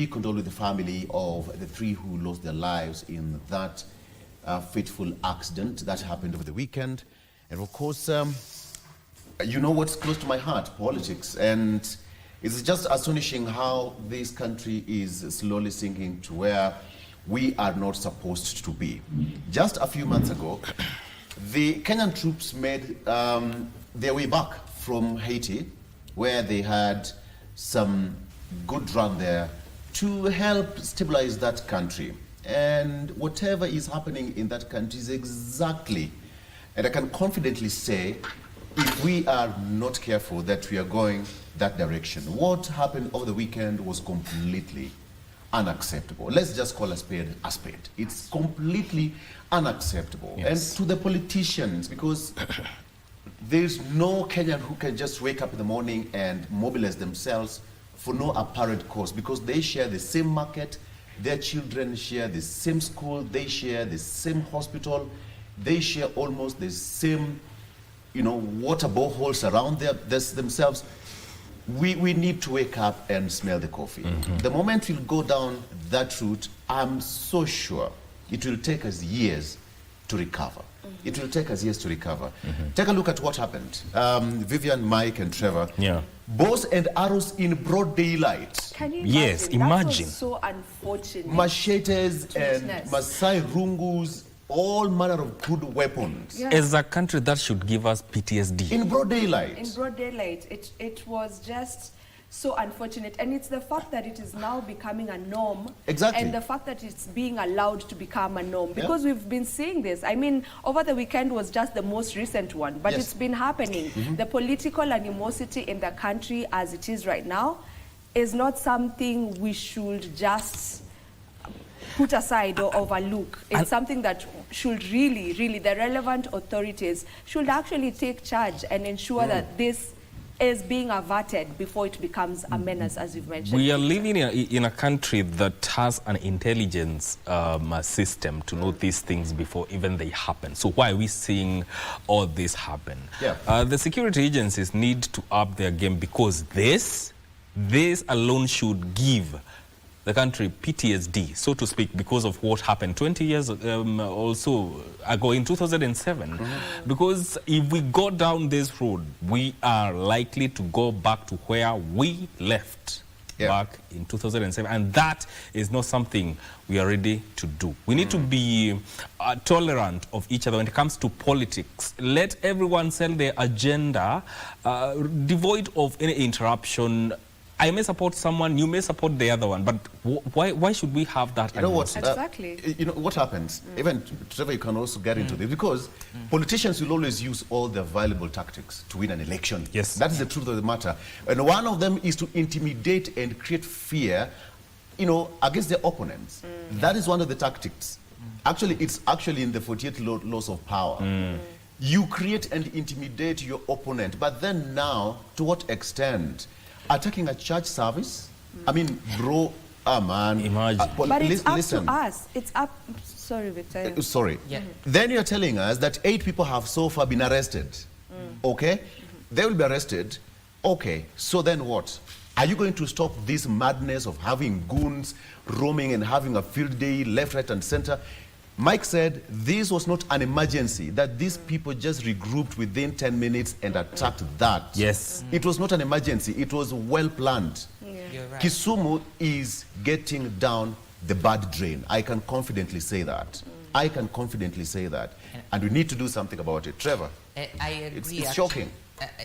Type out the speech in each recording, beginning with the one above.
we condole with the family of the 3 who lost their lives in that fateful accident that happened over the weekend. And of course, you know what's close to my heart, politics. And it's just astonishing how this country is slowly sinking to where we are not supposed to be. Just a few months ago, the Kenyan troops made their way back from Haiti, where they had some good run there to help stabilize that country. And whatever is happening in that country is exactly, and I can confidently say, if we are not careful, that we are going that direction. What happened over the weekend was completely unacceptable. Let's just call a spade a spade. It's completely unacceptable. Yes. And to the politicians, because there's no Kenyan who can just wake up in the morning and mobilize themselves for no apparent cause, because they share the same market, their children share the same school, they share the same hospital, they share almost the same, water boreholes around themselves. We need to wake up and smell the coffee. The moment we'll go down that route, I'm so sure it will take us years to recover. It will take us years to recover. Take a look at what happened. Vivian, Mike, and Trevor. Yeah. Bows and arrows in broad daylight. Can you imagine? Yes, imagine. That was so unfortunate. Machetes and Masai rungus, all manner of good weapons. Yeah. As a country, that should give us PTSD. In broad daylight. In broad daylight. It was just so unfortunate. And it's the fact that it is now becoming a norm. Exactly. And the fact that it's being allowed to become a norm. Because we've been seeing this. I mean, over the weekend was just the most recent one. But it's been happening. The political animosity in the country as it is right now is not something we should just put aside or overlook. It's something that should really, the relevant authorities should actually take charge and ensure that this is being averted before it becomes a menace, as you've mentioned. We are living in a country that has an intelligence system to know these things before even they happen. So why are we seeing all this happen? Yeah. The security agencies need to up their game, because this alone should give the country PTSD, so to speak, because of what happened 20 years or so ago in 2007. Because if we go down this road, we are likely to go back to where we left back in 2007. And that is not something we are ready to do. We need to be tolerant of each other when it comes to politics. Let everyone sell their agenda, devoid of any interruption. I may support someone, you may support the other one, but why should we have that? You know what? Exactly. You know what happens? Even Trevor, you can also get into this, because politicians will always use all the available tactics to win an election. Yes. That is the truth of the matter. And one of them is to intimidate and create fear, against their opponents. That is one of the tactics. Actually, it's actually in the 48 laws of power. You create and intimidate your opponent, but then now, to what extent? Attacking a church service? I mean, bro, man. Imagine. But it's up to us. It's up. Sorry, Victor. Sorry. Yeah. Then you're telling us that 8 people have so far been arrested. Okay? They will be arrested. Okay. So then what? Are you going to stop this madness of having goons roaming and having a field day left, right, and center? Mike said this was not an emergency, that these people just regrouped within 10 minutes and attacked that. Yes. It was not an emergency. It was well planned. You're right. Kisumu is getting down the bad drain. I can confidently say that. I can confidently say that. And we need to do something about it. Trevor, I agree. it's shocking.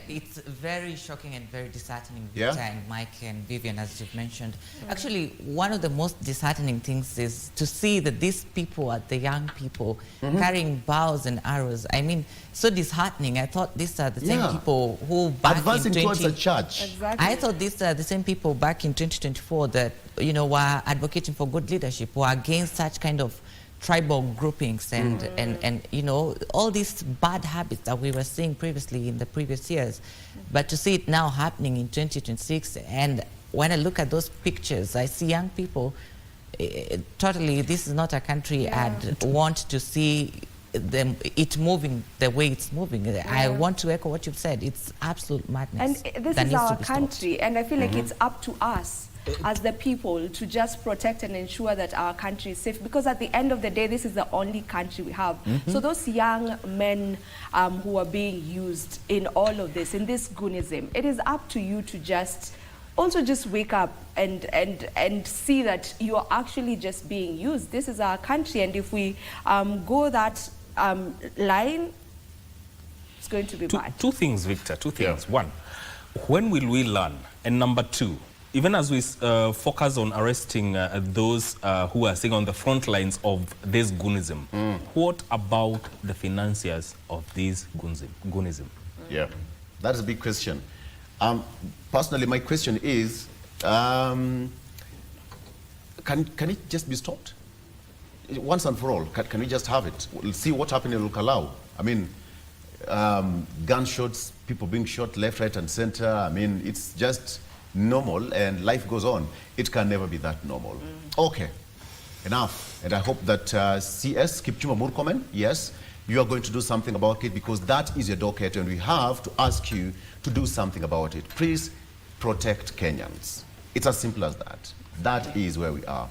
It's very shocking and very disheartening, Yeah? Victor and Mike and Vivian, as you've mentioned. Actually, one of the most disheartening things is to see that these people are the young people carrying bows and arrows. I mean, so disheartening. I thought these are the same people who back advancing in towards a church. Exactly. I thought these are the same people back in 2024 that, were advocating for good leadership, were against such kind of tribal groupings and all these bad habits that we were seeing previously in the previous years. But to see it now happening in 2026, and when I look at those pictures, I see young people, totally, this is not a country I'd want to see it moving the way it's moving. I want to echo what you've said. It's absolute madness. And this is our country, and I feel like it's up to us as the people to just protect and ensure that our country is safe, because at the end of the day, this is the only country we have. So those young men who are being used in all of this, in this goonism, it is up to you to just wake up and see that you are actually just being used. This is our country, and if we go that line, it's going to be bad. Two things, Victor, two things. One, when will we learn? And number two, even as we focus on arresting those who are sitting on the front lines of this goonism, what about the financiers of this goonism? Yeah, that is a big question. Personally, my question is, can it just be stopped? Once and for all, can we just have it? We'll see what happened in Lukalau. I mean, gunshots, people being shot left, right, and center. I mean, it's just normal, and life goes on. It can never be that normal. Okay, enough. And I hope that CS, Kipchumba Murkomen, yes, you are going to do something about it, because that is your docket, and we have to ask you to do something about it. Please protect Kenyans. It's as simple as that. That is where we are.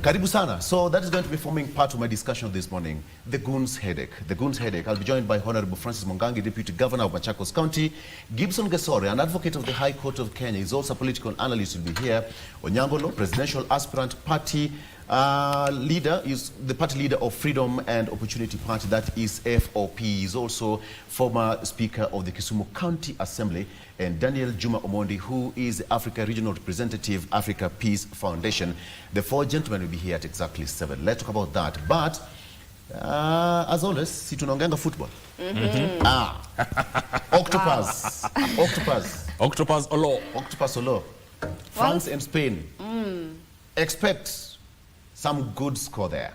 Karibu sana. So that is going to be forming part of my discussion this morning. The goons headache. The goons headache. I'll be joined by Honorable Francis Mongangi, Deputy Governor of Machakos County. Gibson Gesore, an advocate of the High Court of Kenya, is also a political analyst, will be here. Onyangolo, presidential aspirant, party leader, is the party leader of Freedom and Opportunity Party, that is FOP. He's also former Speaker of the Kisumu County Assembly. And Daniel Juma Omondi, who is the Africa Regional Representative, Africa Peace Foundation. The four gentlemen will be here at exactly 7. Let's talk about that. But as always, si tunaongeanga football. Octopus. Octopus Olo. Octopus Olo. France and Spain. Expect some good score there.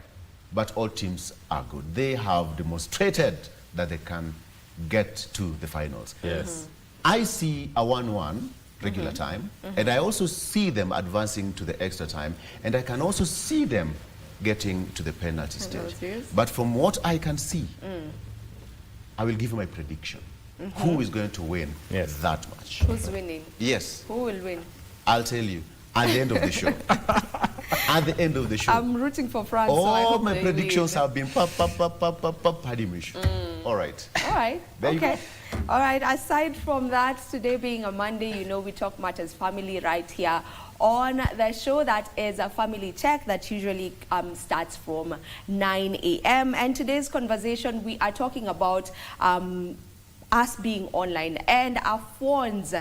But all teams are good. They have demonstrated that they can get to the finals. Yes. I see a 1-1 regular time, and I also see them advancing to the extra time, and I can also see them getting to the penalty stage. But from what I can see, I will give you my prediction. Who is going to win that match? Who's winning? Yes. Who will win? I'll tell you at the end of the show. At the end of the show. I'm rooting for France. All my predictions have been pop. All right. All right. There you go. All right. Aside from that, today being a Monday, you know, we talk matters family right here on the show. That is a family check that usually starts from 9 a.m. And today's conversation, we are talking about us being online and our phones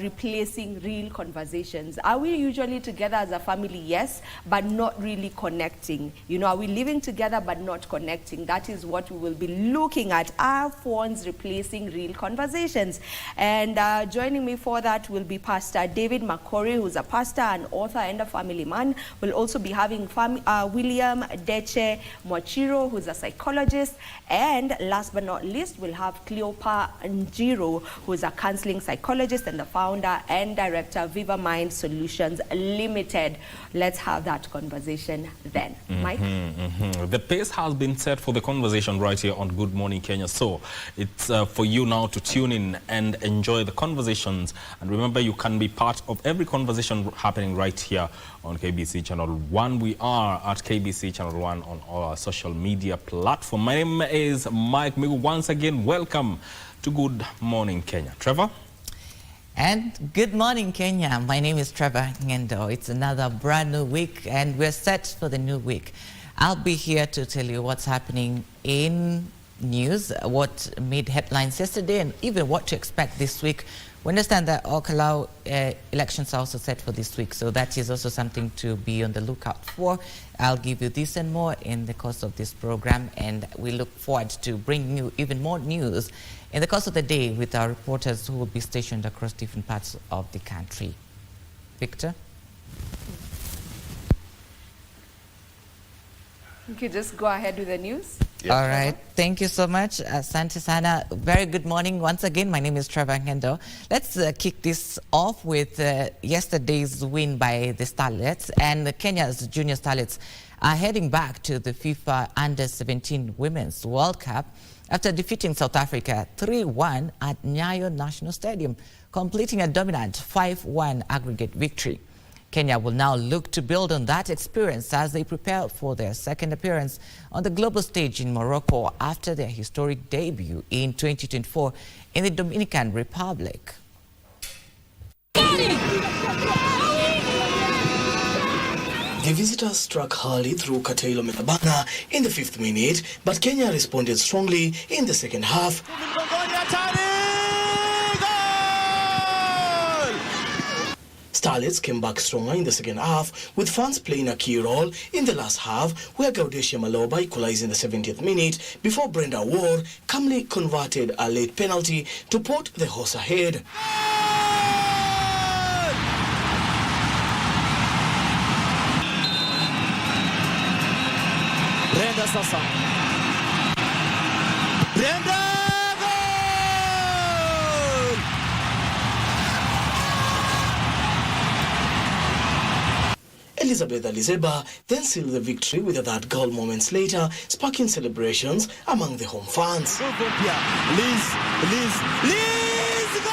replacing real conversations. Are we usually together as a family? Yes, but not really connecting. You know, are we living together but not connecting? That is what we will be looking at. Our phones replacing real conversations. And joining me for that will be Pastor David Makori, who's a pastor, an author, and a family man. We'll also be having William Deche Mwachiro, who's a psychologist. And last but not least, we'll have Cleopa Njiro, who is a counseling psychologist and the founder and director of Viva Mind Solutions Limited. Let's have that conversation then. Mike? The pace has been set for the conversation right here on Good Morning Kenya. So it's for you now to tune in and enjoy the conversations. And remember, you can be part of every conversation happening right here on KBC Channel 1. We are at KBC Channel 1 on all our social media platform. My name is Mike Migu. Once again, welcome to Good Morning Kenya. Trevor? And good morning, Kenya. My name is Trevor Ngendo. It's another brand new week, and we're set for the new week. I'll be here to tell you what's happening in news, what made headlines yesterday, and even what to expect this week. We understand that Okalau elections are also set for this week, so that is also something to be on the lookout for. I'll give you this and more in the course of this program, and we look forward to bringing you even more news in the course of the day with our reporters who will be stationed across different parts of the country. Victor? You can just go ahead with the news. Yeah. All right. Thank you so much, Asante Sana. Very good morning once again. My name is Trevor Ngendo. Let's kick this off with yesterday's win by the Starlets. And Kenya's junior Starlets are heading back to the FIFA Under-17 Women's World Cup after defeating South Africa 3-1 at Nyayo National Stadium, completing a dominant 5-1 aggregate victory. Kenya will now look to build on that experience as they prepare for their second appearance on the global stage in Morocco after their historic debut in 2024 in the Dominican Republic. The visitors struck hardly through Katelo Metabana in the 5th minute, but Kenya responded strongly in the second half. Starlets came back stronger in the second half, with fans playing a key role in the last half, where Gaudecia Maloba equalized in the 70th minute before Brenda Ward calmly converted a late penalty to put the horse ahead. Brenda sasa. Brenda! Goal! Elizabeth Alizeba then sealed the victory with a third goal moments later, sparking celebrations among the home fans. Liz, goal!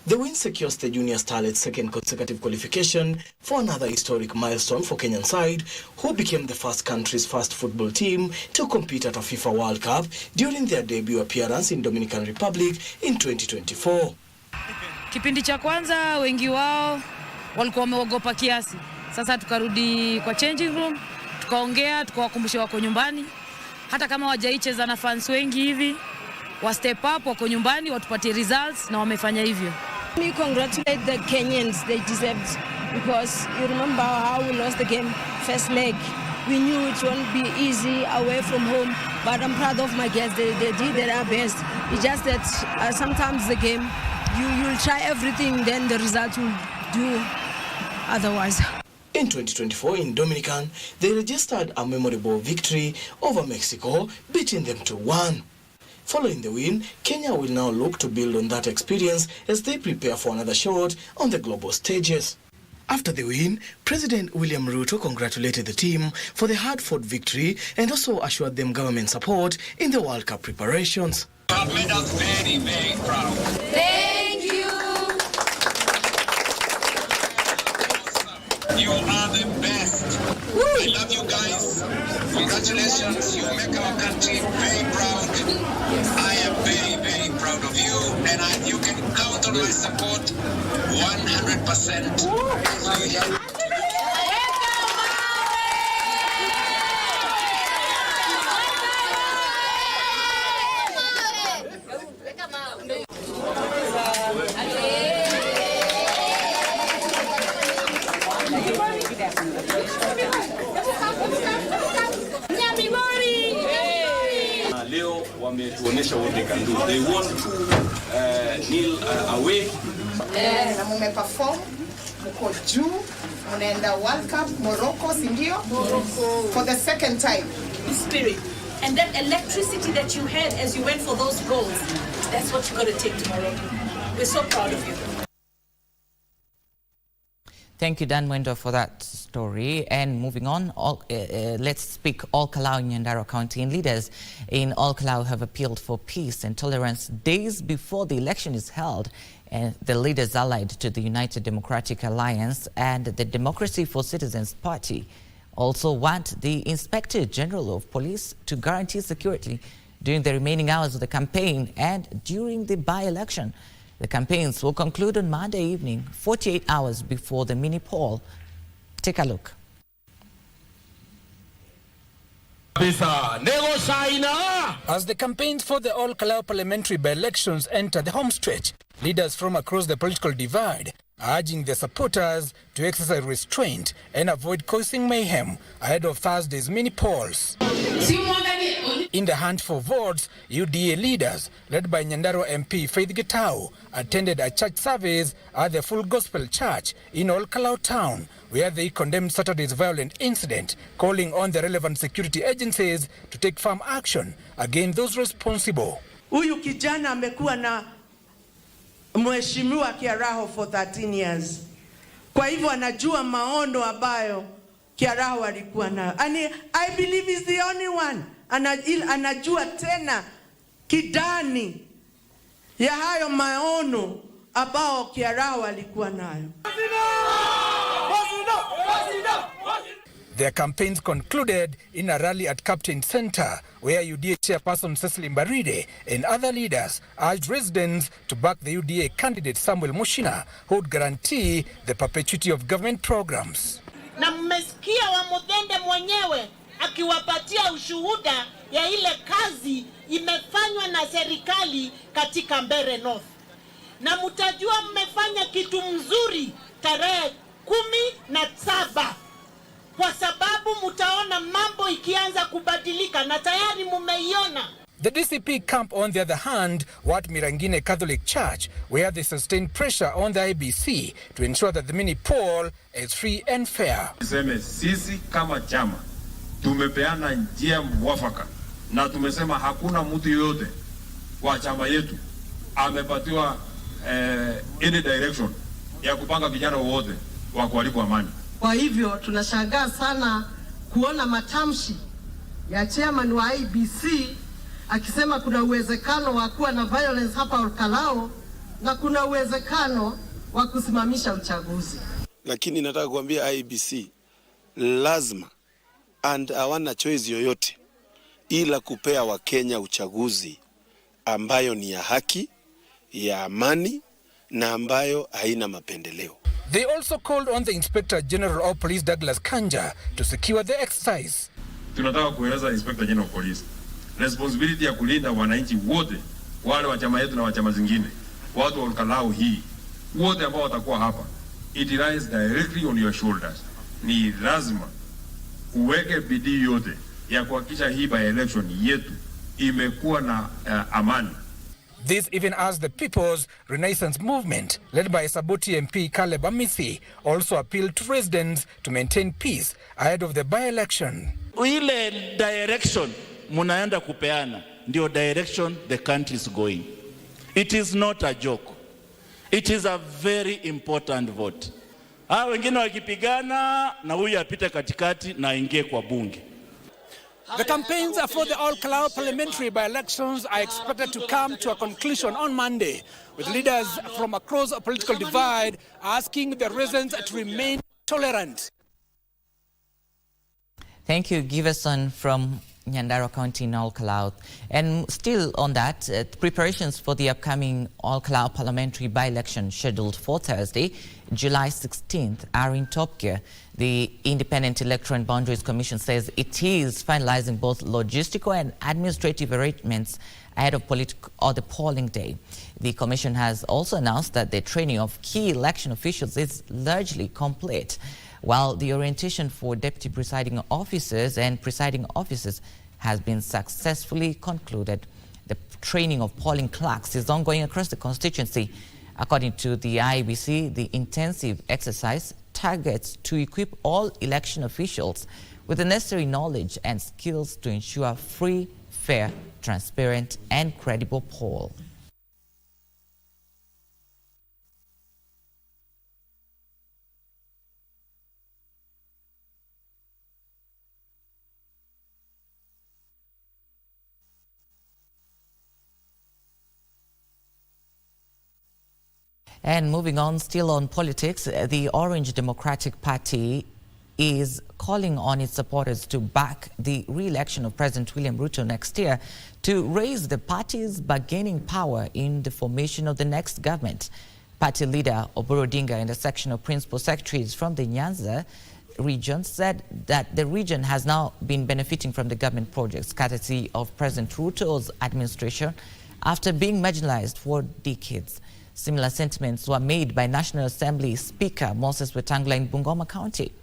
The win secures the Junior Starlets' second consecutive qualification for another historic milestone for Kenyan side, who became the country's first football team to compete at a FIFA World Cup during their debut appearance in Dominican Republic in 2024. Kipindi cha kwanza wengi wao walikuwa wameogopa kiasi. Sasa tukarudi kwa changing room, tukaongea, tukawakumbusha wako nyumbani. Hata kama hawajaicheza na fans wengi hivi, wa step up wako nyumbani, watupatie results na wamefanya hivyo. We congratulate the Kenyans, they deserved, because you remember how we lost the game first leg. We knew it won't be easy away from home, but I'm proud of my girls. They did their best. It's just that sometimes the game, you'll try everything, then the result will do otherwise. In 2024 in Dominican, they registered a memorable victory over Mexico, beating them 2-1. Following the win, Kenya will now look to build on that experience as they prepare for another shot on the global stages. After the win, President William Ruto congratulated the team for the hard-fought victory and also assured them government support in the World Cup preparations. You have made us very, very proud. Thank you. You are the best. I love you guys. Congratulations. You make our country very proud. I am very, very proud of you, and you can count on my support 100%. Leo wametuonesha what they can do. They want to kneel away. Na mumeperform, mko juu, munaenda World Cup Morocco, si ndio? For the second time. Spirit and that electricity that you had as you went for those goals, that's what you got to take to Morocco. We're so proud of you. Thank you, Dan Wendo, for that story. And moving on, let's speak All Kalau in Nyandarua County. And leaders in All Kalau have appealed for peace and tolerance days before the election is held. And the leaders allied to the United Democratic Alliance and the Democracy for Citizens Party also want the Inspector General of Police to guarantee security during the remaining hours of the campaign and during the by-election. The campaigns will conclude on Monday evening, 48 hours before the mini poll. Take a look. As the campaigns for the All Kalau parliamentary by-elections enter the home stretch, leaders from across the political divide are urging their supporters to exercise restraint and avoid causing mayhem ahead of Thursday's mini polls. In the hunt for votes, UDA leaders, led by Nyandarua MP Faith Gitau, attended a church service at the Full Gospel Church in All Kalau town, where they condemned Saturday's violent incident, calling on the relevant security agencies to take firm action against those responsible. Huyu kijana amekuwa na mheshimiwa Kiaraho for 13 years. Kwa hivyo anajua maono ambayo Kiaraho alikuwa nayo. And I believe he's the only one. Anajua tena kidani ya hayo maono ambao Kiaraho alikuwa nayo. Their campaigns concluded in a rally at Captain Center, where UDA chairperson Cecily Mbaride and other leaders urged residents to back the UDA candidate Samuel Mushina, who would guarantee the perpetuity of government programs. Na mmesikia wa Muthende mwenyewe akiwapatia ushuhuda ya ile kazi imefanywa na serikali katika Mbeere North. Na mtajua mmefanya kitu mzuri tarehe 17. Kwa sababu mtaona mambo ikianza kubadilika na tayari mumeiona. The DCP camp, on the other hand, were at Mirangine Catholic Church, where they sustained pressure on the IBC to ensure that the mini poll is free and fair. Sisi kama chama tumepeana njia mwafaka na tumesema hakuna mtu yoyote wa chama yetu amepatiwa any direction ya kupanga vijana wote wa kuharibu amani. Kwa hivyo tunashangaa sana kuona matamshi ya chairman wa IBC akisema kuna uwezekano wa kuwa na violence hapa Olkalao na kuna uwezekano wa kusimamisha uchaguzi. Lakini nataka kuambia IBC lazima and hawana choice yoyote ila kupea Wakenya uchaguzi ambayo ni ya haki, ya amani na ambayo haina mapendeleo. They also called on the Inspector General of Police Douglas Kanja to secure the exercise. Tunataka kueleza Inspector General of Police responsibility ya kulinda wananchi wote, wale wa chama yetu na wa chama zingine, watu wa Olkalao hii wote ambao watakuwa hapa. It lies directly on your shoulders. Ni lazima uweke bidii yote ya kuhakikisha hii by election yetu imekuwa na amani. This even as the People's Renaissance Movement, led by Saboti MP Caleb Amisi, also appealed to residents to maintain peace ahead of the by-election. Ile direction munaenda kupeana ndio direction the country is going. It is not a joke. It is a very important vote. Wengine wakipigana na huyu apite katikati na aingie kwa bunge. The campaigns for the Olkalao parliamentary by-elections are expected to come to a conclusion on Monday, with leaders from across a political divide asking the residents to remain tolerant. Thank you, Giverson from Nyandarua County in Olkalao. And still on that, preparations for the upcoming Olkalao parliamentary by-election scheduled for Thursday, July 16th, are in top gear. The Independent Electoral and Boundaries Commission says it is finalizing both logistical and administrative arrangements ahead of the polling day. The Commission has also announced that the training of key election officials is largely complete, while the orientation for deputy presiding officers and presiding officers has been successfully concluded. The training of polling clerks is ongoing across the constituency. According to the IBC, the intensive exercise targets to equip all election officials with the necessary knowledge and skills to ensure free, fair, transparent, and credible poll. And moving on, still on politics, the Orange Democratic Party is calling on its supporters to back the re-election of President William Ruto next year to raise the party's bargaining power in the formation of the next government. Party leader Oburu Odinga and a section of principal secretaries from the Nyanza region said that the region has now been benefiting from the government projects courtesy of President Ruto's administration after being marginalized for decades. Similar sentiments were made by National Assembly Speaker Moses Wetangula in Bungoma County.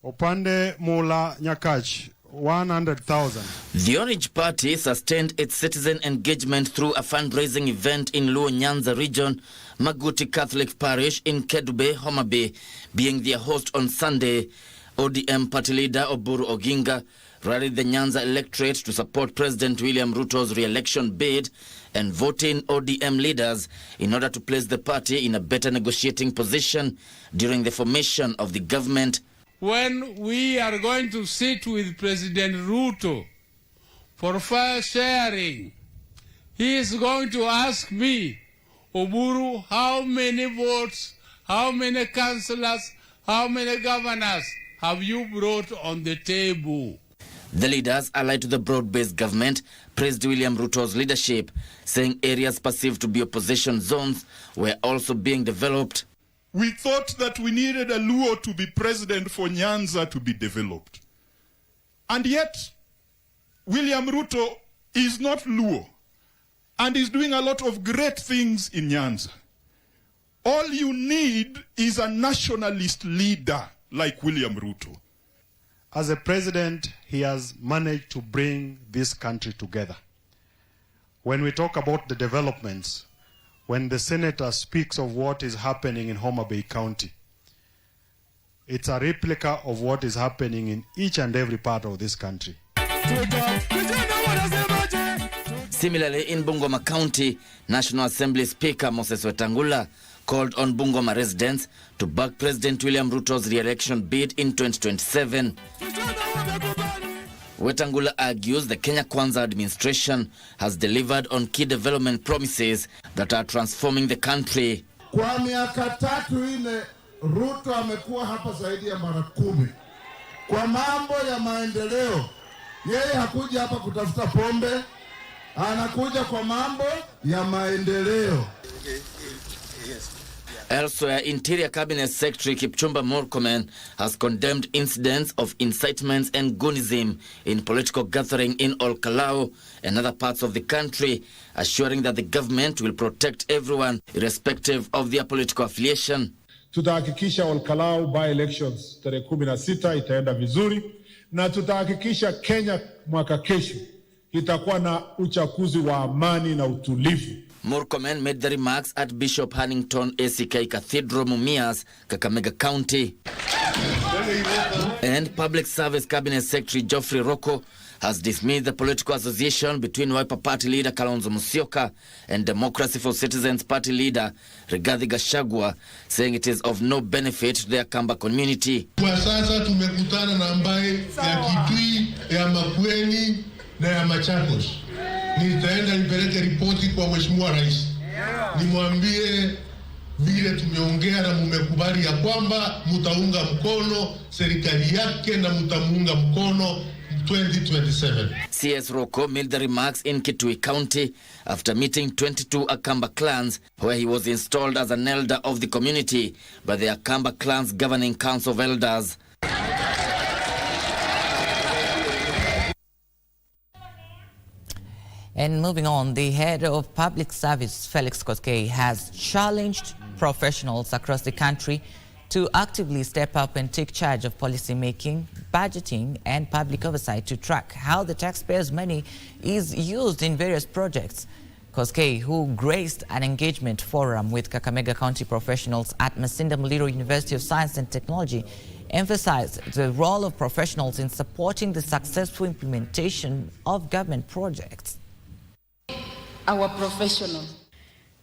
Opande Mula Nyakach, 100,000. The Orange Party sustained its citizen engagement through a fundraising event in Luo Nyanza region, Maguti Catholic Parish in Kedube, Homa Bay, being their host on Sunday. ODM party leader Oburu Oginga rallied the Nyanza electorate to support President William Ruto's re-election bid and voting ODM leaders in order to place the party in a better negotiating position during the formation of the government. When we are going to sit with President Ruto for fair sharing, he is going to ask me, Oburu, how many votes, how many councillors, how many governors have you brought on the table? The leaders, allied to the broad-based government, praised William Ruto's leadership, saying areas perceived to be opposition zones were also being developed. We thought that we needed a Luo to be president for Nyanza to be developed. And yet, William Ruto is not Luo and is doing a lot of great things in Nyanza. All you need is a nationalist leader like William Ruto. As a president, he has managed to bring this country together. When we talk about the developments, when the senator speaks of what is happening in Homa Bay County, it's a replica of what is happening in each and every part of this country. Similarly, in Bungoma County, National Assembly Speaker Moses Wetangula called on Bungoma residents to back President William Ruto's re-election bid in 2027. Wetangula argues the Kenya Kwanza administration has delivered on key development promises that are transforming the country. Kwa miaka 3-4 Ruto amekuwa hapa zaidi ya mara 10. Kwa mambo ya maendeleo, yeye hakuja hapa kutafuta pombe, anakuja kwa mambo ya maendeleo. Elsewhere, Interior Cabinet Secretary Kipchumba Murkomen has condemned incidents of incitements and goonism in political gathering in Olkalau and other parts of the country, assuring that the government will protect everyone irrespective of their political affiliation. Tutahakikisha Olkalau by-elections tarehe 16 itaenda vizuri, na tutahakikisha Kenya mwaka kesho itakuwa na uchaguzi wa amani na utulivu. Murkomen made the remarks at Bishop Hannington ACK Cathedral, Mumias, Kakamega County. And Public Service Cabinet Secretary Geoffrey Rocco has dismissed the political association between Wiper Party leader Kalonzo Musyoka and Democracy for Citizens Party leader Rigathi Gachagua, saying it is of no benefit to their Kamba community. Kwa sasa tumekutana na ambaye ya Kitui, ya Makueni na ya Machakos. Nitaenda nipeleke ripoti kwa Mheshimiwa Rais. Nimwambie vile tumeongea na mmekubali ya kwamba mtaunga mkono serikali yake na mtamuunga mkono 2027. CS Rocco made the remarks in Kitui County after meeting 22 Akamba clans, where he was installed as an elder of the community by the Akamba clans governing council of elders. And moving on, the head of public service, Felix Koskei, has challenged professionals across the country to actively step up and take charge of policy making, budgeting, and public oversight to track how the taxpayers' money is used in various projects. Koskei, who graced an engagement forum with Kakamega County professionals at Masinda Muliro University of Science and Technology, emphasized the role of professionals in supporting the successful implementation of government projects. Our professionals.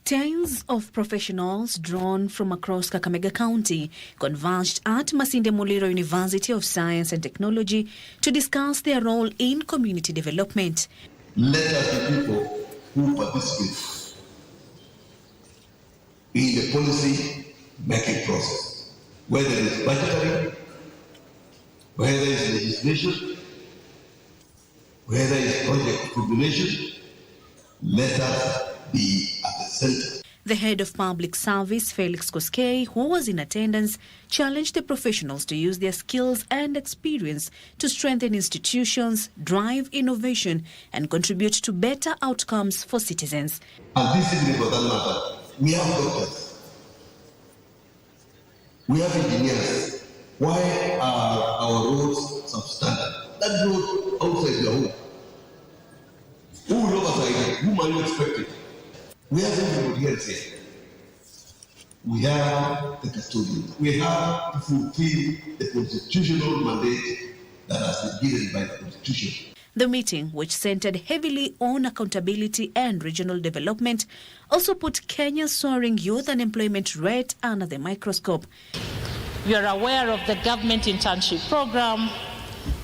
Teams of professionals drawn from across Kakamega County converged at Masinde Muliro University of Science and Technology to discuss their role in community development. Let us be people who participate in the policy making process, whether it's budgetary, whether it's legislation, whether it's project coordination. Let us be at the center. The head of public service, Felix Koskei, who was in attendance, challenged the professionals to use their skills and experience to strengthen institutions, drive innovation, and contribute to better outcomes for citizens. And this is for that matter. We have doctors. We have engineers. Why are our roads substandard? That road outside your home. Who will oversight it? Whom are you expecting? We have everybody else here. We have the custodian. We have to fulfill the constitutional mandate that has been given by the Constitution. The meeting, which centered heavily on accountability and regional development, also put Kenya's soaring youth unemployment rate under the microscope. We are aware of the government internship program.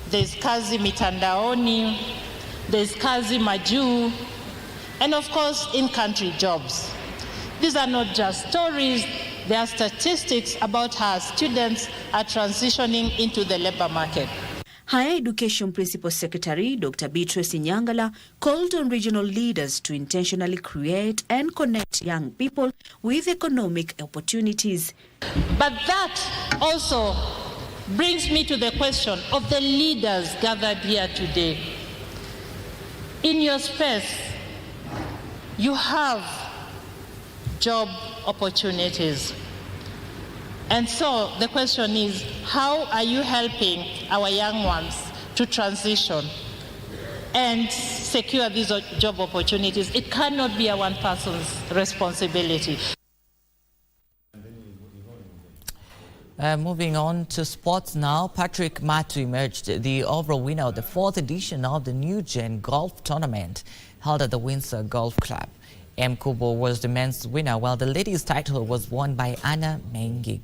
There's Kazi Mitandaoni. There's Kazi Maju. and of course, in-country jobs. These are not just stories, they are statistics about how students are transitioning into the labor market. Higher Education Principal Secretary Dr. Beatrice Inyangala called on regional leaders to intentionally create and connect young people with economic opportunities. But that also brings me to the question of the leaders gathered here today. In your space, you have job opportunities. And so the question is, how are you helping our young ones to transition and secure these job opportunities? It cannot be a one person's responsibility. Moving on to sports now, Patrick Matu emerged the overall winner of the 4th edition of the New Gen Golf Tournament held at the Windsor Golf Club. M. Kubo was the men's winner, while the ladies' title was won by Anna Mengi.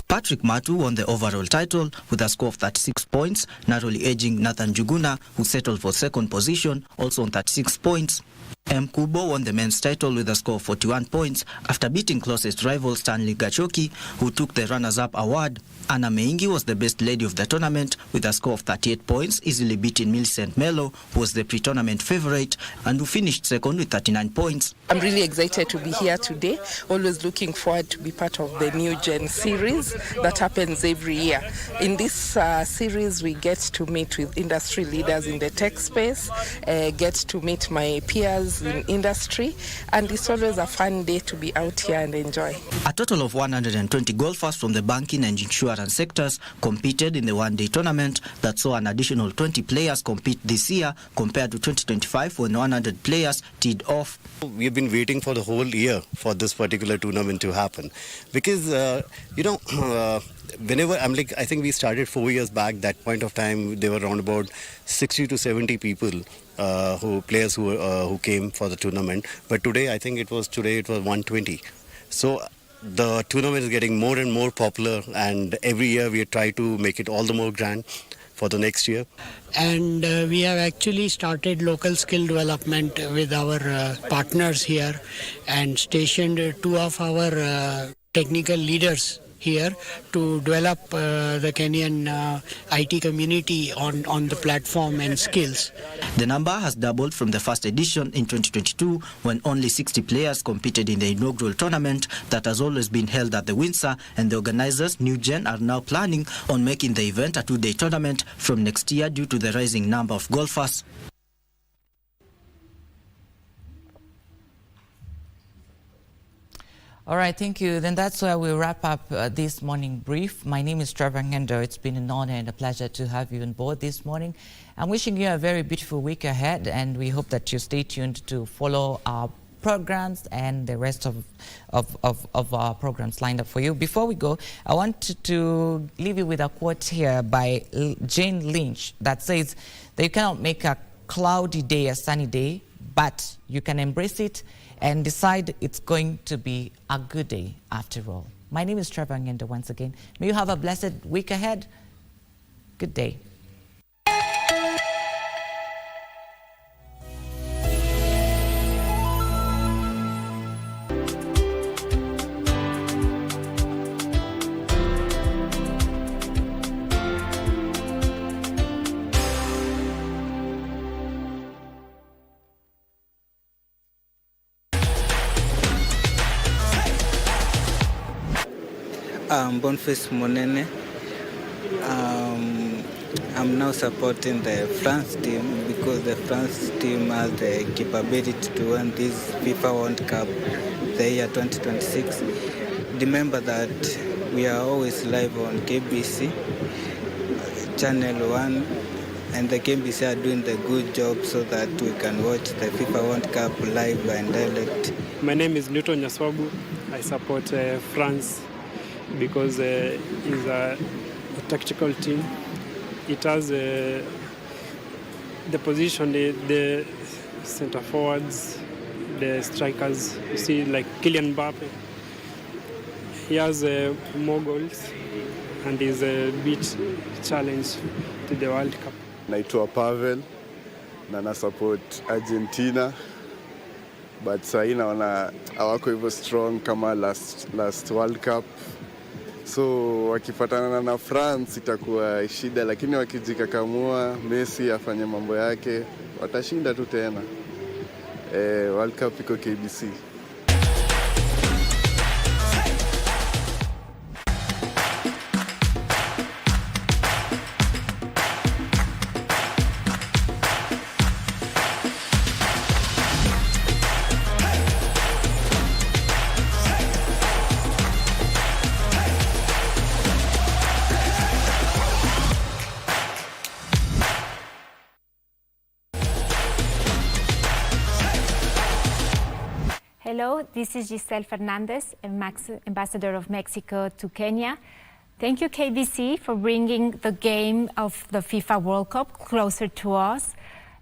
Patrick Matu won the overall title with a score of 36 points, narrowly edging Nathan Juguna, who settled for second position, also on 36 points. M. Kubo won the men's title with a score of 41 points after beating closest rival Stanley Gachoki, who took the runners-up award. Anna Meingi was the best lady of the tournament with a score of 38 points, easily beating Millicent Melo, who was the pre-tournament favorite, and who finished second with 39 points. I'm really excited to be here today, always looking forward to be part of the New Gen series that happens every year. In this series, we get to meet with industry leaders in the tech space, get to meet my peers in industry, and it's always a fun day to be out here and enjoy. A total of 120 golfers from the banking and insurance sectors competed in the one-day tournament that saw an additional 20 players compete this year compared to 2025 when 100 players teed off. We've been waiting for the whole year for this particular tournament to happen because, whenever I think we started 4 years back, that point of time, there were around about 60 to 70 people players who came for the tournament. But today, I think it was 120. So the tournament is getting more and more popular, and every year we try to make it all the more grand for the next year. And we have actually started local skill development with our partners here and stationed 2 of our technical leaders here to develop the Kenyan IT community on the platform and skills. The number has doubled from the first edition in 2022 when only 60 players competed in the inaugural tournament that has always been held at the Windsor, and the organizers, New Gen, are now planning on making the event a 2-day tournament from next year due to the rising number of golfers. All right, thank you. Then that's where we wrap up this morning brief. My name is Trevor Ngendo. It's been an honor and a pleasure to have you on board this morning. I'm wishing you a very beautiful week ahead, and we hope that you stay tuned to follow our programs and the rest of our programs lined up for you. Before we go, I want to leave you with a quote here by Jane Lynch that says that you cannot make a cloudy day a sunny day, but you can embrace it and decide it's going to be a good day after all. My name is Trevor Ngendo once again. May you have a blessed week ahead. Good day. Boniface Monene. I'm now supporting the France team because the France team has the capability to win this FIFA World Cup the year 2026. Remember that we are always live on KBC, Channel 1, and the KBC are doing the good job so that we can watch the FIFA World Cup live and direct. My name is Newton Nyaswabu. I support France because it's a tactical team. It has the position, the center forwards, the strikers. You see, like Kylian Mbappe. He has more goals and is a bit challenge to the World Cup. naitwa Pavel na na support Argentina, but sahii naona hawako hivyo strong kama last World Cup, so wakipatana na France itakuwa shida, lakini wakijikakamua Messi afanye mambo yake watashinda tu tena. World Cup iko KBC. Hello, this is Giselle Fernandez, Ambassador of Mexico to Kenya. Thank you, KBC, for bringing the game of the FIFA World Cup closer to us.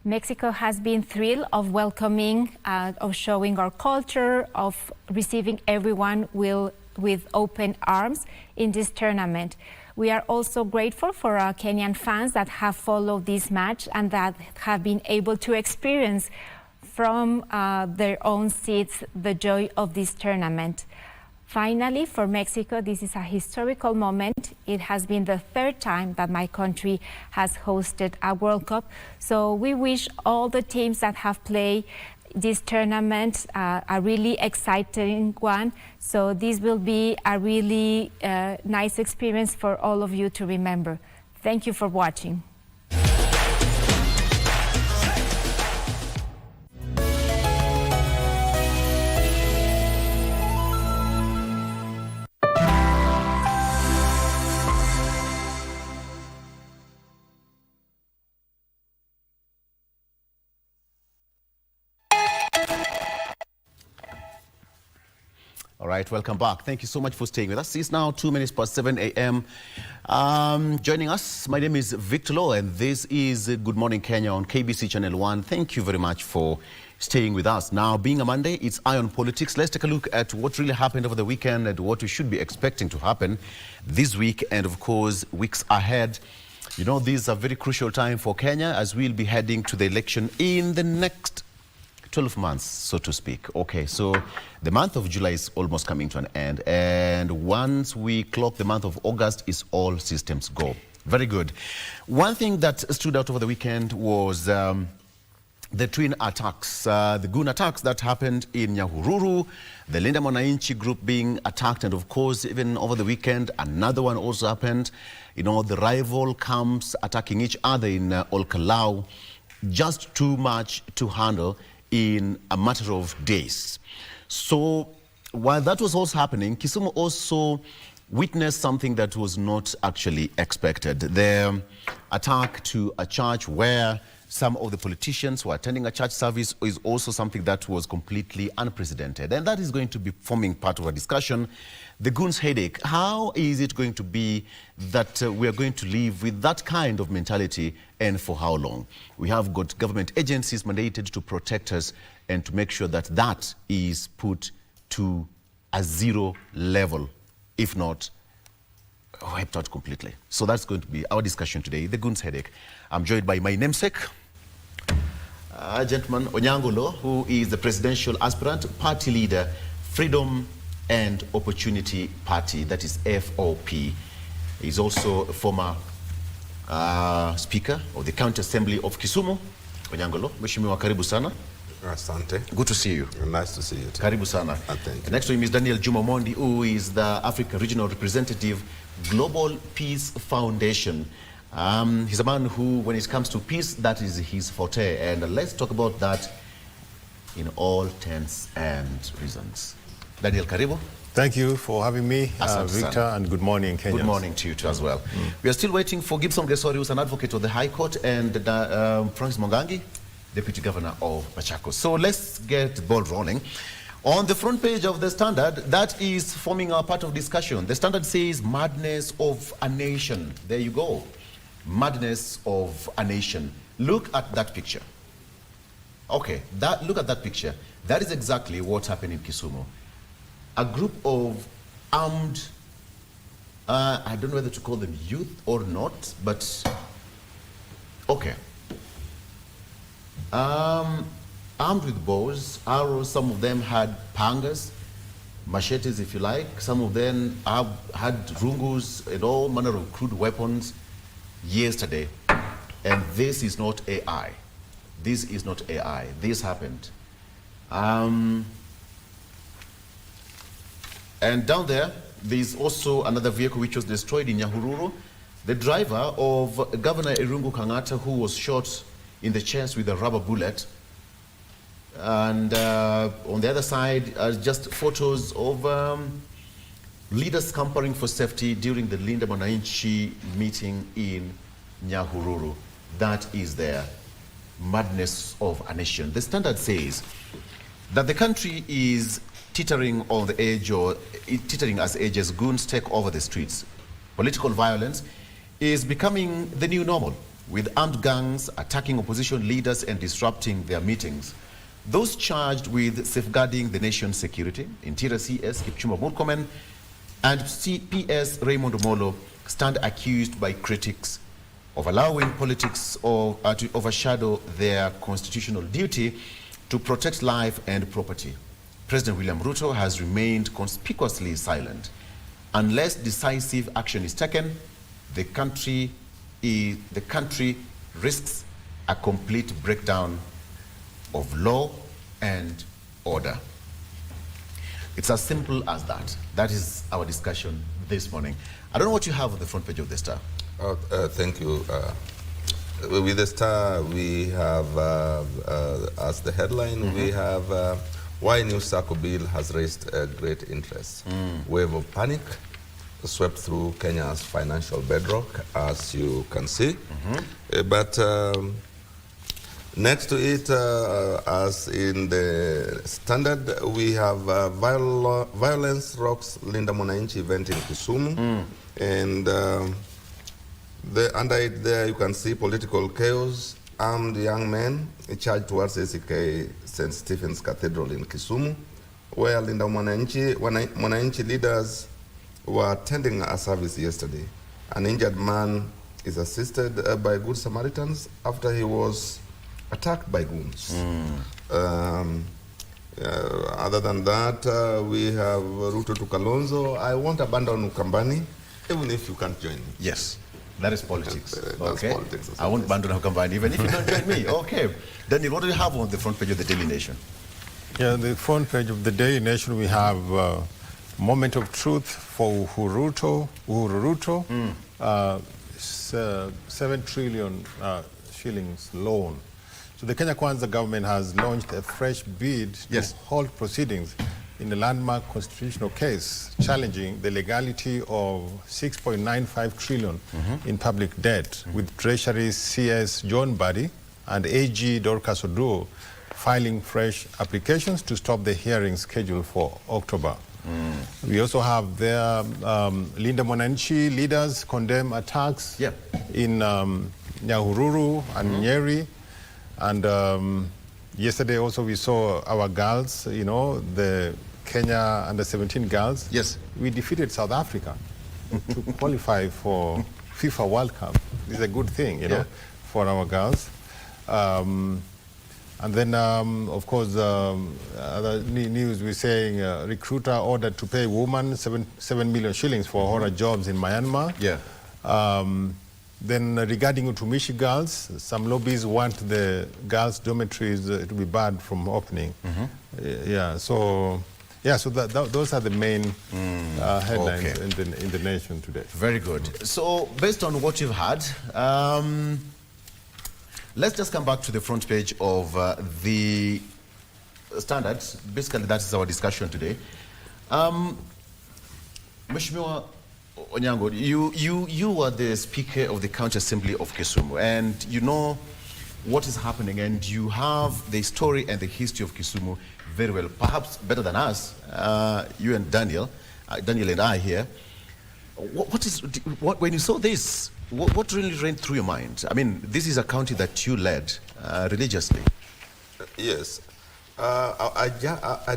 Mexico has been thrilled of welcoming, of showing our culture, of receiving everyone with open arms in this tournament. We are also grateful for our Kenyan fans that have followed this match and that have been able to experience from their own seats the joy of this tournament. Finally, for Mexico, this is a historical moment. It has been the third time that my country has hosted a World Cup. So we wish all the teams that have played this tournament a really exciting one. So this will be a really nice experience for all of you to remember. Thank you for watching. All right, welcome back. Thank you so much for staying with us. It's now 2 minutes past 7 a.m. Joining us, my name is Victor Law, and this is Good Morning Kenya on KBC Channel 1. Thank you very much for staying with us. Now, being a Monday, it's Eye on Politics. Let's take a look at what really happened over the weekend and what we should be expecting to happen this week and, of course, weeks ahead. You know, this is a very crucial time for Kenya as we'll be heading to the election in the next 12 months, so to speak. Okay, so the month of July is almost coming to an end, and once we clock the month of August, is all systems go. Very good. One thing that stood out over the weekend was the twin attacks, the goon attacks that happened in Nyahururu, the Linda Mwananchi group being attacked, and of course, even over the weekend, another one also happened. You know, the rival camps attacking each other in Olkalau. Just too much to handle in a matter of days. So while that was also happening, Kisumu also witnessed something that was not actually expected. The attack to a church where some of the politicians were attending a church service is also something that was completely unprecedented. And that is going to be forming part of a discussion. The goon's headache, how is it going to be that we are going to live with that kind of mentality, and for how long? We have got government agencies mandated to protect us and to make sure that that is put to a zero level, if not wiped out completely. So that's going to be our discussion today, the goon's headache. I'm joined by my namesake, gentleman Onyangolo, who is the presidential aspirant, party leader, Freedom and Opportunity Party, that is FOP. He's also a former Speaker of the County Assembly of Kisumu. Onyangolo, Mheshimiwa, karibu sana. Asante. Good to see you. Nice to see you too. Karibu sana. Thank you. Next to him is Daniel Juma Mondi, who is the Africa Regional Representative, Global Peace Foundation. He's a man who, when it comes to peace, that is his forte. And let's talk about that in all terms and reasons. Daniel, karibu. Thank you for having me, Victor, and good morning, Kenya. Good morning to you too as well. We are still waiting for Gibson Gesori, who's an advocate of the High Court, and Francis Mongangi, Deputy Governor of Machakos. So let's get the ball rolling. On the front page of the Standard, that is forming a part of discussion. The Standard says madness of a nation. There you go. Madness of a nation. Look at that picture. Okay, look at that picture. That is exactly what happened in Kisumu. A group of armed, I don't know whether to call them youth or not, but okay. armed with bows, arrows. Some of them had pangas, machetes if you like. Some of them had rungus and all manner of crude weapons yesterday. And this is not AI. This is not AI. This happened. And down there's also another vehicle which was destroyed in Nyahururu. The driver of Governor Irungu Kangata, who was shot in the chest with a rubber bullet. And on the other side are just photos of leaders scampering for safety during the Linda Mwananchi meeting in Nyahururu. That is the madness of a nation. The Standard says that the country is teetering on the edge, or teetering as edge as goons take over the streets. Political violence is becoming the new normal, with armed gangs attacking opposition leaders and disrupting their meetings. Those charged with safeguarding the nation's security, Interior CS Kipchumba Murkomen and CPS Raymond Omolo, stand accused by critics of allowing politics to overshadow their constitutional duty to protect life and property. President William Ruto has remained conspicuously silent. Unless decisive action is taken, the country risks a complete breakdown of law and order. It's as simple as that. That is our discussion this morning. I don't know what you have on the front page of the Star. Thank you. With the Star, we have, as the headline, we have why new SACCO bill has raised great interest. Wave of panic swept through Kenya's financial bedrock, as you can see. But next to it, as in the Standard, we have violence rocks Linda Mwananchi event in Kisumu. And under it there, you can see political chaos, armed young men charged towards ACK St. Stephen's Cathedral in Kisumu, where Linda Mwananchi leaders were attending a service yesterday. An injured man is assisted by Good Samaritans after he was attacked by goons. Other than that, we have Ruto to Kalonzo. I won't abandon Ukambani, even if you can't join me. Yes. That is politics. That's politics. I won't abandon Ukambani, even if you don't join me. Okay. Daniel, what do you have on the front page of the Daily Nation? Yeah, on the front page of the Daily Nation, we have moment of truth for Uhuru Ruto. 7 trillion shillings loan. So the Kenya Kwanza government has launched a fresh bid to halt proceedings in a landmark constitutional case challenging the legality of 6.95 trillion in public debt, with Treasury CS John Buddy and AG Dorcas Oduo filing fresh applications to stop the hearing scheduled for October. We also have there Linda Mwananchi leaders condemn attacks in Nyahururu and Nyeri. And yesterday also we saw our girls, you know, the Kenya under-17 girls. Yes. We defeated South Africa to qualify for FIFA World Cup. It's a good thing, you know, for our girls. And then, of course, other news we're saying recruiter ordered to pay woman 7 million shillings for horror jobs in Myanmar. Then regarding Utumishi girls, some lobbies want the girls' dormitories to be barred from opening. So those are the main headlines in the nation today. Very good. So based on what you've had, let's just come back to the front page of the Standard. Basically, that is our discussion today. Mheshimiwa Onyango, you are the Speaker of the County Assembly of Kisumu, and you know what is happening, and you have the story and the history of Kisumu very well, perhaps better than us, you and Daniel and I here. When you saw this, what really ran through your mind? I mean, this is a county that you led religiously. Yes. I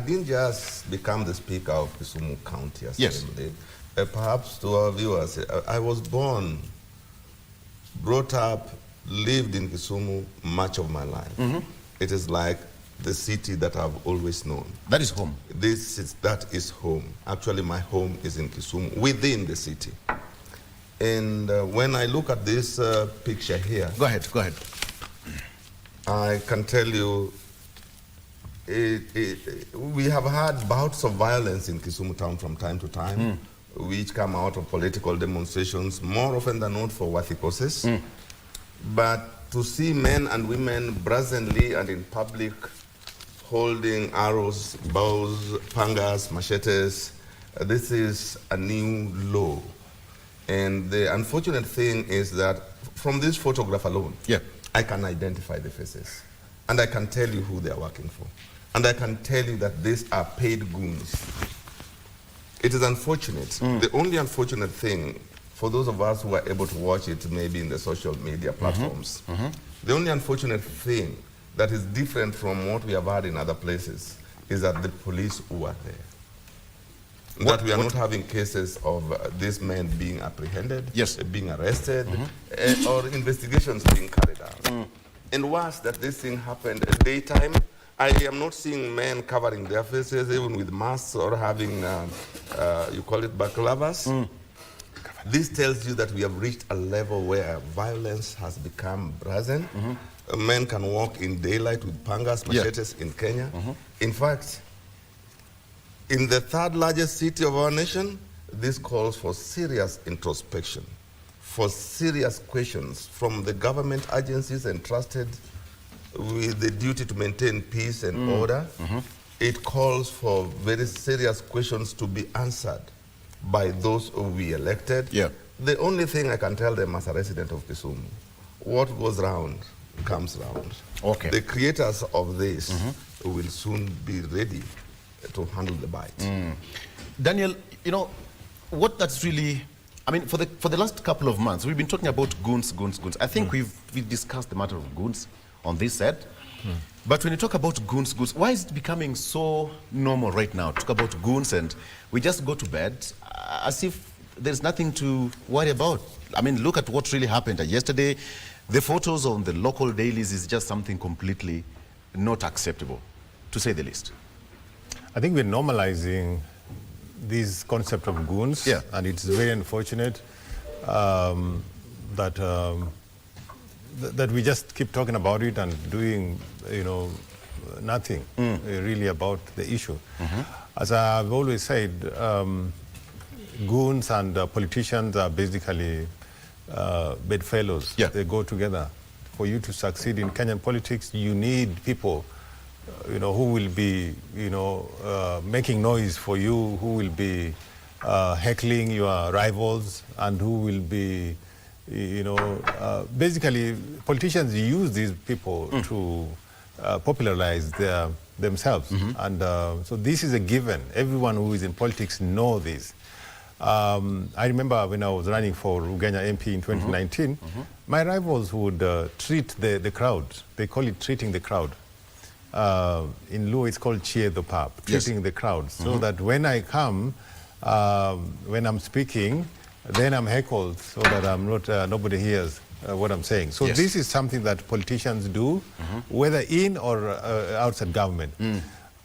didn't just become the Speaker of Kisumu County Assembly. Perhaps to our viewers, I was born, brought up, lived in Kisumu much of my life. it is like the city that I've always known. That is home? That is home. Actually, my home is in Kisumu, within the city. And when I look at this picture here... Go ahead. I can tell you, we have had bouts of violence in Kisumu town from time to time, which come out of political demonstrations, more often than not for worthy causes. But to see men and women brazenly and in public holding arrows, bows, pangas, machetes, this is a new law. And the unfortunate thing is that from this photograph alone, I can identify the faces. And I can tell you who they are working for. And I can tell you that these are paid goons. It is unfortunate. The only unfortunate thing, for those of us who are able to watch it maybe in the social media platforms, the only unfortunate thing that is different from what we have had in other places is that the police who are there. That we are not having cases of these men being apprehended, being arrested, or investigations being carried out. And worse, that this thing happened at daytime. I am not seeing men covering their faces, even with masks or having, you call it baklavas. This tells you that we have reached a level where violence has become brazen. Men can walk in daylight with pangas, machetes in Kenya. In fact, in the third largest city of our nation, this calls for serious introspection, for serious questions from the government agencies entrusted with the duty to maintain peace and order. It calls for very serious questions to be answered by those who we elected. The only thing I can tell them as a resident of Kisumu, what goes round comes round. The creators of this will soon be ready to handle the bite. Daniel, you know, what that's really, I mean, for the last couple of months, we've been talking about goons. I think we've discussed the matter of goons on this set. But when you talk about goons, why is it becoming so normal right now to talk about goons and we just go to bed as if there's nothing to worry about? I mean, look at what really happened yesterday. The photos on the local dailies is just something completely not acceptable, to say the least. I think we're normalizing this concept of goons, and it's very unfortunate that we just keep talking about it and doing, nothing really about the issue. As I've always said, goons and politicians are basically bedfellows. They go together. For you to succeed in Kenyan politics, you need people who will be, making noise for you, who will be heckling your rivals, and who will be, basically politicians use these people to popularize themselves. And so this is a given. Everyone who is in politics knows this. I remember when I was running for Ugenya MP in 2019, my rivals would treat the crowd. They call it treating the crowd. In Luo, it's called cheer the pub, treating the crowd. So that when I come, when I'm speaking, then I'm heckled so that I'm not, nobody hears what I'm saying. So this is something that politicians do, whether in or outside government.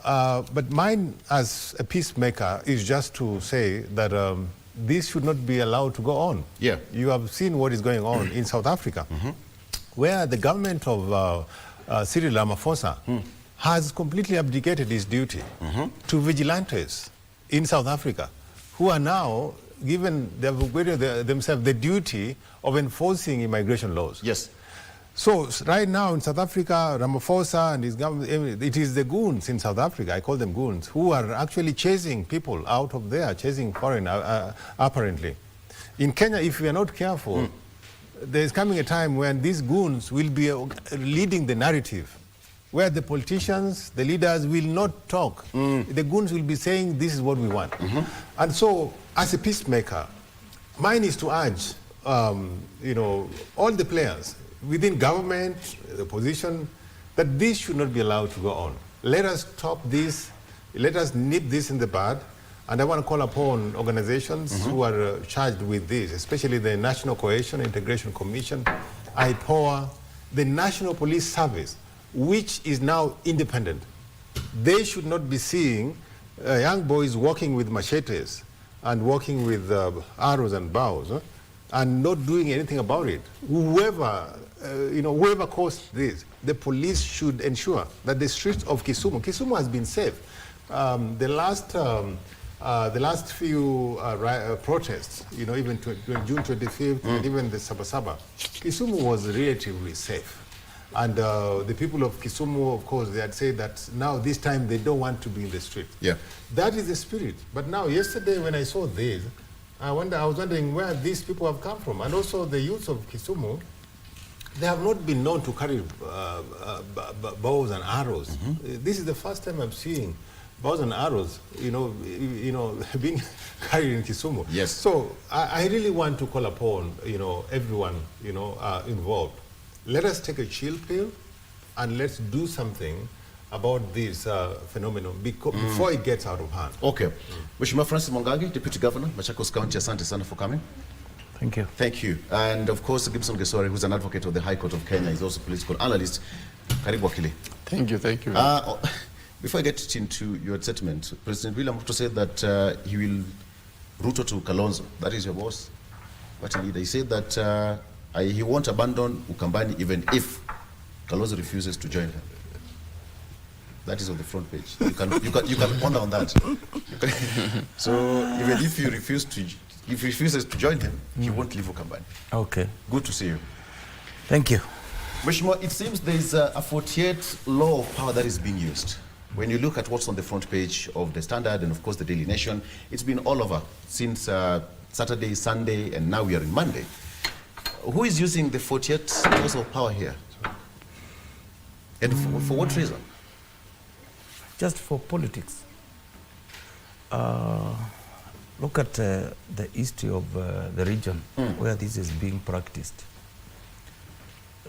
But mine as a peacemaker is just to say that this should not be allowed to go on. You have seen what is going on in South Africa, where the government of Cyril Ramaphosa has completely abdicated its duty to vigilantes in South Africa, who are now given themselves the duty of enforcing immigration laws. So right now in South Africa, Ramaphosa and his government, it is the goons in South Africa, I call them goons, who are actually chasing people out of there, chasing foreign, apparently. In Kenya, if we are not careful, there is coming a time when these goons will be leading the narrative, where the politicians, the leaders will not talk. The goons will be saying, this is what we want. And so, as a peacemaker, mine is to urge, all the players within government, the opposition, that this should not be allowed to go on. Let us stop this, let us nip this in the bud, and I want to call upon organizations who are charged with this, especially the National Cohesion Integration Commission, IPOA, the National Police Service, which is now independent. They should not be seeing young boys walking with machetes and walking with arrows and bows, and not doing anything about it. Whoever caused this, the police should ensure that the streets of Kisumu has been safe. The last few protests, even June 25th, and even the Sabasaba, Kisumu was relatively safe. And the people of Kisumu, of course, they had said that now this time they don't want to be in the street. Yeah. That is the spirit. But now, yesterday when I saw this, I was wondering where these people have come from. And also the youth of Kisumu, they have not been known to carry bows and arrows. This is the first time I'm seeing bows and arrows, being carried in Kisumu. Yes. So I really want to call upon, everyone, involved. Let us take a chill pill and let's do something about this phenomenon before it gets out of hand. Okay. Mheshimiwa Francis Mwangangi, Deputy Governor, Machakos County, asante sana for coming. Thank you. Thank you. And of course, Gibson Gesore, who's an advocate of the High Court of Kenya, is also a political analyst. Karibu wakili. Thank you. Before I get into your statement, President William Ruto said that he will Ruto to Kalonzo. That is your boss, party leader. He said that he won't abandon Ukambani even if Kalonzo refuses to join him. That is on the front page. You can ponder on that. So even if he refuses to join him, he won't leave Ukambani. Okay. Good to see you. Thank you. Mheshimiwa, it seems there is a 48th law of power that is being used. When you look at what's on the front page of the Standard and of course the Daily Nation, it's been all over since Saturday, Sunday, and now we are in Monday. Who is using the 48th laws of power here? And for what reason? Just for politics. Look at the history of the region where this is being practiced.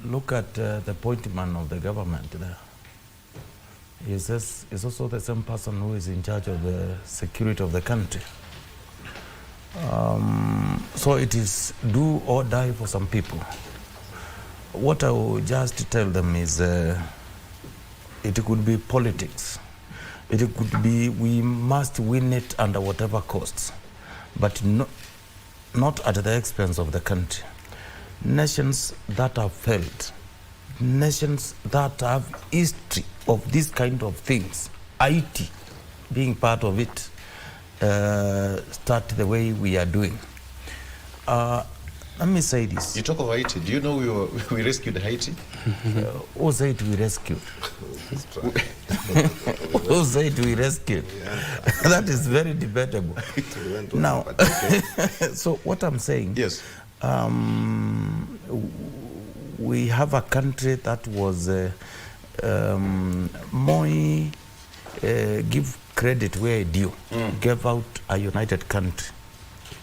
Look at the point man of the government there. Is also the same person who is in charge of the security of the country. So it is do or die for some people. What I will just tell them is it could be politics. It could be we must win it under whatever costs, but not at the expense of the country. Nations that have failed, nations that have history of these kind of things, Haiti being part of it, start the way we are doing. Let me say this. You talk of Haiti. Do you know we rescued Haiti? Who said we rescued? Who said we rescued? That is very debatable. Now, so what I'm saying, yes, we have a country that was Moi give credit where due, gave out a united country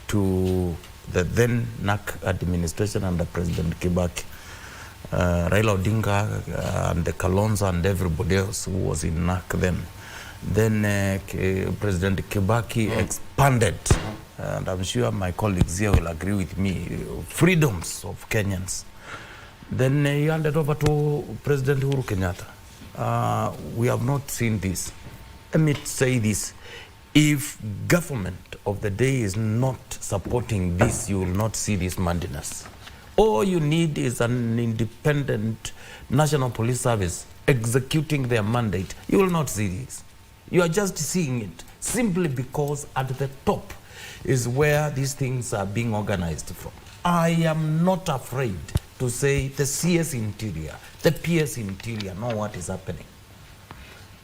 to the then NAC administration under President Kibaki. Raila Odinga and the Kalonzo and everybody else who was in NAC then. Then President Kibaki expanded, and I'm sure my colleagues here will agree with me, freedoms of Kenyans. Then he handed over to President Uhuru Kenyatta. We have not seen this. Let me say this. If government of the day is not supporting this, you will not see this madness. All you need is an independent National Police Service executing their mandate. You will not see this. You are just seeing it simply because at the top is where these things are being organized from. I am not afraid to say the CS Interior, the PS Interior know what is happening.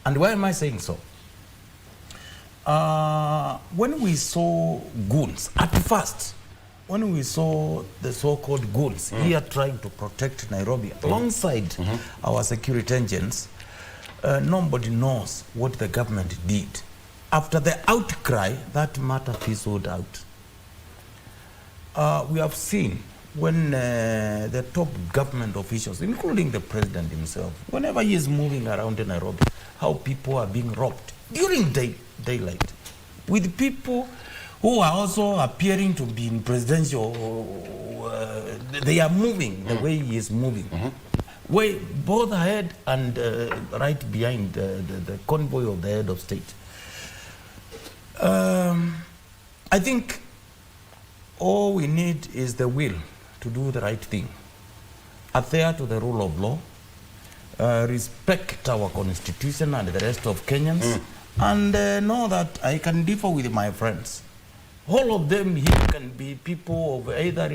And why am I saying so? When we saw goons, at first, when we saw the so-called goons here trying to protect Nairobi alongside our security agents, nobody knows what the government did. After the outcry, that matter fizzled out. We have seen when the top government officials, including the president himself, whenever he is moving around in Nairobi, how people are being robbed during daylight, with people who are also appearing to be in presidential, they are moving the way he is moving. way both ahead and right behind the convoy of the head of state. I think all we need is the will to do the right thing, adhere to the rule of law, respect our constitution and the rest of Kenyans, and know that I can differ with my friends. All of them here can be people of either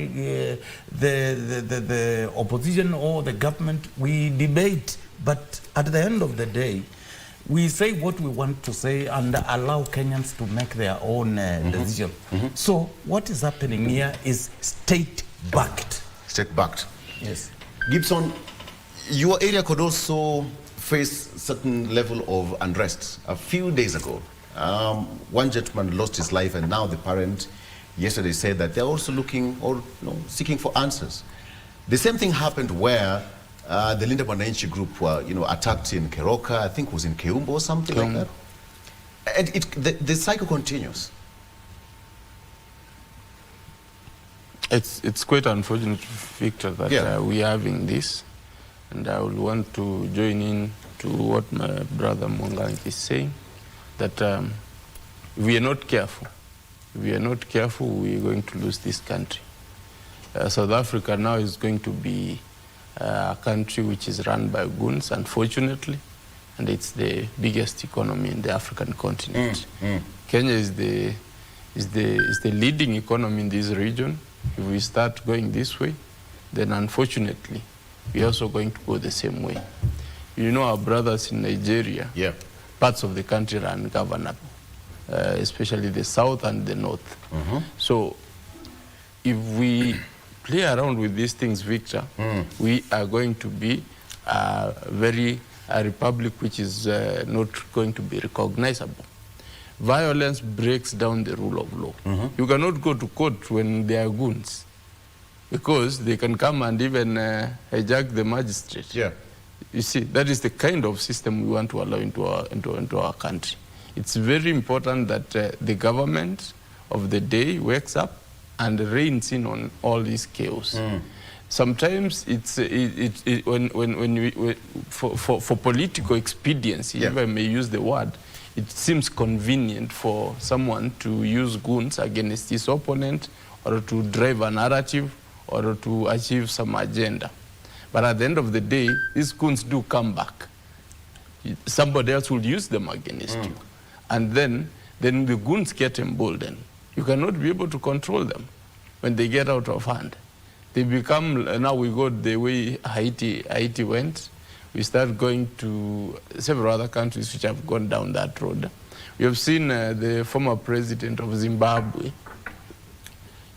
the opposition or the government. We debate, but at the end of the day, we say what we want to say and allow Kenyans to make their own decision. So what is happening here is state-backed. State-backed. Yes. Gibson, your area could also face certain level of unrest. A few days ago, one gentleman lost his life, and now the parent yesterday said that they're also looking or seeking for answers. The same thing happened where the Linda Mwananchi group were attacked in Keroka, I think it was in Keumbo or something like that. And the cycle continues. It's quite unfortunate, Victor, that we are having this, and I would want to join in to what my brother Mwangangi is saying, that if we are not careful, we are going to lose this country. South Africa now is going to be a country which is run by goons, unfortunately, and it's the biggest economy in the African continent. Kenya is the leading economy in this region. If we start going this way, then unfortunately, we're also going to go the same way. You know, our brothers in Nigeria, parts of the country are ungovernable, especially the south and the north. So if we play around with these things, Victor, we are going to be a republic which is not going to be recognizable. Violence breaks down the rule of law. You cannot go to court when there are goons, because they can come and even hijack the magistrate. You see, that is the kind of system we want to allow into our country. It's very important that the government of the day wakes up and reins in on all this chaos. Sometimes for political expediency, if I may use the word, it seems convenient for someone to use goons against his opponent, or to drive a narrative, or to achieve some agenda. But at the end of the day, these goons do come back. Somebody else will use them against you. And then the goons get emboldened. You cannot be able to control them when they get out of hand. They become, now we go the way Haiti went. We start going to several other countries which have gone down that road. We have seen the former president of Zimbabwe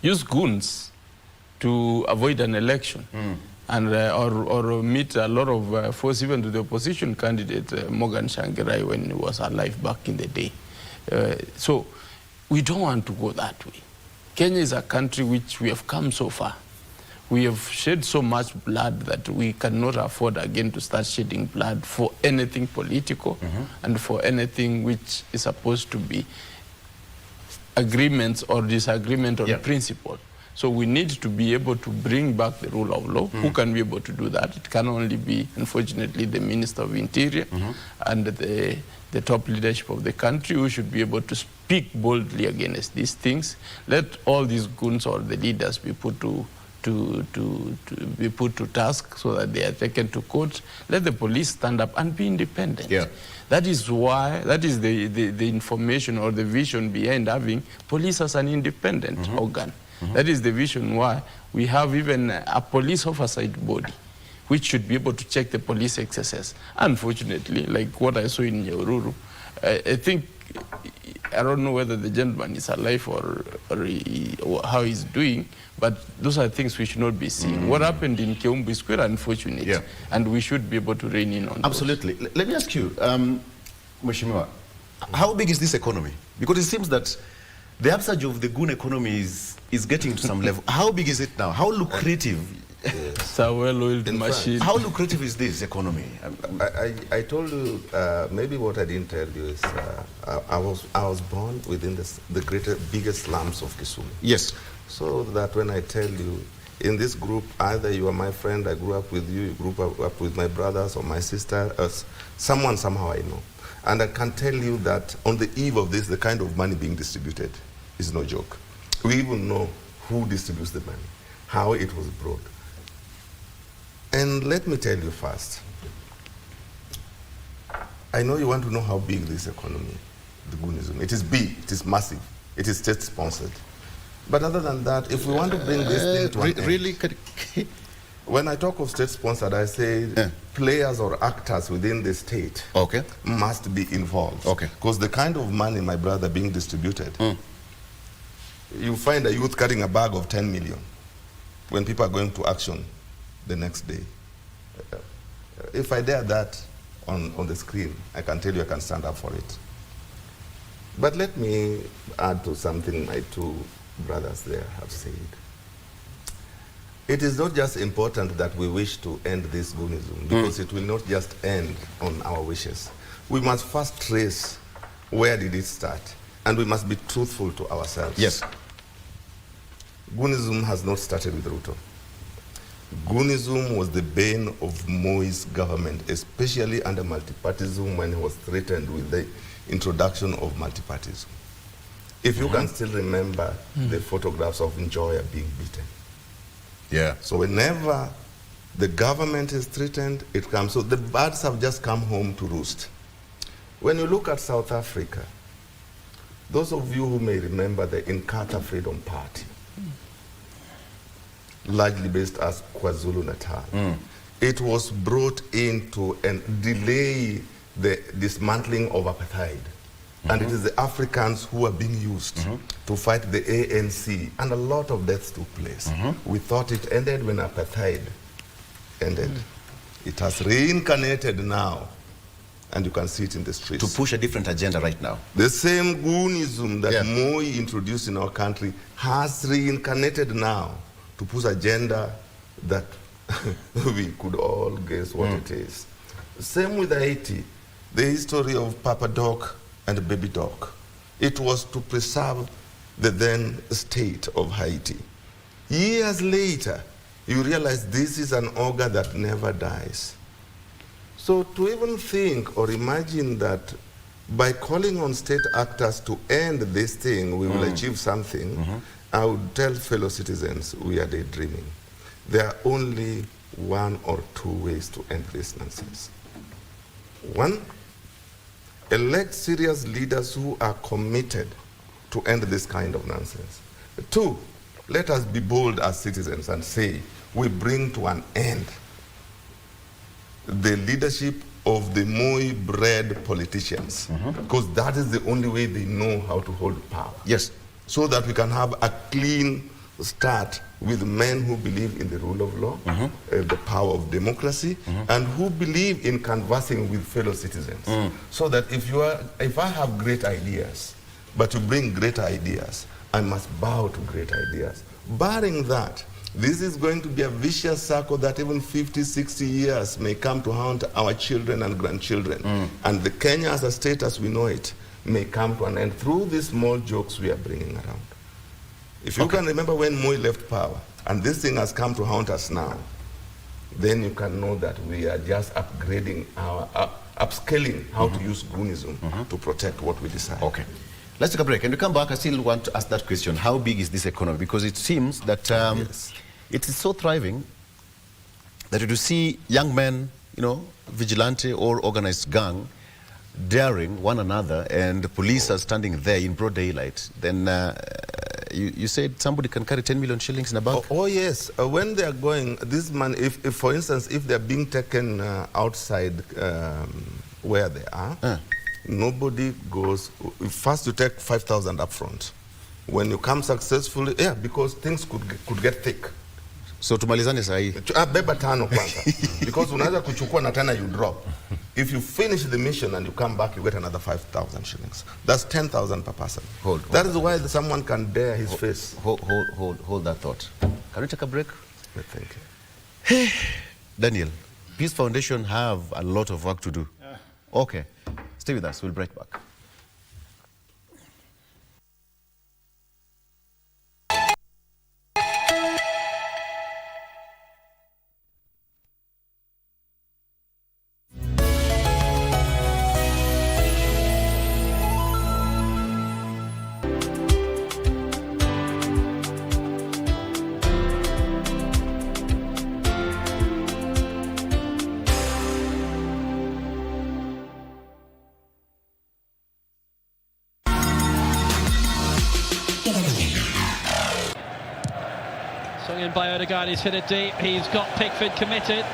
use goons to avoid an election, and or meet a lot of force even to the opposition candidate Morgan Shangirai when he was alive back in the day. So we don't want to go that way. Kenya is a country which we have come so far. We have shed so much blood that we cannot afford again to start shedding blood for anything political and for anything which is supposed to be agreements or disagreement on principle. So we need to be able to bring back the rule of law. Who can be able to do that? It can only be, unfortunately, the Minister of Interior and the top leadership of the country, who should be able to speak boldly against these things. Let all these goons or the leaders be put to task so that they are taken to court. Let the police stand up and be independent. That is the information or the vision behind having police as an independent organ. That is the vision why we have even a police oversight body which should be able to check the police excesses. Unfortunately, like what I saw in Nyahururu, I think, I don't know whether the gentleman is alive or how he's doing, but those are things we should not be seeing. What happened in Keumbu is quite unfortunate, and we should be able to rein in on Absolutely. Let me ask you, Mheshimiwa, how big is this economy? Because it seems that the upsurge of the goon economy is getting to some level. How big is it now? How lucrative? It's a well-oiled machine. How lucrative is this economy? I told you, maybe what I didn't tell you is I was born within the biggest slums of Kisumu. Yes. So that when I tell you, in this group, either you are my friend, I grew up with you, you grew up with my brothers or my sister, someone somehow I know. And I can tell you that on the eve of this, the kind of money being distributed is no joke. We even know who distributes the money, how it was brought. And let me tell you first, I know you want to know how big this economy, the Goonism. It is big, it is massive, it is state-sponsored. But other than that, if we want to bring this thing to an end, when I talk of state-sponsored, I say players or actors within the state must be involved. Because the kind of money, my brother, being distributed, you find a youth carrying a bag of 10 million when people are going to action the next day. If I dare that on the screen, I can tell you I can stand up for it. But let me add to something my two brothers there have said. It is not just important that we wish to end this Goonism, because it will not just end on our wishes. We must first trace where did it start, and we must be truthful to ourselves. Yes. Goonism has not started with Ruto. Goonism was the bane of Moi's government, especially under multipartyism, when he was threatened with the introduction of multipartyism. If you can still remember the photographs of Njoya being beaten. Yeah. So whenever the government is threatened, it comes. So the birds have just come home to roost. When you look at South Africa, those of you who may remember the Inkatha Freedom Party, largely based as KwaZulu-Natal, it was brought in to delay the dismantling of apartheid. And it is the Africans who are being used to fight the ANC, and a lot of deaths took place. We thought it ended when apartheid ended. It has reincarnated now, and you can see it in the streets. To push a different agenda right now. The same Goonism that Moi introduced in our country has reincarnated now to push agenda that we could all guess what it is. Same with Haiti, the history of Papa Doc and Baby Doc. It was to preserve the then state of Haiti. Years later, you realize this is an ogre that never dies. So to even think or imagine that by calling on state actors to end this thing, we will achieve something, I would tell fellow citizens, we are daydreaming. There are only one or two ways to end this nonsense. One, elect serious leaders who are committed to end this kind of nonsense. Two, let us be bold as citizens and say, we bring to an end the leadership of the Moi-bred politicians, because that is the only way they know how to hold power. Yes. So that we can have a clean start with men who believe in the rule of law, the power of democracy, and who believe in conversing with fellow citizens. So that if I have great ideas, but you bring great ideas, I must bow to great ideas. Barring that, this is going to be a vicious circle that even 50, 60 years may come to haunt our children and grandchildren. And the Kenya as a state as we know it may come to an end through these small jokes we are bringing around. If you can remember when Moi left power, and this thing has come to haunt us now, then you can know that we are just upgrading our, upscaling how to use Goonism to protect what we decide. Okay. Let's take a break. And we come back, I still want to ask that question. How big is this economy? Because it seems that it is so thriving that you see young men, you know, vigilante or organized gang, daring one another, and the police are standing there in broad daylight. Then you said somebody can carry 10 million shillings in a bag? Oh yes. When they are going, this man, if for instance, if they are being taken outside where they are, nobody goes. First you take 5,000 up front. When you come successfully, because things could get thick. So tumalizane sahi. Beba tano kwanza. Because unaweza kuchukua na tena you drop. If you finish the mission and you come back, you get another 5,000 shillings. That's 10,000 per person. That is why someone can dare his face. Hold that thought. Can we take a break? Thank you. Daniel, Peace Foundation have a lot of work to do. Okay. Stay with us. We'll be right back. in by Odegaard. He's hit it deep. He's got Pickford committed.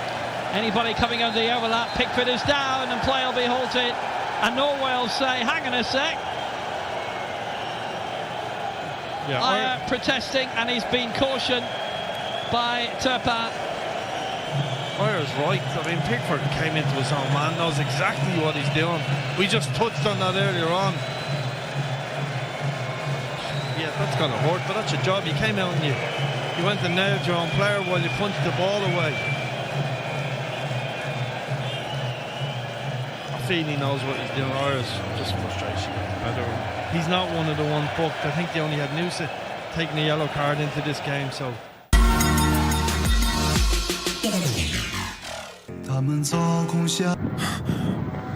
Anybody coming under the overlap? Pickford is down and play will be halted. And Norway will say, hang on a sec. Yeah, protesting, and he's been cautioned by Turpin. Ira's right. I mean, Pickford came into his own man, knows exactly what he's doing. We just touched on that earlier on. Yeah, that's going to hurt, but that's your job. You came out and you went and nailed your own player while you punched the ball away. I feel he knows what he's doing. Ira's just frustration. He's not one of the ones booked. I think they only had Noosa taking a yellow card into this game, so...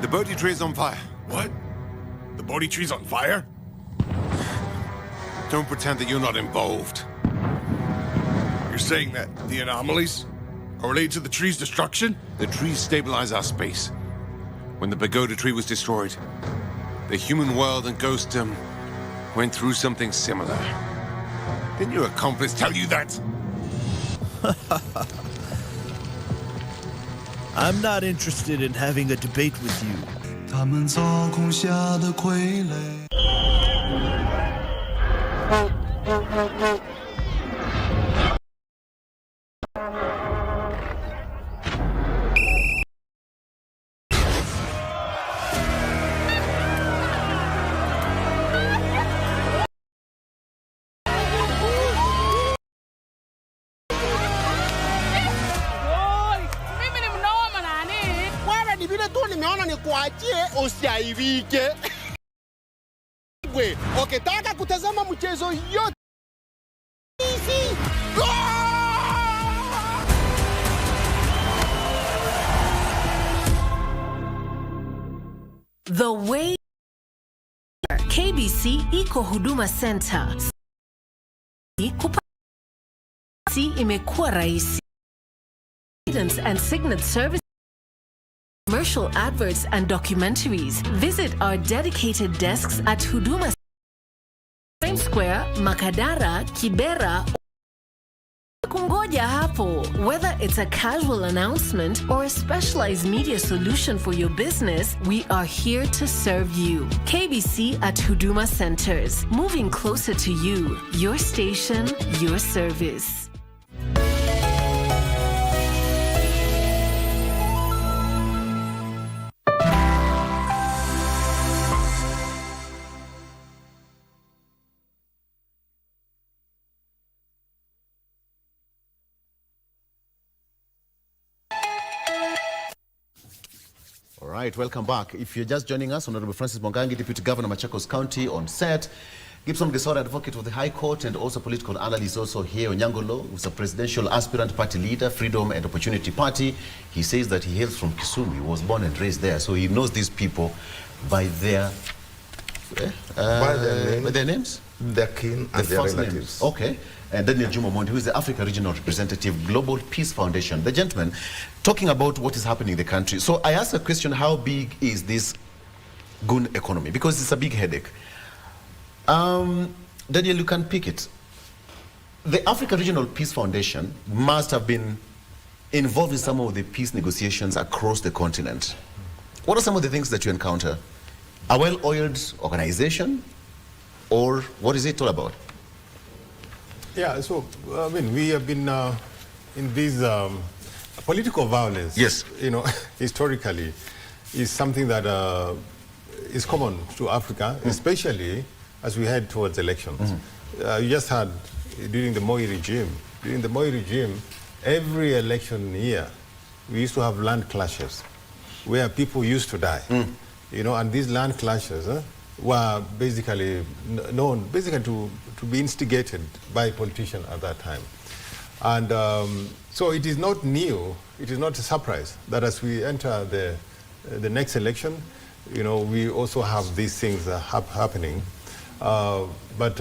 The Bodhi tree is on fire. What? The Bodhi tree's on fire? Don't pretend that you're not involved. You're saying that the anomalies are related to the tree's destruction? The trees stabilize our space. When the pagoda tree was destroyed, the human world and Ghostum went through something similar. Didn't your accomplice tell you that? I'm not interested in having a debate with you. Usiaibike. Ukitaka kutazama mchezo yote The way KBC iko Huduma Center. Imekuwa rahisi. And Signet Service commercial adverts and documentaries. Visit our dedicated desks at Huduma Times Square, Makadara, Kibera, kungoja hapo. Whether it's a casual announcement or a specialized media solution for your business, we are here to serve you. KBC at Huduma Centers, moving closer to you. Your station, your service. All right, welcome back. If you're just joining us, Honorable Francis Mwangangi, Deputy Governor Machakos County on set. Gibson Gesora, Advocate of the High Court and also political analyst also here. Onyangolo, who's a presidential aspirant party leader, Freedom and Opportunity Party. He says that he hails from Kisumu. He was born and raised there, so he knows these people by their names? Their kin and their relatives. Names. Okay. And Daniel Jumamondi, who is the Africa Regional Representative, Global Peace Foundation. The gentleman talking about what is happening in the country. So I asked a question, how big is this goon economy? Because it's a big headache. Daniel, you can pick it. The Africa Regional Peace Foundation must have been involved in some of the peace negotiations across the continent. What are some of the things that you encounter? A well-oiled organization, or what is it all about? Yeah, so, I mean, we have been in this political violence, yes, you know, historically, is something that is common to Africa, especially as we head towards elections. You just had, during the Moi regime, every election year, we used to have land clashes where people used to die, you know, and these land clashes were basically known, to be instigated by politicians at that time. And so it is not new, it is not a surprise that as we enter the next election, you know, we also have these things happening. But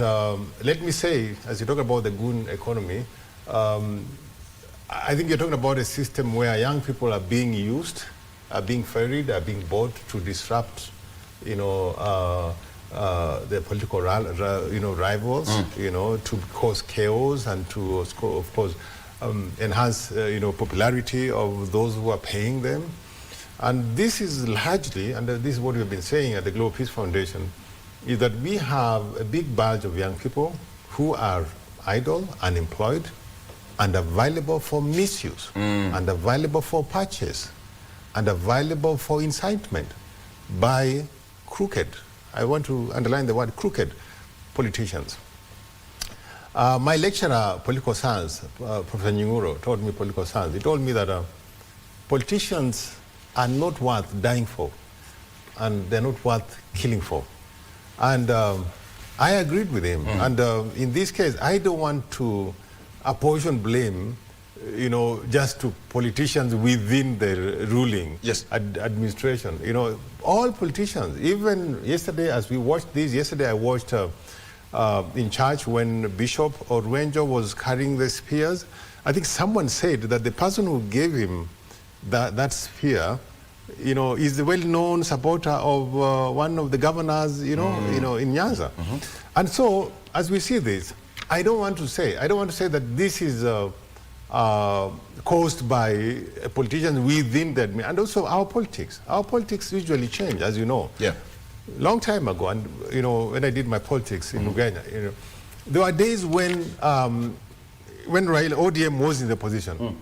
let me say, as you talk about the goon economy, I think you're talking about a system where young people are being used, are being ferried, are being bought to disrupt, you know, their political rivals, to cause chaos and to, of course, enhance popularity of those who are paying them. And this is largely, and this is what we've been saying at the Global Peace Foundation, is that we have a big batch of young people who are idle, unemployed, and available for misuse, and available for purchase, and available for incitement by crooked, I want to underline the word crooked, politicians. My lecturer, political science, Professor Nyunguro, taught me political science. He told me that politicians are not worth dying for, and they're not worth killing for. And I agreed with him. And in this case, I don't want to apportion blame, just to politicians within the ruling administration. All politicians, even yesterday as we watched this, yesterday I watched in church when Bishop Orenjo was carrying the spears. I think someone said that the person who gave him that spear, is the well-known supporter of one of the governors, in Nyanza. And so, as we see this, I don't want to say that this is caused by politicians within the administration, and also our politics. Our politics usually change, as you know. Yeah. Long time ago, and when I did my politics in Uganda, there were days when Raila ODM was in the position,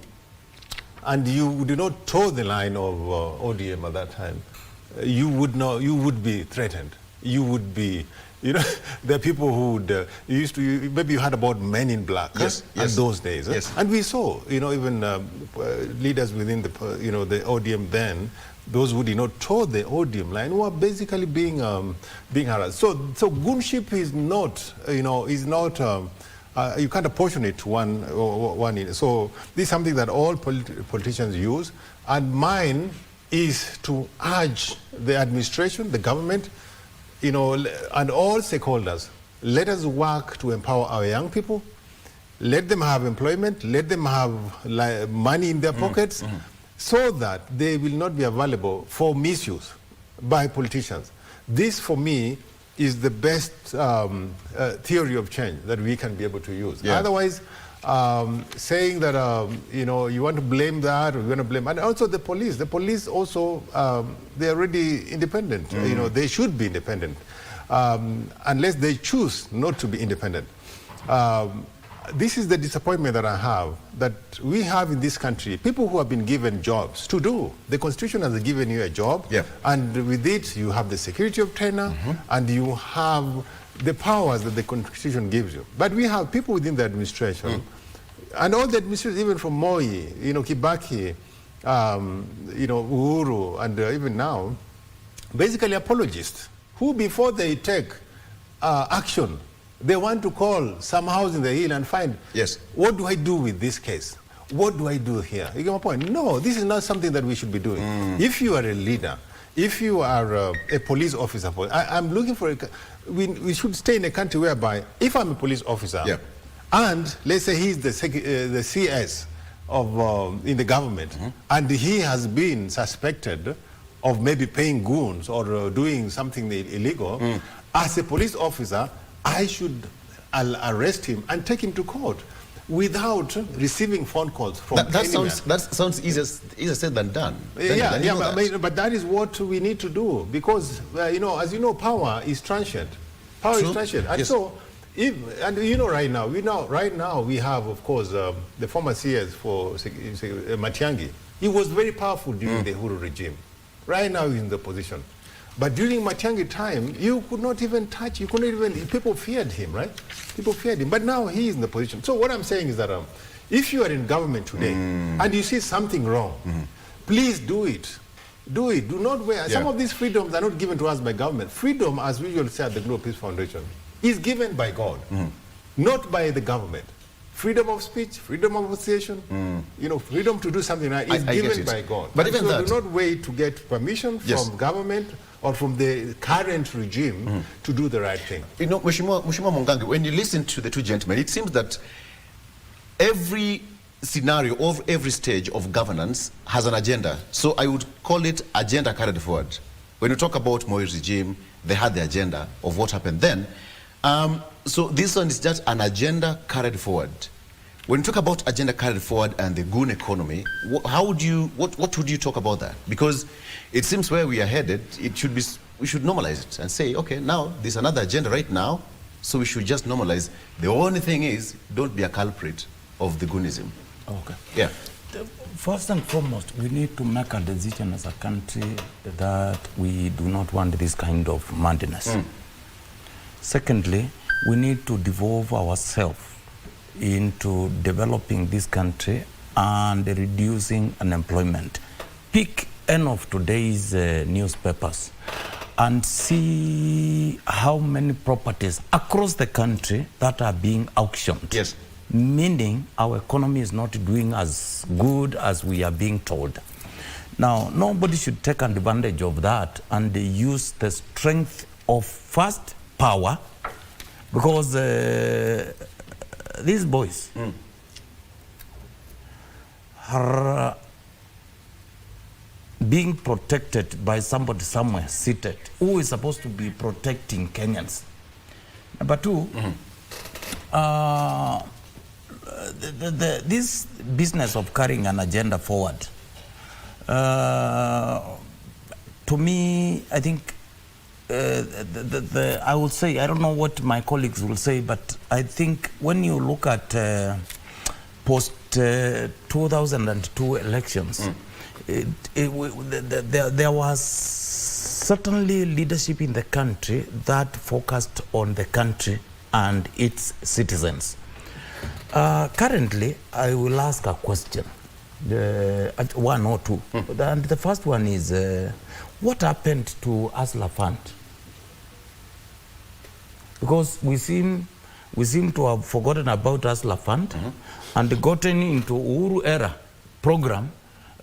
and you did not toe the line of ODM at that time, you would be threatened. You would be, there are people who would, maybe you heard about men in black in those days. Yes. And we saw, even leaders within the, the ODM then, those who did not toe the ODM line were basically being harassed. So goonship is not, you can't apportion it to one. So this is something that all politicians use, and mine is to urge the administration, the government, and all stakeholders, let us work to empower our young people, let them have employment, let them have money in their pockets, so that they will not be available for misuse by politicians. This, for me, is the best theory of change that we can be able to use. Yeah. Otherwise, saying that, you want to blame that, or you want to blame, and also the police also, they're already independent. They should be independent, unless they choose not to be independent. This is the disappointment that I have, that we have in this country people who have been given jobs to do. The Constitution has given you a job, and with it you have the security of tenure, and you have the powers that the Constitution gives you. But we have people within the administration, and all the administrators, even from Moi, Kibaki, Uhuru, and even now, basically apologists, who before they take action, they want to call some house in the hill and find, what do I do with this case? What do I do here? You get my point? No, this is not something that we should be doing. If you are a leader, if you are a police officer, I'm looking for we should stay in a country whereby, if I'm a police officer, and let's say he's the CS of in the government, and he has been suspected of maybe paying goons or doing something illegal, as a police officer, I should arrest him and take him to court without receiving phone calls from that sounds easier said than done. But that is what we need to do, because as you know, power is transient. Power is transient, and so right now we have, of course, the former CS for Matiang'i. He was very powerful during the Uhuru regime. Right now he's in the position. But during Matiang'i time, you could not even touch, people feared him, right? People feared him, but now he is in the position. So what I'm saying is that if you are in government today and you see something wrong, please do it. Do it. Do not wait. Some of these freedoms are not given to us by government. Freedom, as we usually say at the Global Peace Foundation, is given by God, not by the government. Freedom of speech, freedom of association, freedom to do something right is given by God. But even that, do not wait to get permission from government or from the current regime to do the right thing. Mheshimiwa Mwangangi, when you listen to the two gentlemen, it seems that every scenario of every stage of governance has an agenda. So I would call it agenda carried forward. When you talk about Moi's regime, they had the agenda of what happened then. So this one is just an agenda carried forward. When you talk about agenda carried forward and the goon economy, what would you talk about that? Because it seems where we are headed, we should normalize it and say, okay, now there's another agenda right now, so we should just normalize. The only thing is, don't be a culprit of the goonism. Okay. Yeah. First and foremost, we need to make a decision as a country that we do not want this kind of madness. Secondly, we need to devolve ourselves into developing this country and reducing unemployment. Pick any of today's newspapers and see how many properties across the country that are being auctioned. Yes. Meaning our economy is not doing as good as we are being told. Now, nobody should take advantage of that and use the strength of first power, because these boys are being protected by somebody somewhere seated who is supposed to be protecting Kenyans. Number two, this business of carrying an agenda forward, to me, I think I will say, I don't know what my colleagues will say, but I think when you look at post 2002 elections, there was certainly leadership in the country that focused on the country and its citizens. Currently, I will ask a question, one or two. And the first one is, what happened to Asla Fund? Because we seem to have forgotten about Asla Fund and gotten into Uhuru era program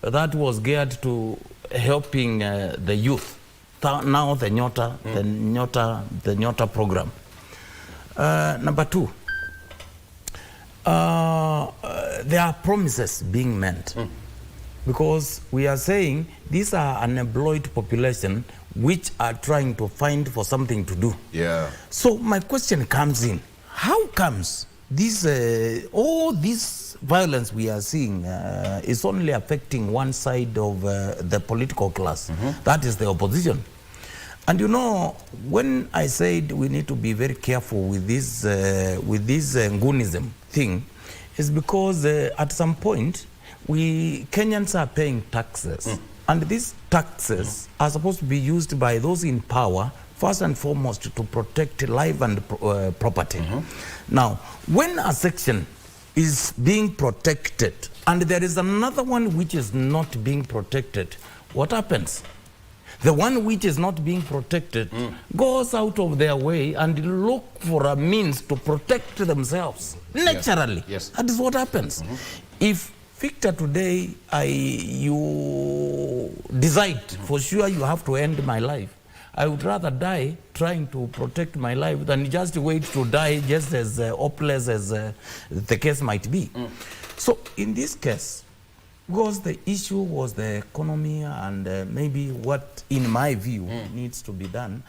that was geared to helping the youth. Now the Nyota program. Number two, there are promises being made. Because we are saying these are unemployed population which are trying to find for something to do. Yeah. So my question comes in, how comes this all this violence we are seeing is only affecting one side of the political class, that is the opposition? And you know, when I said we need to be very careful with this Ngunism thing, is because at some point Kenyans are paying taxes, and these taxes are supposed to be used by those in power first and foremost to protect life and property. Now, when a section is being protected and there is another one which is not being protected, what happens? The one which is not being protected goes out of their way and look for a means to protect themselves naturally. Yes. That is what happens. If Victor, today you decide for sure you have to end my life, I would rather die trying to protect my life than just wait to die just as hopeless as the case might be. So in this case, because the issue was the economy and maybe what, in my view, needs to be done,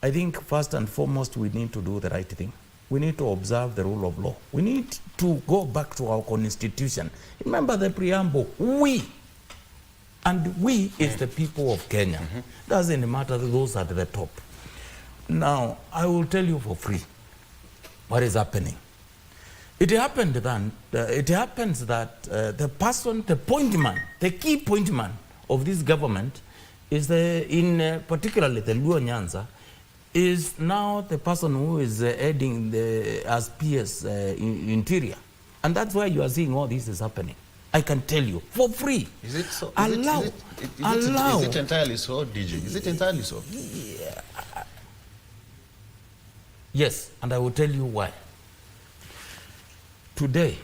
I think first and foremost we need to do the right thing. We need to observe the rule of law. We need to go back to our constitution. Remember the preamble, we. And we is the people of Kenya. Doesn't matter those at the top. Now, I will tell you for free what is happening. It happens that the person, the point man, the key point man of this government is particularly the Luo Nyanza, is now the person who is heading as PS Interior. And that's why you are seeing all this is happening. I can tell you, for free. Is it so? Allow. Is it entirely so, DJ? Is it entirely so? Yeah. Yes, and I will tell you why. Today,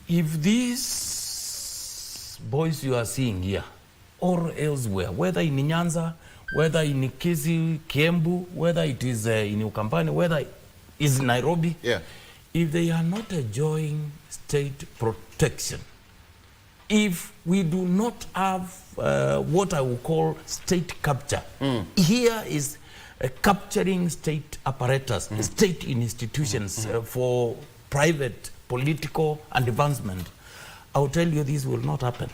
if these boys you are seeing here or elsewhere, whether in Nyanza, whether in Kisii, Kiembu, whether it is in Ukambani, whether it is in Nairobi, if they are not enjoying state protection, if we do not have what I will call state capture, here is capturing state apparatus, state institutions for private, political advancement, I will tell you this will not happen.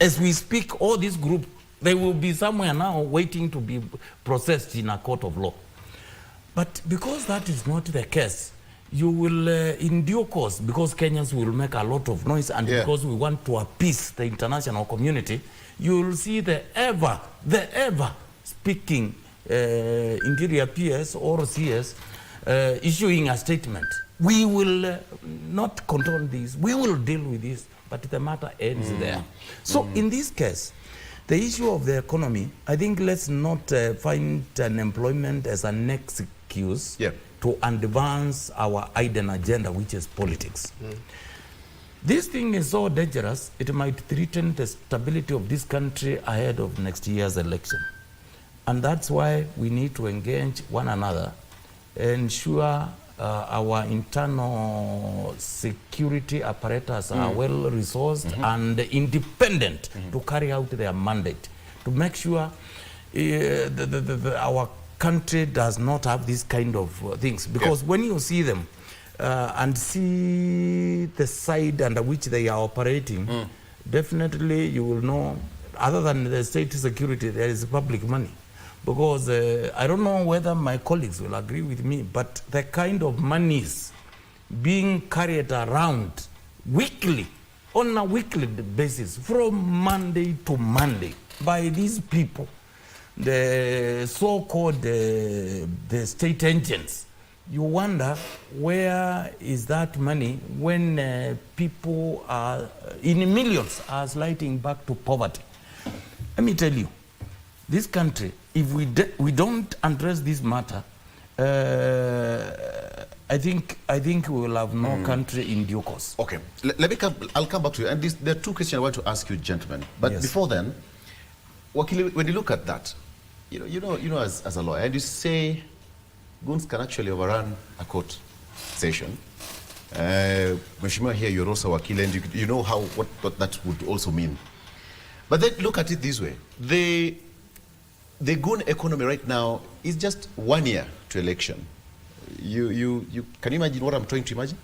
As we speak, all these groups, they will be somewhere now waiting to be processed in a court of law. But because that is not the case, you will, in due course, because Kenyans will make a lot of noise and because we want to appease the international community, you will see the ever speaking Interior PS or CS issuing a statement. We will not condone this. We will deal with this, but the matter ends there. So in this case, the issue of the economy, I think let's not find unemployment as an excuse to advance our hidden agenda, which is politics. This thing is so dangerous, it might threaten the stability of this country ahead of next year's election. And that's why we need to engage one another, ensure our internal security apparatus are well resourced and independent to carry out their mandate, to make sure our country does not have these kind of things. Because when you see them and see the side under which they are operating, definitely you will know, other than the state security, there is public money. Because I don't know whether my colleagues will agree with me, but the kind of monies being carried around weekly, on a weekly basis, from Monday to Monday, by these people, the so-called the state agents, you wonder where is that money when people are, in millions, are sliding back to poverty. Let me tell you, this country, if we don't address this matter, I think we will have no country in due course. Okay, I'll come back to you. And there are two questions I want to ask you, gentlemen. But before then, Wakili, when you look at that, you know, as a lawyer, and you say goons can actually overrun a court session. Mheshimiwa here, you're also Wakili, and you know what that would also mean. But then look at it this way. The goon economy right now is just 1 year to election. Can you imagine what I'm trying to imagine?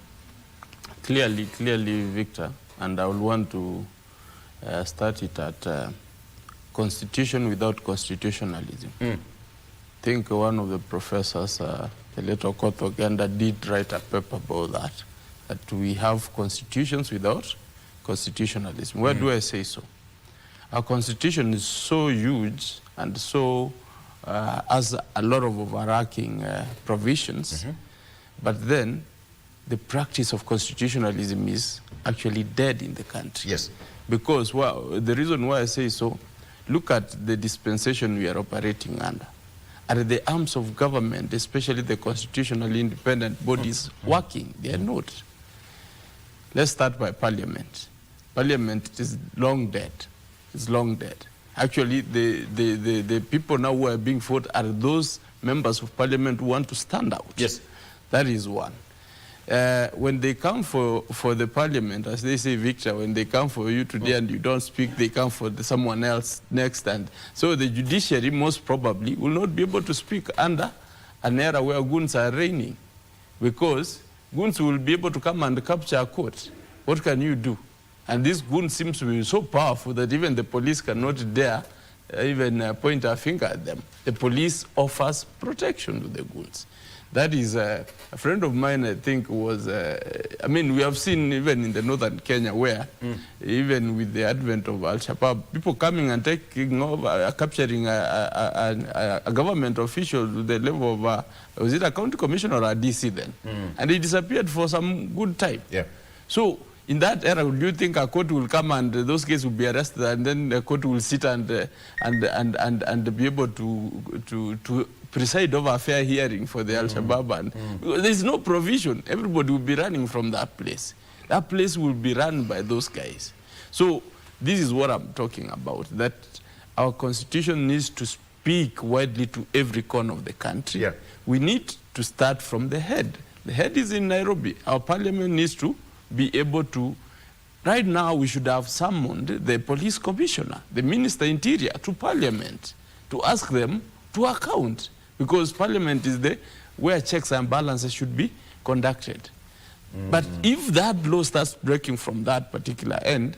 Clearly, Victor, and I would want to start it at constitution without constitutionalism. I think one of the professors, the late Okoth Oganda, did write a paper about that we have constitutions without constitutionalism. Where do I say so? Our constitution is so huge and so has a lot of overarching provisions, but then the practice of constitutionalism is actually dead in the country. Yes. Because the reason why I say so, look at the dispensation we are operating under. Are the arms of government, especially the constitutionally independent bodies, working? They are not. Let's start by Parliament. Parliament is long dead. It's long dead. Actually, the people now who are being fought are those members of Parliament who want to stand out. Yes. That is one. When they come for the Parliament, as they say, Victor, when they come for you today and you don't speak, they come for someone else next. And so the judiciary most probably will not be able to speak under an era where goons are reigning, because goons will be able to come and capture a court. What can you do? And this goon seems to be so powerful that even the police cannot dare even point a finger at them. The police offers protection to the goons. That is, a friend of mine, I think, was, I mean, we have seen even in the northern Kenya where, even with the advent of Al-Shabaab, people coming and taking over, capturing a government official to the level of, was it a county commissioner or a DC then? And he disappeared for some good time. Yeah. So, in that era, do you think a court will come and those cases will be arrested, and then the court will sit and be able to preside over a fair hearing for the Al-Shabaab? And because there is no provision, everybody will be running from that place. That place will be run by those guys. So this is what I'm talking about, that our constitution needs to speak widely to every corner of the country. Yeah. We need to start from the head. The head is in Nairobi. Our parliament needs to be able to Right now, we should have summoned the police commissioner, the minister interior, to parliament to ask them to account, because parliament is where checks and balances should be conducted. But if that law starts breaking from that particular end,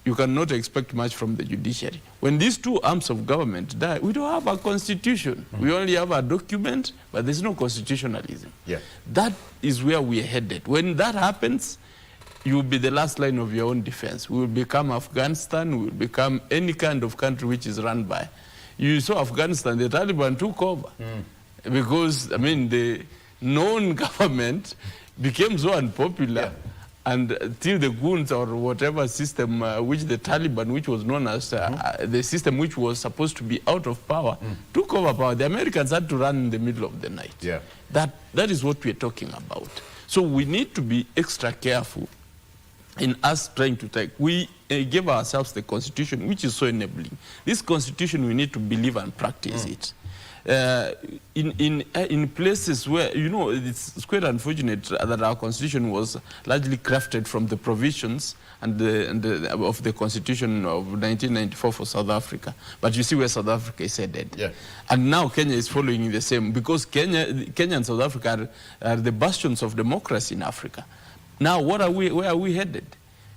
you cannot expect much from the judiciary. When these two arms of government die, we don't have a constitution. We only have a document, but there's no constitutionalism. Yeah. That is where we are headed. When that happens, you will be the last line of your own defense. We will become Afghanistan, we will become any kind of country which is run by. You saw Afghanistan, the Taliban took over. Because, I mean, the known government became so unpopular, and till the goons or whatever system which the Taliban, which was known as the system which was supposed to be out of power, took over power. The Americans had to run in the middle of the night. Yeah. That is what we're talking about. So we need to be extra careful in us trying to take. We gave ourselves the constitution, which is so enabling. This constitution, we need to believe and practice it. In places where, you know, it's quite unfortunate that our constitution was largely crafted from the provisions of the constitution of 1994 for South Africa. But you see where South Africa is headed. Yeah. And now Kenya is following the same, because Kenya and South Africa are the bastions of democracy in Africa. Now, where are we headed?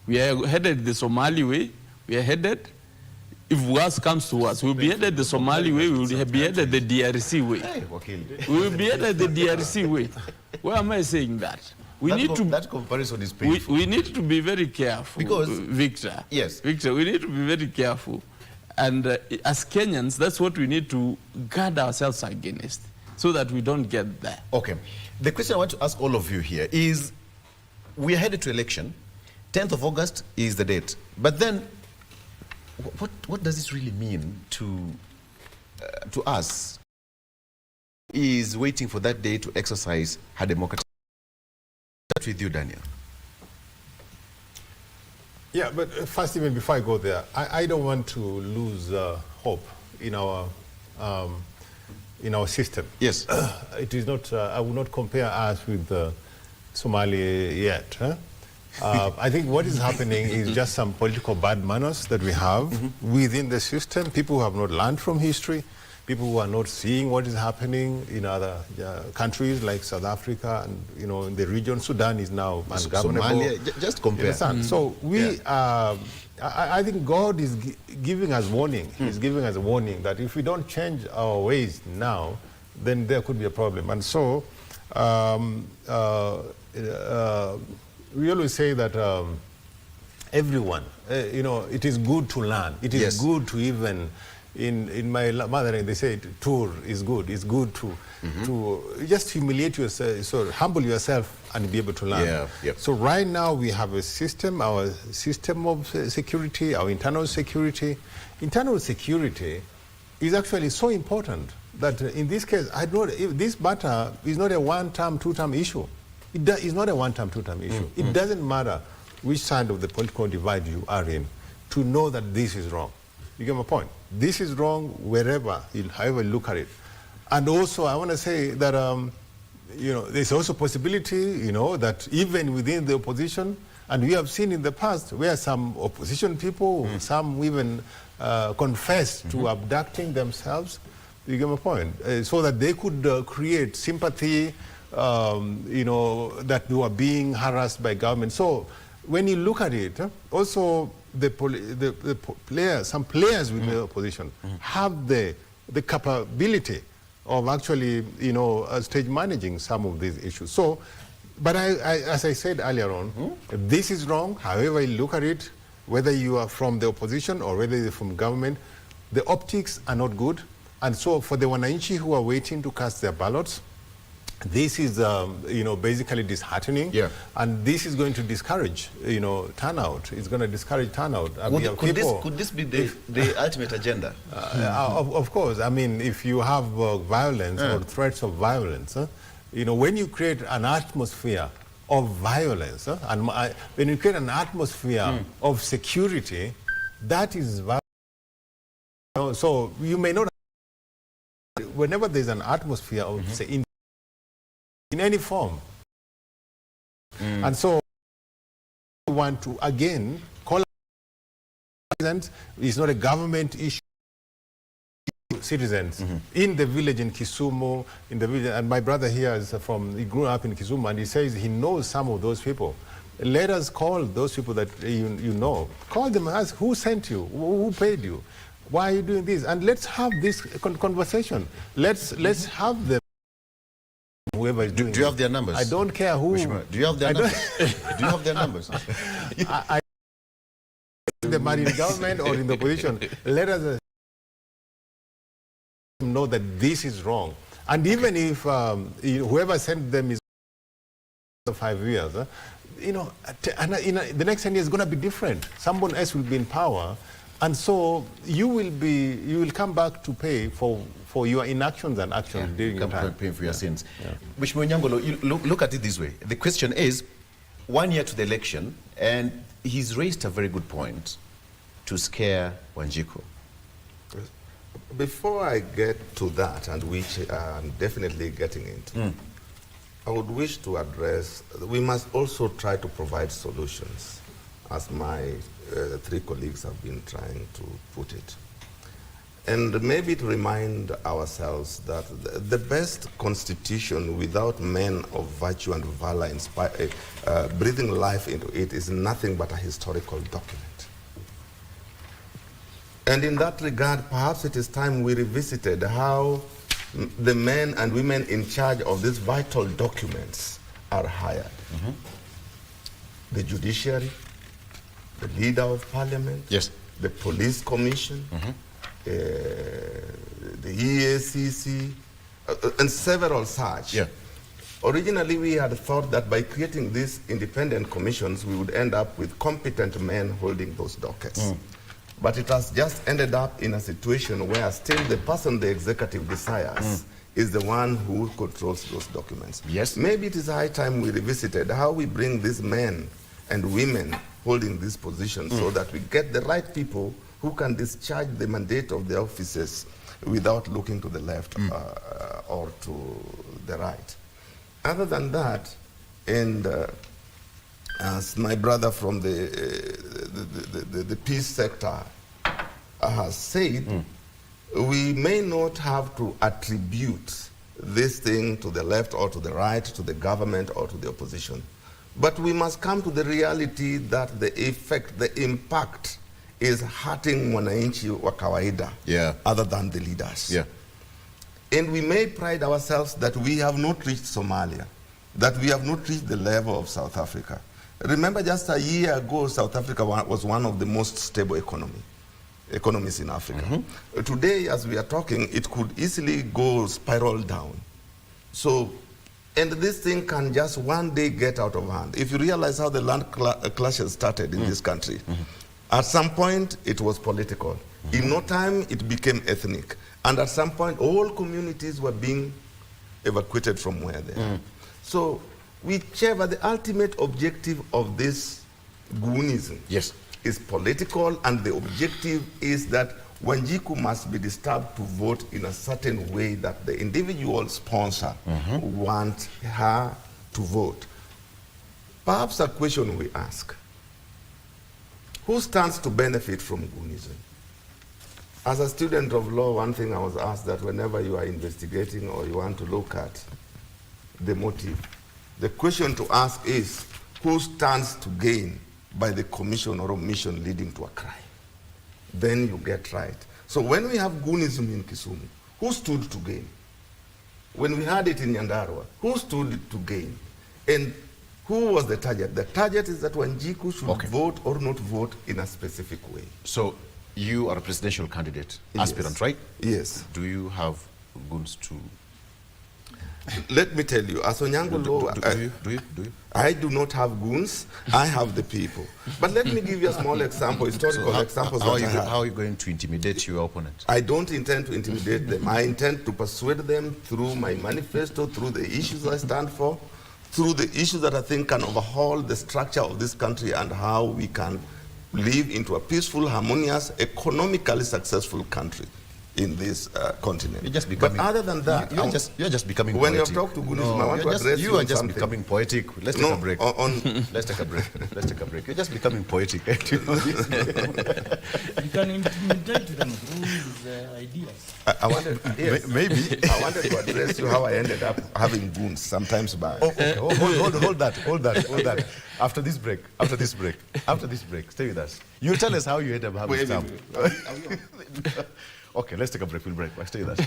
We are headed the Somali way. We are headed, if worse comes to us, we'll be headed the Somali way, we will be headed the DRC way. We will be headed the DRC way. Why am I saying that? That comparison is painful. We need to be very careful, because, Victor. Yes. Victor, we need to be very careful. And as Kenyans, that's what we need to guard ourselves against, so that we don't get there. Okay. The question I want to ask all of you here is, we are headed to election. 10th of August is the date. But then, what does this really mean to us is waiting for that day to exercise her democracy? Start with you, Daniel. Yeah, but first, even before I go there, I don't want to lose hope in our system. Yes. It is not. I will not compare us with Somalia yet. Huh? I think what is happening is just some political bad manners that we have within the system. People who have not learned from history, people who are not seeing what is happening in other countries like South Africa and, you know, in the region. Sudan is now ungovernable. Somalia, just compare. So we, I think God is giving us warning. He's giving us a warning that if we don't change our ways now, then there could be a problem. And so we always say that everyone, you know, it is good to learn. It is good to even, in my mother, they say tour is good. It's good to just humiliate yourself, so humble yourself and be able to learn. So right now we have a system, our system of security, our internal security. Internal security is actually so important that in this case, I don't, this matter is not a one-term, two-term issue. It's not a one-term, two-term issue. It doesn't matter which side of the political divide you are in to know that this is wrong. You get my point? This is wrong wherever, however you look at it. And also, I want to say that, you know, there's also possibility, you know, that even within the opposition, and we have seen in the past where some opposition people, some even confessed to abducting themselves, you get my point, so that they could create sympathy, you know, that they were being harassed by government. So when you look at it, also the players, some players within the opposition have the capability of actually, you know, stage managing some of these issues. So, but as I said earlier on, this is wrong. However you look at it, whether you are from the opposition or whether you're from government, the optics are not good. And so for the Wananchi who are waiting to cast their ballots, this is, you know, basically disheartening, and this is going to discourage, you know, turnout. It's going to discourage turnout. Could this be the ultimate agenda? Of course. I mean, if you have violence or threats of violence, you know, when you create an atmosphere of violence, and when you create an atmosphere of security, that is violence. So you may not. Whenever there's an atmosphere of, say, in any form. And so want to, again, call it's not a government issue. Citizens in the village in Kisumu, in the village, and my brother here is he grew up in Kisumu, and he says he knows some of those people. Let us call those people that you know. Call them and ask, who sent you? Who paid you? Why are you doing this? And let's have this conversation. Let's have them. Whoever is doing. Do you have their numbers? I don't care who. Do you have their numbers? Do you have their numbers? I them are in government or in the opposition. Let us know that this is wrong. And even if whoever sent them is 5 years, the next 10 years is going to be different. Someone else will be in power, and so you will come back to pay for your inactions and actions during your time. Paying for your sins. Mheshimiwa Nyangolo, look at it this way. The question is, 1 year to the election, and he's raised a very good point to scare Wanjiku. Before I get to that, and which I'm definitely getting into, I would wish to address, we must also try to provide solutions, as my 3 colleagues have been trying to put it. And maybe to remind ourselves that the best constitution without men of virtue and valor breathing life into it is nothing but a historical document. And in that regard, perhaps it is time we revisited how the men and women in charge of these vital documents are hired. The judiciary, the leader of parliament, the police commission, the EACC, and several such. Originally, we had thought that by creating these independent commissions, we would end up with competent men holding those dockets. But it has just ended up in a situation where still the person the executive desires is the one who controls those documents. Maybe it is high time we revisited how we bring these men and women holding these positions so that we get the right people who can discharge the mandate of the offices without looking to the left or to the right. Other than that, and as my brother from the peace sector has said, we may not have to attribute this thing to the left or to the right, to the government or to the opposition. But we must come to the reality that the effect, the impact is hurting mwananchi wa kawaida other than the leaders. And we may pride ourselves that we have not reached Somalia, that we have not reached the level of South Africa. Remember, just a year ago, South Africa was one of the most stable economies in Africa. Today, as we are talking, it could easily go spiral down. So, and this thing can just one day get out of hand. If you realize how the land clashes started in this country, at some point it was political. In no time it became ethnic. And at some point all communities were being evacuated from where they are. So whichever the ultimate objective of this goonism is political, and the objective is that Wanjiku must be disturbed to vote in a certain way that the individual sponsor wants her to vote. Perhaps a question we ask: who stands to benefit from goonism? As a student of law, one thing I was asked, that whenever you are investigating or you want to look at the motive, the question to ask is, who stands to gain by the commission or omission leading to a crime? Then you get right. So when we have goonism in Kisumu, who stood to gain? When we had it in Nyandarua, who stood to gain? And who was the target? The target is that Wanjiku should vote or not vote in a specific way. So you are a presidential candidate, aspirant, right? Yes. Do you have goons to... Let me tell you, as Onyango Law, do you? I do not have goons, I have the people. But let me give you a small example, historical examples. How are you going to intimidate your opponent? I don't intend to intimidate them. I intend to persuade them through my manifesto, through the issues I stand for, through the issues that I think can overhaul the structure of this country and how we can live into a peaceful, harmonious, economically successful country. in this continent. You're just becoming, but other than that, you're just becoming when poetic. you have talked to Gunism, No, I want to address you are just something. becoming poetic. Let's take a break. Let's take a break. Let's take a break. You're just becoming poetic. You can intimidate them through his ideas. I wanted, yes. Maybe. I wanted to address you how I ended up having goons sometimes back. Okay. Hold that. After this break, stay with us. You tell us how you ended up having some. Okay, let's take a break. We'll break. Stay with us.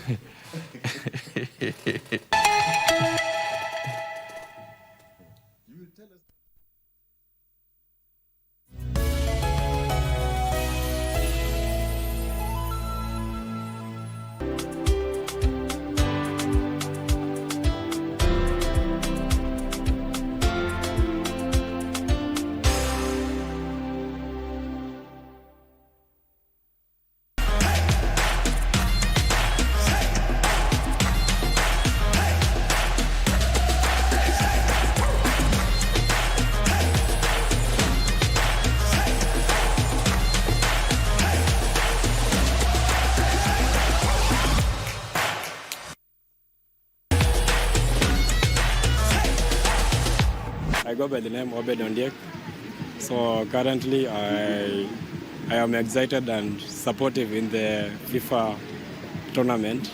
I go by the name Obed Ondiek. So currently I am excited and supportive in the FIFA tournament.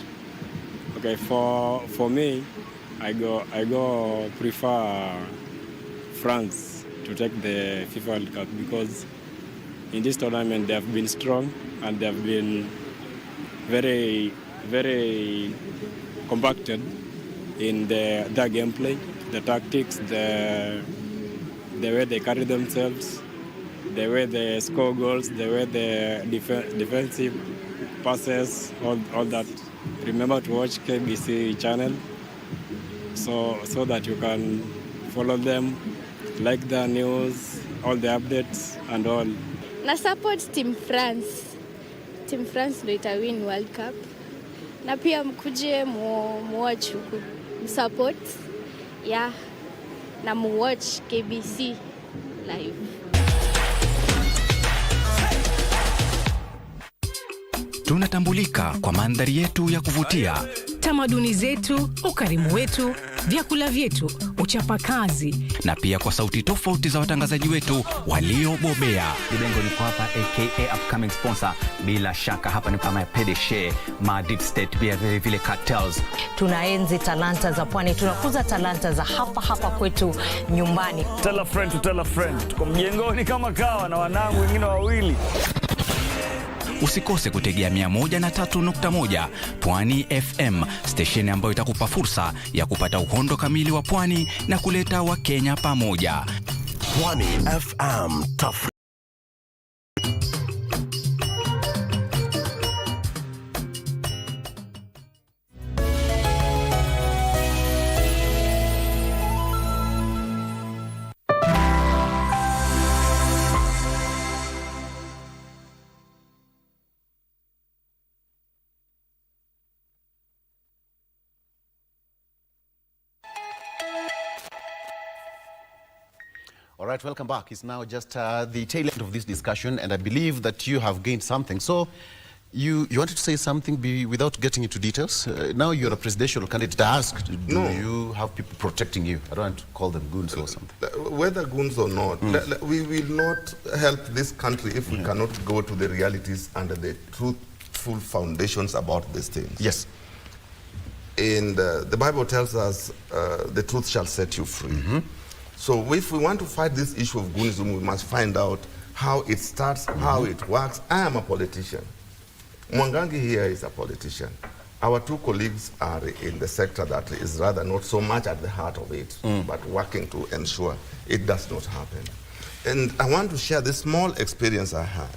Okay, for me, I go prefer France to take the FIFA World Cup because in this tournament they have been strong and they have been very, very compacted in their gameplay, the tactics, the way they carry themselves, the way they score goals, the way the defensive passes, all that. Remember to watch KBC channel so that you can follow them, like the news, all the updates and all. Na support Team France. Team France ndio itawin World Cup. Na pia mkuje muwatch huku. Support. Yeah. Na muwatch KBC live. Tunatambulika kwa mandhari yetu ya kuvutia, tamaduni zetu, ukarimu wetu, vyakula vyetu, uchapakazi, na pia kwa sauti tofauti za watangazaji wetu waliobobea. Libengo niko hapa aka upcoming sponsor. Bila shaka hapa ni kama PDG, ma deep state pia vile cartels. Tunaenzi talanta za pwani, tunakuza talanta za hapa kwetu nyumbani. Tell a friend to tell a friend. Tuko mjengoni kama kawa na wanangu wengine wawili. Usikose kutegea 103.1 Pwani FM, station ambayo itakupa fursa ya kupata uhondo kamili wa pwani na kuleta Wakenya pamoja. Pwani FM tough. All right, welcome back. It's now just the tail end of this discussion, and I believe that you have gained something. So, you wanted to say something without getting into details? Now you're a presidential candidate. I asked, do you have people protecting you? I don't want to call them goons or something. Whether goons or not, we will not help this country if we cannot go to the realities and the truthful foundations about these things. Yes. And the Bible tells us the truth shall set you free. So if we want to fight this issue of goonism, we must find out how it starts, how it works. I am a politician. Mwangangi here is a politician. Our two colleagues are in the sector that is rather not so much at the heart of it, but working to ensure it does not happen. And I want to share this small experience I had.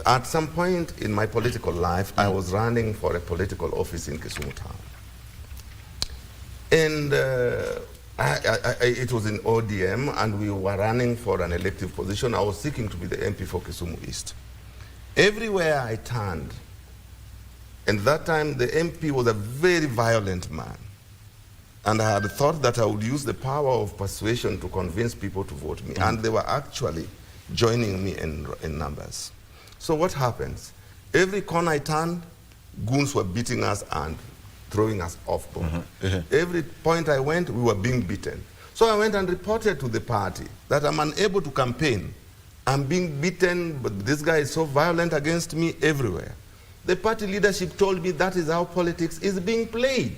At some point in my political life, I was running for a political office in Kisumu town. And it was in ODM, and we were running for an elective position. I was seeking to be the MP for Kisumu East. Everywhere I turned, and that time the MP was a very violent man, and I had thought that I would use the power of persuasion to convince people to vote me, and they were actually joining me in numbers. So what happens? Every corner I turned, goons were beating us and throwing us off board. Every point I went, we were being beaten. So I went and reported to the party that I'm unable to campaign. I'm being beaten, but this guy is so violent against me everywhere. The party leadership told me that is how politics is being played.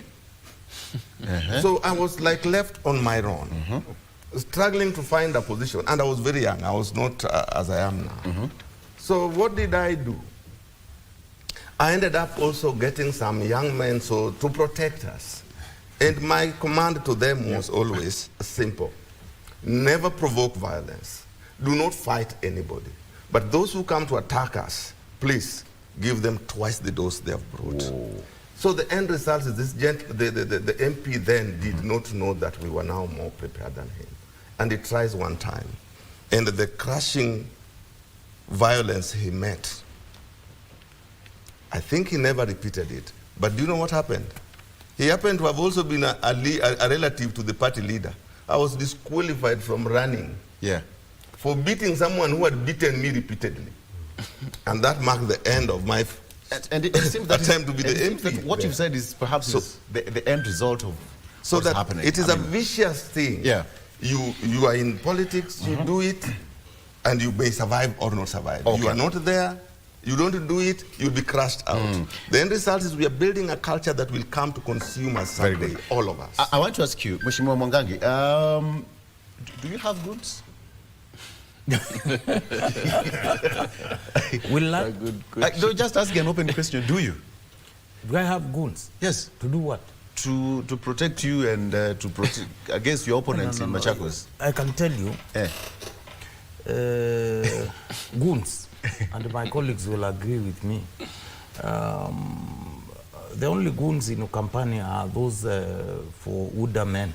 So I was like left on my own, struggling to find a position. And I was very young. I was not as I am now. So what did I do? I ended up also getting some young men to protect us. And my command to them was always simple. Never provoke violence. Do not fight anybody. But those who come to attack us, please give them twice the dose they have brought. So the end result is this the MP then did not know that we were now more prepared than him. And he tries one time. And the crushing violence he met, I think he never repeated it. But do you know what happened? He happened to have also been a relative to the party leader. I was disqualified from running for beating someone who had beaten me repeatedly. And that marked the end of my it seems that attempt to be the MP. What you've said is perhaps the end result of what's happening. It is a vicious thing. You are in politics, you do it, and you may survive or not survive. You are not there, you don't do it, you'll be crushed out. The end result is we are building a culture that will come to consume us someday, all of us. I want to ask you, Mheshimiwa Mwangangi, do you have goods? Good just ask an open question. Do you? Do I have goons? Yes. To do what? To protect you and to protect against your opponents in Machakos. I can tell you, goons, and my colleagues will agree with me. The only goons in Ukampani are those for Uda men.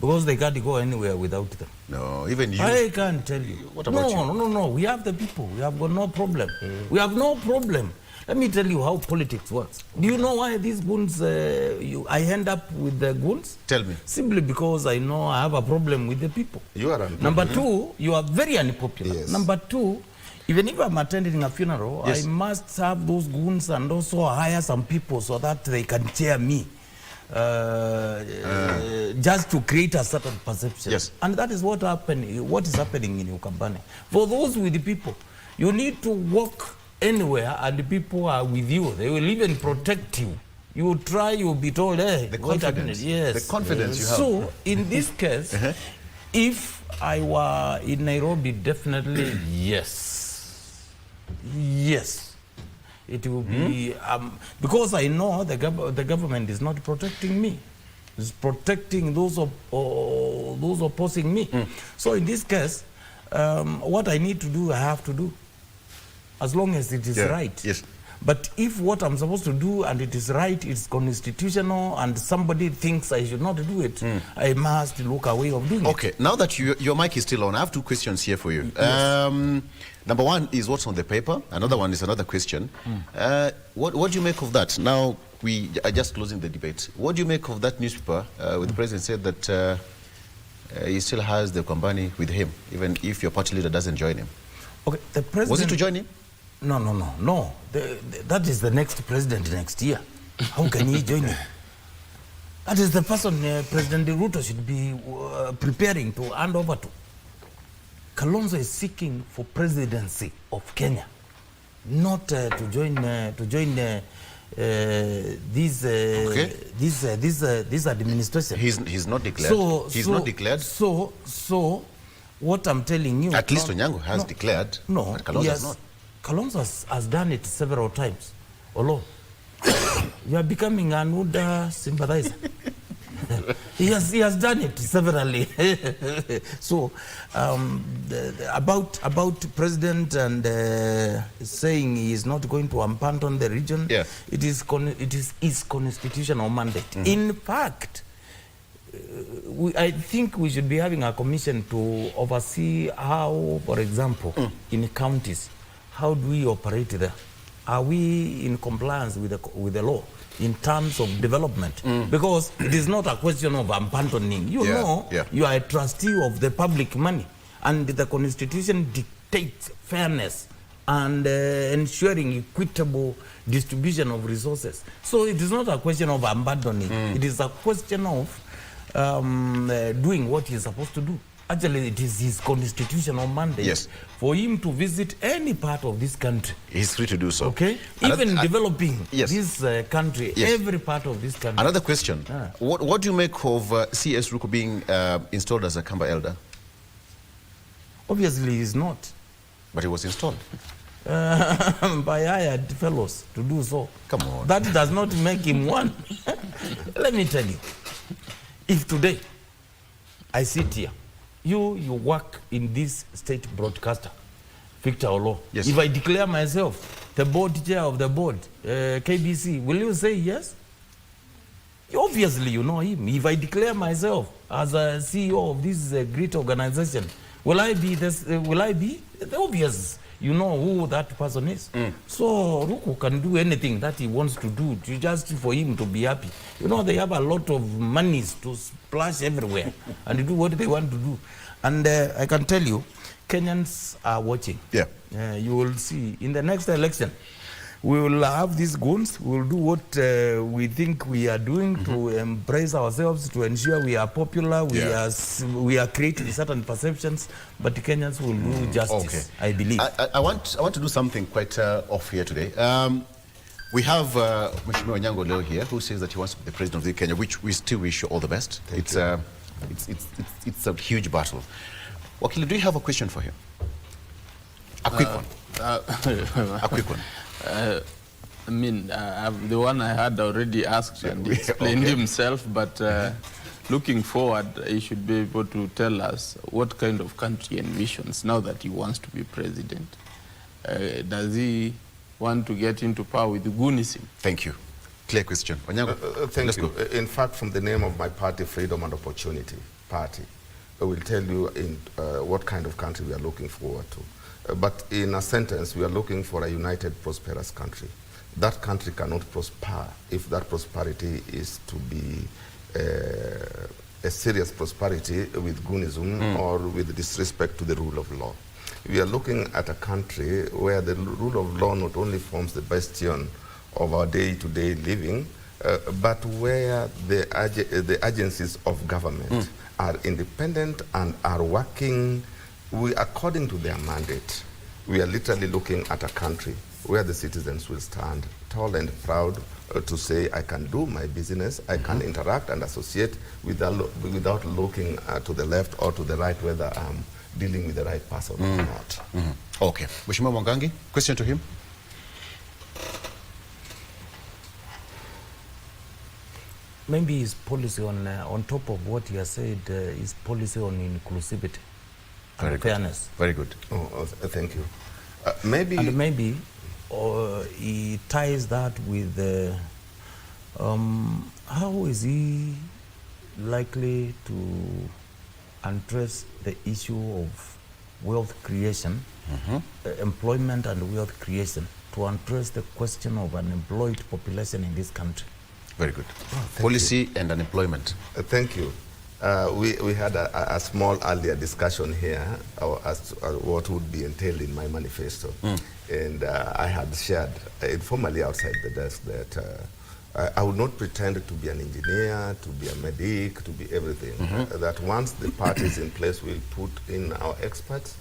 Because they can't go anywhere without them. No, even you. I can't tell you. What about you? No. We have the people. We have got no problem. We have no problem. Let me tell you how politics works. Do you know why these goons, I end up with the goons? Tell me. Simply because I know I have a problem with the people. You are unpopular. Number two, you are very unpopular. Yes. Number two, even if I'm attending a funeral, I must have those goons and also hire some people so that they can cheer me. Just to create a certain perception. And that is what is happening in Ukambani. For those with the people, you need to walk anywhere and the people are with you. They will even protect you. You try, you'll be told, hey, the confidence. Yes. The confidence you have. So, in this case, if I were in Nairobi, definitely yes. Yes. It will be, because I know the government is not protecting me. It's protecting those opposing me. So in this case, what I need to do, I have to do. As long as it is right. Yes. But if what I'm supposed to do and it is right, it's constitutional, and somebody thinks I should not do it, I must look a way of doing it. Okay, now that your mic is still on, I have two questions here for you. Number one is what's on the paper. Another one is another question. What do you make of that? Now, we are just closing the debate. What do you make of that newspaper where the president said that he still has the company with him, even if your party leader doesn't join him? Okay, the president... Was it to join him? No. That is the next president next year. How can he join him? That is the person President Ruto should be preparing to hand over to. Kalonzo is seeking for presidency of Kenya, not to join this administration. He's not declared. He's not declared. So what I'm telling you, at least Onyango has declared. No, but Kalonzo has not. Kalonzo has done it several times alone. You are becoming an UDA sympathizer. He has done it severally. So about president and saying he is not going to abandon the region, it is his constitutional mandate. In fact, I think we should be having a commission to oversee how, for example, in counties, how do we operate there? Are we in compliance with the law in terms of development? Because it is not a question of abandoning. You are a trustee of the public money, and the constitution dictates fairness and ensuring equitable distribution of resources. So it is not a question of abandoning. It is a question of doing what he is supposed to do. Actually, it is his constitutional mandate for him to visit any part of this country. He's free to do so. Okay? Even developing this country, every part of this country. Another question. What do you make of C.S. Ruku being installed as a Kamba elder? Obviously, he's not. But he was installed. By hired fellows to do so. Come on. That does not make him one. Let me tell you. If today I sit here, you work in this state broadcaster, Victor Olo. Yes. If I declare myself the board chair of the board, KBC, will you say yes? Obviously, you know him. If I declare myself as a CEO of this great organization, will I be this? Will I be? The obvious. You know who that person is. So Ruku can do anything that he wants to do just for him to be happy. You know, they have a lot of monies to splash everywhere and do what they want to do. And I can tell you, Kenyans are watching. Yeah. You will see in the next election, we will have these goons. We will do what we think we are doing to embrace ourselves, to ensure we are popular. We are creating certain perceptions, but Kenyans will do justice, I believe. I want to do something quite off here today. We have Mheshimiwa Onyango Leo here, who says that he wants to be the president of Kenya, which we still wish you all the best. It's a huge battle. Wakili, do you have a question for him? A quick one. A quick one. I mean, the one I had already asked and he explained himself, but looking forward, he should be able to tell us what kind of country and visions now that he wants to be president. Does he want to get into power with goonism? Thank you. Clear question. Thank you. In fact, from the name of my party, Freedom and Opportunity Party, I will tell you in what kind of country we are looking forward to. But in a sentence, we are looking for a united, prosperous country. That country cannot prosper if that prosperity is to be a serious prosperity with goonism or with disrespect to the rule of law. We are looking at a country where the rule of law not only forms the bastion of our day-to-day living, but where the agencies of government are independent and are working according to their mandate. We are literally looking at a country where the citizens will stand tall and proud to say, I can do my business, I can interact and associate without looking to the left or to the right, whether I'm dealing with the right person or not. Okay. Mheshimiwa Mwangangi, question to him. Maybe his policy on top of what you have said, his policy on inclusivity. Very good. Fairness. Very good. Thank you. Maybe he ties that with how is he likely to address the issue of wealth creation, employment and wealth creation, to address the question of unemployed population in this country. Very good. Policy and unemployment. Thank you. We had a small earlier discussion here as to what would be entailed in my manifesto. And I had shared informally outside the desk that I would not pretend to be an engineer, to be a medic, to be everything. That once the party is in place, we'll put in our experts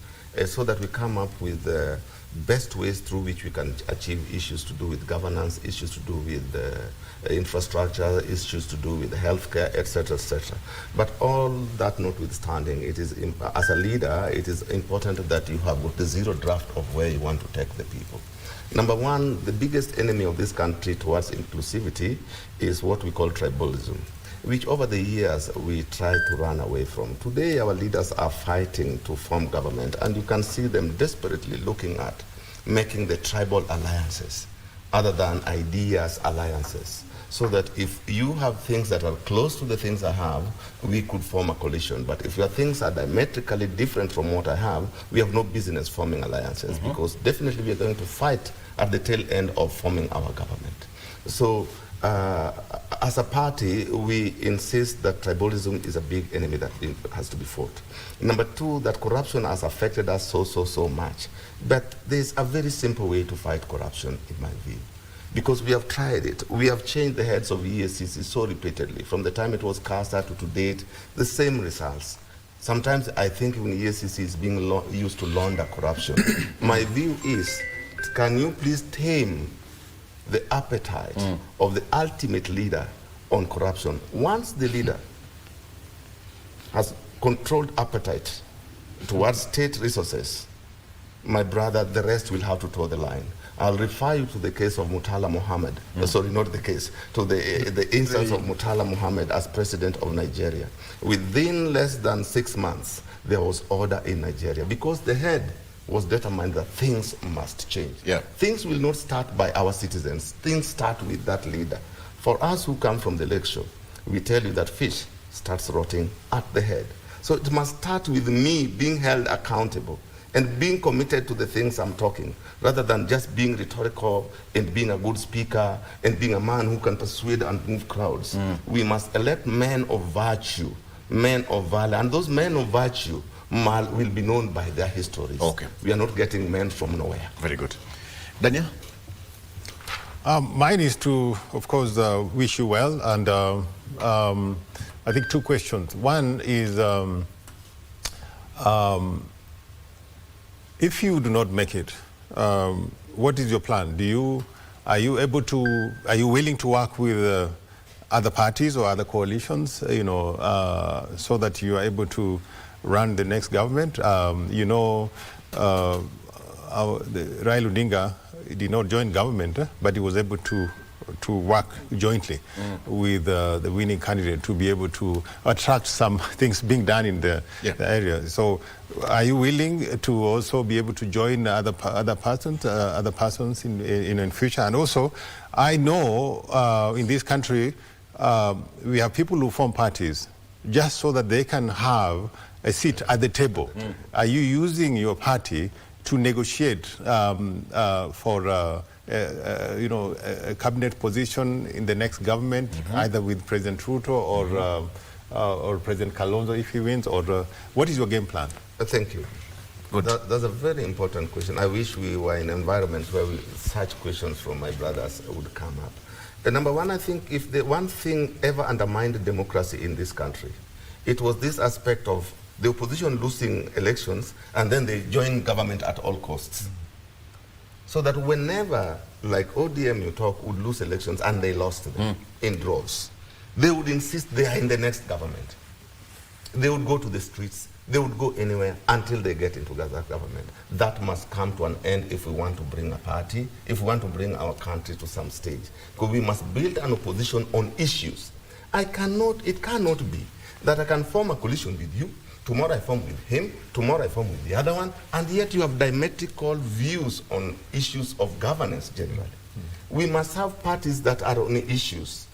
so that we come up with the best ways through which we can achieve issues to do with governance, issues to do with infrastructure, issues to do with healthcare, etc., etc. But all that notwithstanding, it is as a leader, it is important that you have got the zero draft of where you want to take the people. Number one, the biggest enemy of this country towards inclusivity is what we call tribalism, which over the years we try to run away from. Today, our leaders are fighting to form government, and you can see them desperately looking at making the tribal alliances other than ideas alliances, so that if you have things that are close to the things I have, we could form a coalition. But if your things are diametrically different from what I have, we have no business forming alliances, because definitely we are going to fight at the tail end of forming our government. So as a party, we insist that tribalism is a big enemy that has to be fought. Number two, that corruption has affected us so much. But there's a very simple way to fight corruption, in my view. Because we have tried it. We have changed the heads of EACC so repeatedly. From the time it was cast out to date, the same results. Sometimes I think when EACC is being used to launder corruption. My view is, can you please tame the appetite of the ultimate leader on corruption? Once the leader has controlled appetite towards state resources, my brother, the rest will have to toe the line. I'll refer you to the case of Murtala Mohammed. Sorry, not the case, to the instance of Murtala Mohammed as president of Nigeria. Within less than 6 months, there was order in Nigeria because the head was determined that things must change. Things will not start by our citizens. Things start with that leader. For us who come from the lecture, we tell you that fish starts rotting at the head. So it must start with me being held accountable and being committed to the things I'm talking, rather than just being rhetorical and being a good speaker and being a man who can persuade and move crowds. We must elect men of virtue, men of valor, and those men of virtue will be known by their histories. Okay. We are not getting men from nowhere. Very good. Daniel? Mine is to, of course, wish you well, and I think two questions. One is, if you do not make it, what is your plan? Are you willing to work with other parties or other coalitions, so that you are able to run the next government? Raila Odinga did not join government, but he was able to work jointly with the winning candidate to be able to attract some things being done in the area. So are you willing to also be able to join other persons in future? And also, I know in this country we have people who form parties just so that they can have a seat at the table. Are you using your party to negotiate for a cabinet position in the next government, either with President Ruto or President Kalonzo if he wins, or what is your game plan? Thank you. That's a very important question. I wish we were in an environment where such questions from my brothers would come up. Number one, I think if the one thing ever undermined democracy in this country, it was this aspect of the opposition losing elections and then they join government at all costs. So that whenever, like ODM you talk, would lose elections and they lost them in droves, they would insist they are in the next government. They would go to the streets, they would go anywhere until they get into that government. That must come to an end if we want to bring a party, if we want to bring our country to some stage. Because we must build an opposition on issues. It cannot be that I can form a coalition with you, tomorrow I form with him, tomorrow I form with the other one, and yet you have diametrical views on issues of governance generally. We must have parties that are on issues,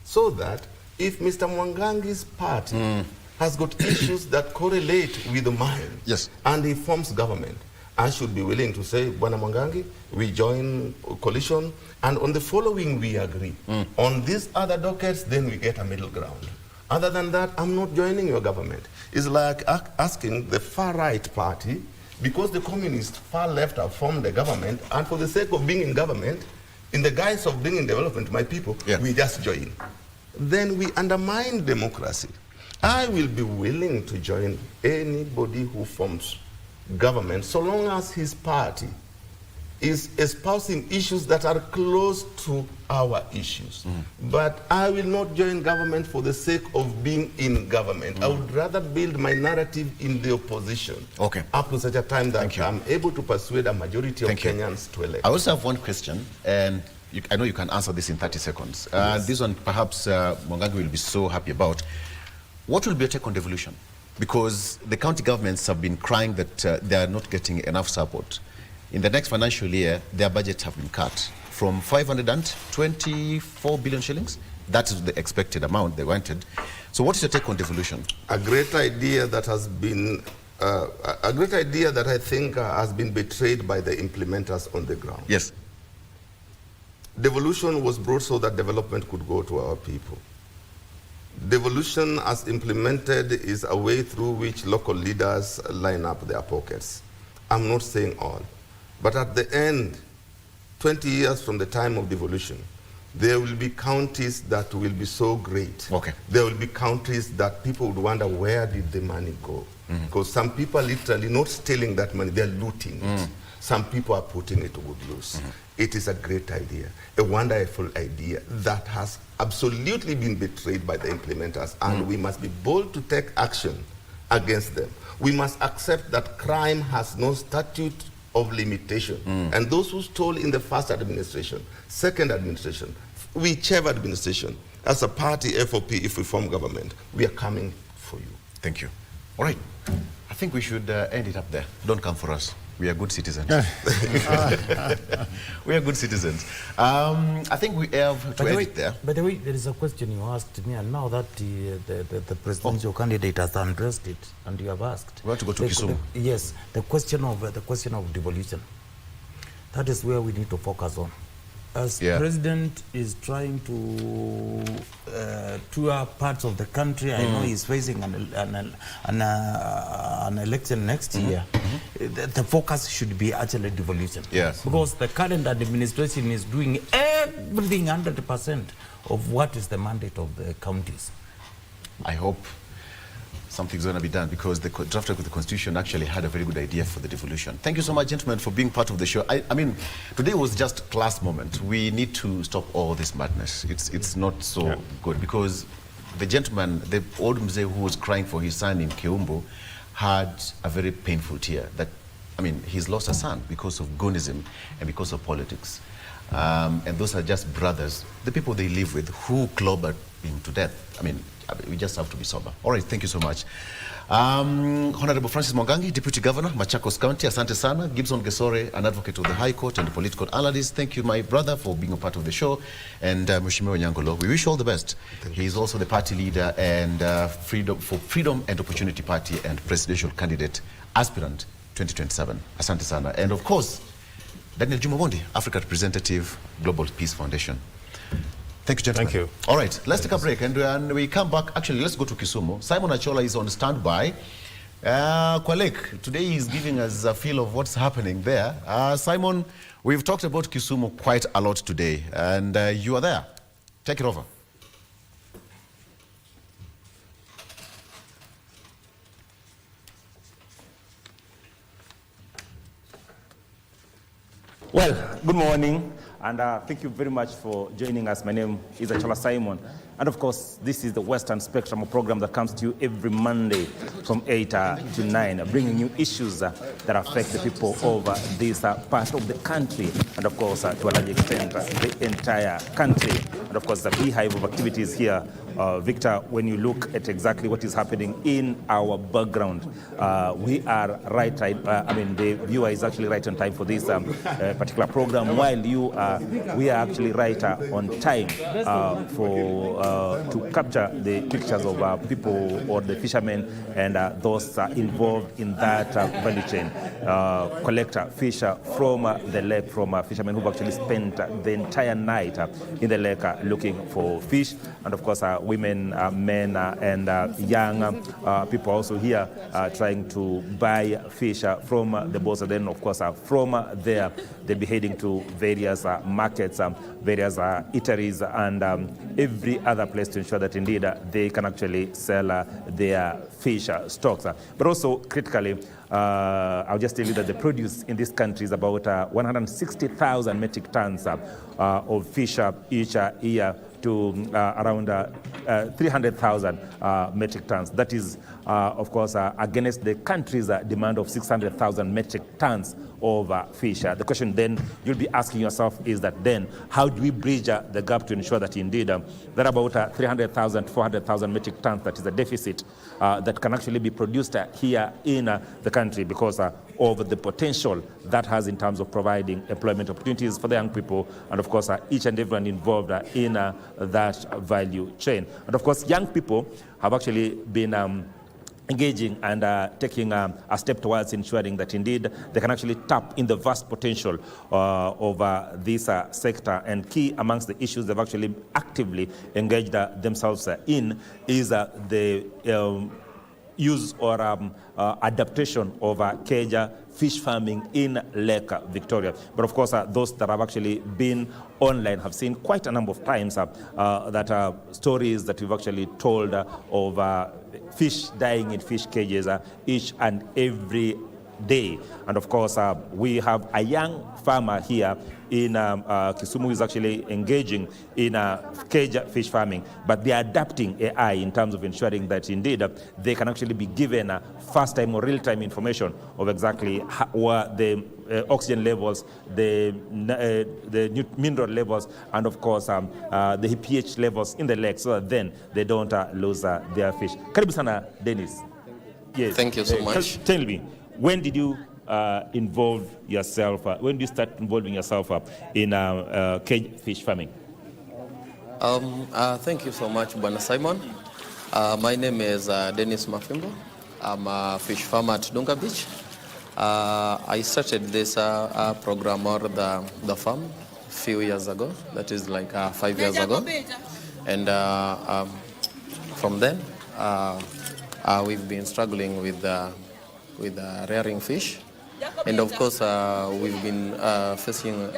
so that if Mr. Mwangangi's party has got issues that correlate with mine, and he forms government, I should be willing to say, Bwana Mwangangi, we join coalition, and on the following we agree. On these other dockets, then we get a middle ground. Other than that, I'm not joining your government. It's like asking the far-right party, because the communist far left have formed the government, and for the sake of being in government, in the guise of bringing development to my people, we just join. Then we undermine democracy. I will be willing to join anybody who forms government, so long as his party is espousing issues that are close to our issues. But I will not join government for the sake of being in government. I would rather build my narrative in the opposition up to such a time that I'm able to persuade a majority of Kenyans to elect. I also have one question, and I know you can answer this in 30 seconds. This one perhaps Mwangangi will be so happy about. What will be your take on devolution? Because the county governments have been crying that they are not getting enough support. In the next financial year, their budgets have been cut from 524 billion shillings. That is the expected amount they wanted. So what is your take on devolution? A great idea that has been, a great idea that I think has been betrayed by the implementers on the ground. Yes. Devolution was brought so that development could go to our people. Devolution, as implemented, is a way through which local leaders line up their pockets. I'm not saying all, but at the end, 20 years from the time of devolution, there will be counties that will be so great. Okay. There will be counties that people would wonder, where did the money go? Because some people are literally not stealing that money, they're looting it. Some people are putting it to good use. It is a great idea, a wonderful idea that has absolutely been betrayed by the implementers, and we must be bold to take action against them. We must accept that crime has no statute of limitation. And those who stole in the first administration, second administration, whichever administration, as a party, FOP, if we form government, we are coming for you. Thank you. All right. I think we should end it up there. Don't come for us. We are good citizens. We are good citizens. I think we have to end it there. By the way, there is a question you asked me, and now that the presidential candidate has addressed it, and you have asked. We want to go to Kisumu. Yes, the question of devolution. That is where we need to focus on. As president is trying to tour parts of the country, I know he's facing an election next year. The focus should be actually devolution. Yes. Because the current administration is doing everything 100% of what is the mandate of the counties. I hope something's going to be done, because the drafter of the Constitution actually had a very good idea for the devolution. Thank you so much, gentlemen, for being part of the show. I mean, today was just a class moment. We need to stop all this madness. It's not so good, because the gentleman, the old Mzee who was crying for his son in Kiumbu, had a very painful tear. That, I mean, he's lost a son because of goonism and because of politics. And those are just brothers, the people they live with, who clobbered him to death. I mean, we just have to be sober. All right, thank you so much. Honorable Francis Mwangangi, Deputy Governor, Machakos County, asante sana. Gibson Gesore, an advocate of the High Court and a political analyst. Thank you, my brother, for being a part of the show. And Mheshimiwa Nyangolo, we wish you all the best. He is also the party leader and Freedom and Opportunity Party and presidential candidate aspirant 2027. Asante sana. And of course, Daniel Jumamondi, Africa representative, Global Peace Foundation. Thank you, gentlemen. Thank you. All right, let's take a break, and when we come back, actually, let's go to Kisumu. Simon Achola is on standby. Kwalek, today he's giving us a feel of what's happening there. Simon, we've talked about Kisumu quite a lot today, and you are there. Take it over. Well, good morning, and thank you very much for joining us. My name is Achola Simon, and of course, this is the Western Spectrum, a program that comes to you every Monday from 8 to 9, bringing you issues that affect the people of this part of the country, and of course, to a large extent, the entire country. And of course, the beehive of activities here. Victor, when you look at exactly what is happening in our background, we are right, I mean, the viewer is actually right on time for this particular program, while we are actually right on time to capture the pictures of people or the fishermen and those involved in that value chain. Collect fish from the lake, from fishermen who've actually spent the entire night in the lake looking for fish, and of course, women, men, and young people also here trying to buy fish from the boats. And then, of course, from there, they'll be heading to various markets, various eateries, and every other place to ensure that indeed they can actually sell their fish stocks. But also, critically, I'll just tell you that the produce in this country is about 160,000 metric tons of fish each year to around 300,000 metric tons. That is, of course, against the country's demand of 600,000 metric tons of fish. The question then you'll be asking yourself is that then, how do we bridge the gap to ensure that indeed there are about 300,000 to 400,000 metric tons that is a deficit that can actually be produced here in the country because of the potential that has in terms of providing employment opportunities for the young people and, of course, each and everyone involved in that value chain. And, of course, young people have actually been engaging and taking a step towards ensuring that indeed they can actually tap in the vast potential of this sector. And key amongst the issues they've actually actively engaged themselves in is the use or adaptation of cage fish farming in Lake Victoria. But of course, those that have actually been online have seen quite a number of times that stories that we've actually told of fish dying in fish cages each and every day. And of course, we have a young farmer here in Kisumu who is actually engaging in cage fish farming, but they are adapting AI in terms of ensuring that indeed they can actually be given fast-time or real-time information of exactly what the oxygen levels, the mineral levels, and of course the pH levels in the lake, so that then they don't lose their fish. Karibu sana, Dennis. Yes. Thank you so much. Tell me, when did you involve yourself, when did you start involving yourself in cage fish farming? Thank you so much, Bwana Simon. My name is Dennis Mafimbo. I'm a fish farmer at Dunga Beach. I started this program or the farm a few years ago, that is like 5 years ago. And from then, we've been struggling with rearing fish. And of course, we've been facing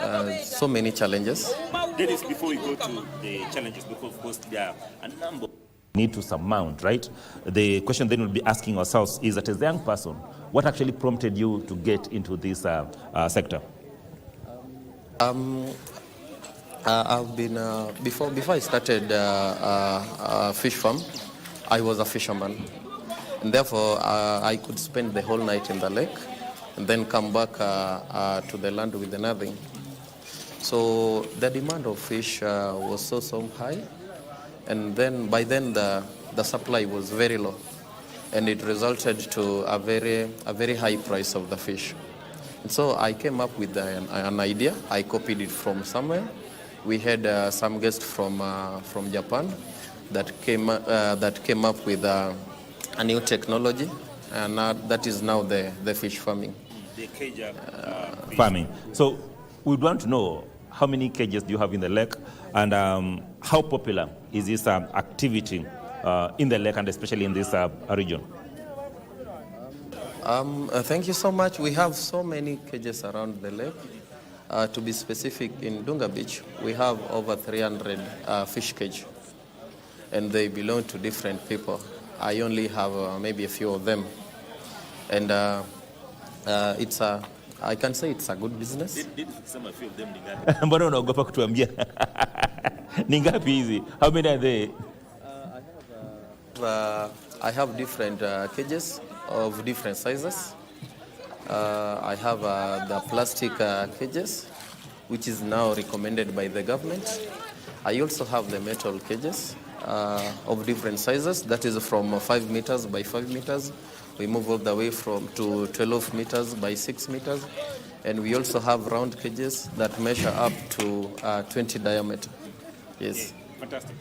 so many challenges. Dennis, before we go to the challenges, because of course there are a number need to surmount, right? The question then we'll be asking ourselves is that as a young person, what actually prompted you to get into this sector? I've been, before I started fish farm, I was a fisherman. And therefore, I could spend the whole night in the lake and then come back to the land with nothing. So the demand of fish was so high, and then by then the supply was very low, and it resulted to a very high price of the fish. And so I came up with an idea. I copied it from somewhere. We had some guests from Japan that came up with a new technology, and that is now the fish farming. The cage farming. So we want to know how many cages do you have in the lake, and how popular is this activity in the lake, and especially in this region? Thank you so much. We have so many cages around the lake. To be specific, in Dunga Beach, we have over 300 fish cages, and they belong to different people. I only have maybe a few of them, and I can say it's a good business. Mbona unaogopa kutuambia? Ni ngapi hizi? How many are they? I have different cages of different sizes. I have the plastic cages, which is now recommended by the government. I also have the metal cages of different sizes. That is from 5 meters by 5 meters. We move all the way to 12 meters by 6 meters. And we also have round cages that measure up to 20 diameter. Yes. Fantastic.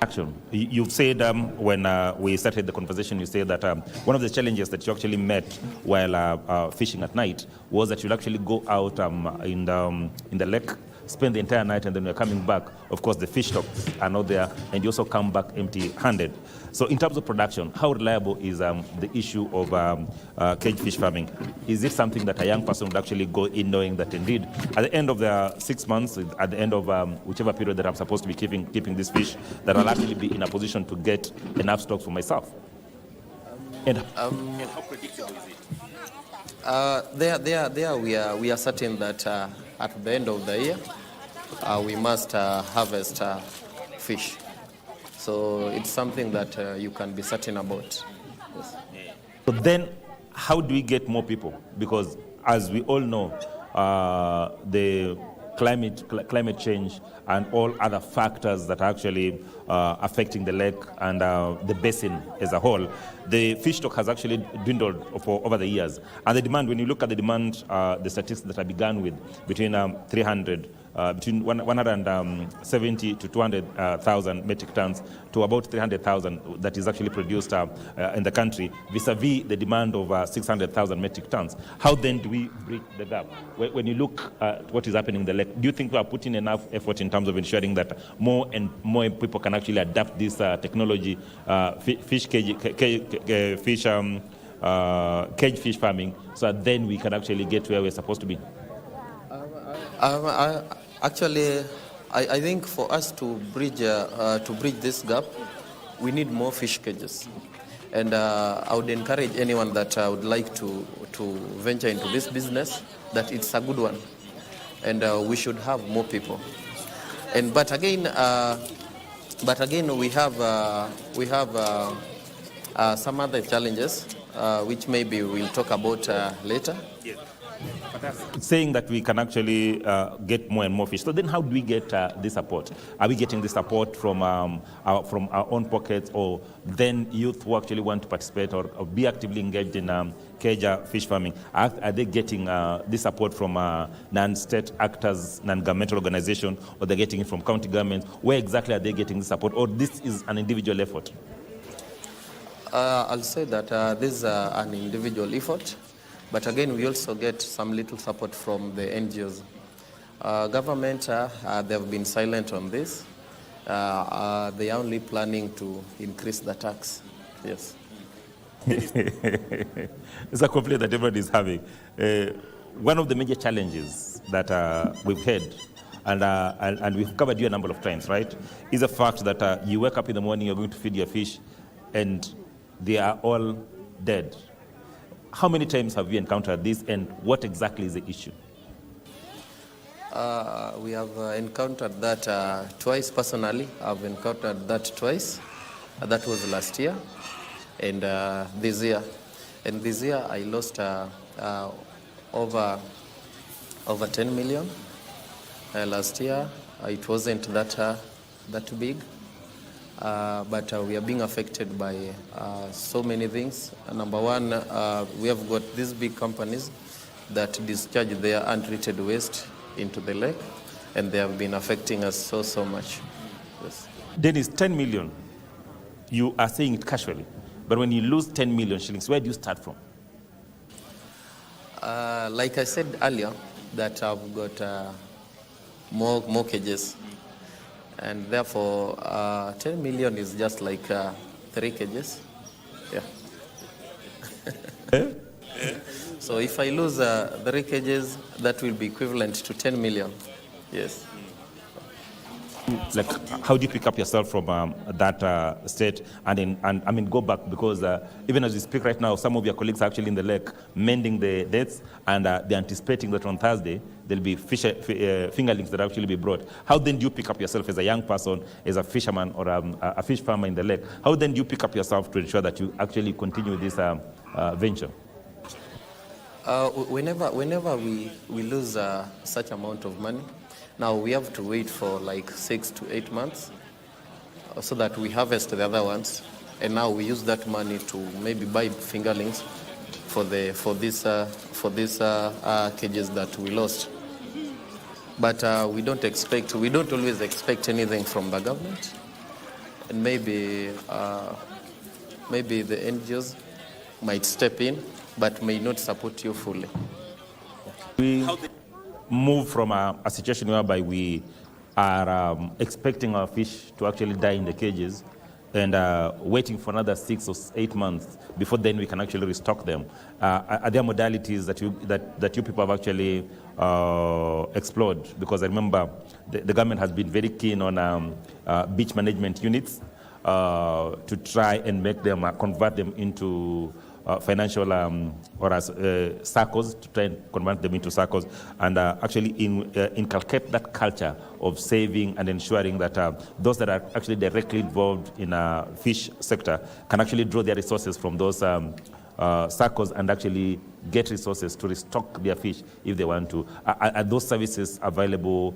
Action. You've said when we started the conversation, you said that one of the challenges that you actually met while fishing at night was that you'll actually go out in the lake, spend the entire night, and then you're coming back. Of course, the fish stocks are not there, and you also come back empty-handed. So in terms of production, how reliable is the issue of cage fish farming? Is it something that a young person would actually go in knowing that indeed, at the end of the 6 months, at the end of whichever period that I'm supposed to be keeping this fish, that I'll actually be in a position to get enough stock for myself? And how predictable is it? There we are certain that at the end of the year, we must harvest fish. So it's something that you can be certain about. Yes. So then, how do we get more people? Because as we all know, the climate change and all other factors that are actually affecting the lake and the basin as a whole, the fish stock has actually dwindled over the years. And the demand, when you look at the demand, the statistics that I began with, between 300 between 170 to 200,000 metric tons to about 300,000 that is actually produced in the country, vis-a-vis the demand of 600,000 metric tons. How then do we bridge the gap? When you look at what is happening in the lake, do you think we are putting enough effort in terms of ensuring that more and more people can actually adapt this technology, cage fish farming, so that then we can actually get where we're supposed to be? Actually, I think for us to bridge this gap, we need more fish cages. And I would encourage anyone that would like to venture into this business, that it's a good one. And we should have more people. But again, we have some other challenges, which maybe we'll talk about later. Yes. Saying that we can actually get more and more fish. So then how do we get this support? Are we getting this support from our own pockets, or then youth who actually want to participate or be actively engaged in cage fish farming? Are they getting this support from non-state actors, non-governmental organizations, or they're getting it from county governments? Where exactly are they getting this support, or this is an individual effort? I'll say that this is an individual effort. But again, we also get some little support from the NGOs. Government, they have been silent on this. They are only planning to increase the tax. Yes. It's a complaint that everybody is having. One of the major challenges that we've had, and we've covered you a number of times, right, is the fact that you wake up in the morning, you're going to feed your fish, and they are all dead. How many times have you encountered this, and what exactly is the issue? We have encountered that twice personally. I've encountered that twice. That was last year and this year. And this year I lost over 10 million. Last year it wasn't that big. But we are being affected by so many things. Number one, we have got these big companies that discharge their untreated waste into the lake, and they have been affecting us so much. Yes. Dennis, 10 million, you are saying it casually, but when you lose 10 million shillings, where do you start from? Like I said earlier, that I've got more cages. And therefore, 10 million is just like 3 cages. Yeah. So if I lose 3 cages, that will be equivalent to 10 million. Yes. Like, how do you pick up yourself from that state and go back? Because even as we speak right now, some of your colleagues are actually in the lake mending the nets, and they're anticipating that on Thursday there'll be fingerlings that actually be brought. How then do you pick up yourself as a young person, as a fisherman or a fish farmer in the lake? How then do you pick up yourself to ensure that you actually continue this venture? Whenever we lose such amount of money, now we have to wait for like 6 to 8 months so that we harvest the other ones, and now we use that money to maybe buy fingerlings for these cages that we lost. But we don't always expect anything from the government, and maybe the NGOs might step in, but may not support you fully. We move from a situation whereby we are expecting our fish to actually die in the cages and waiting for another 6 or 8 months before then we can actually restock them. Are there modalities that you people have actually explored? Because I remember the government has been very keen on beach management units to try and make them, convert them into financial circles, to try and convert them into circles, and actually inculcate that culture of saving and ensuring that those that are actually directly involved in a fish sector can actually draw their resources from those circles and actually get resources to restock their fish if they want to. Are those services available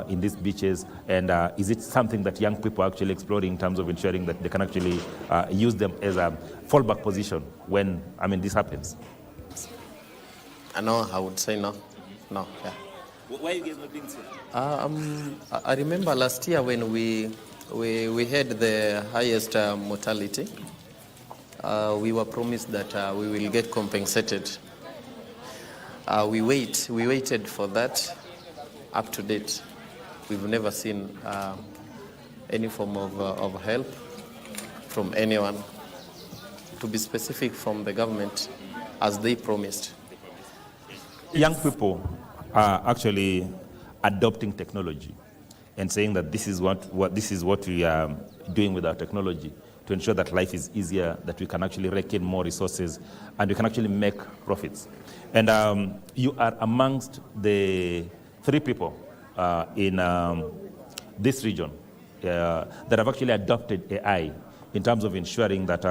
in these beaches? And is it something that young people are actually exploring in terms of ensuring that they can actually use them as a fallback position when, this happens? No, I would say no. No, yeah. Why are you guys not doing so? I remember last year when we had the highest mortality. We were promised that we will get compensated. We waited for that. Up to date, we've never seen any form of help from anyone, to be specific, from the government, as they promised. Young people are actually adopting technology and saying that this is what we are doing with our technology to ensure that life is easier, that we can actually rake in more resources, and we can actually make profits. And you are amongst the 3 people in this region that have actually adopted AI in terms of ensuring that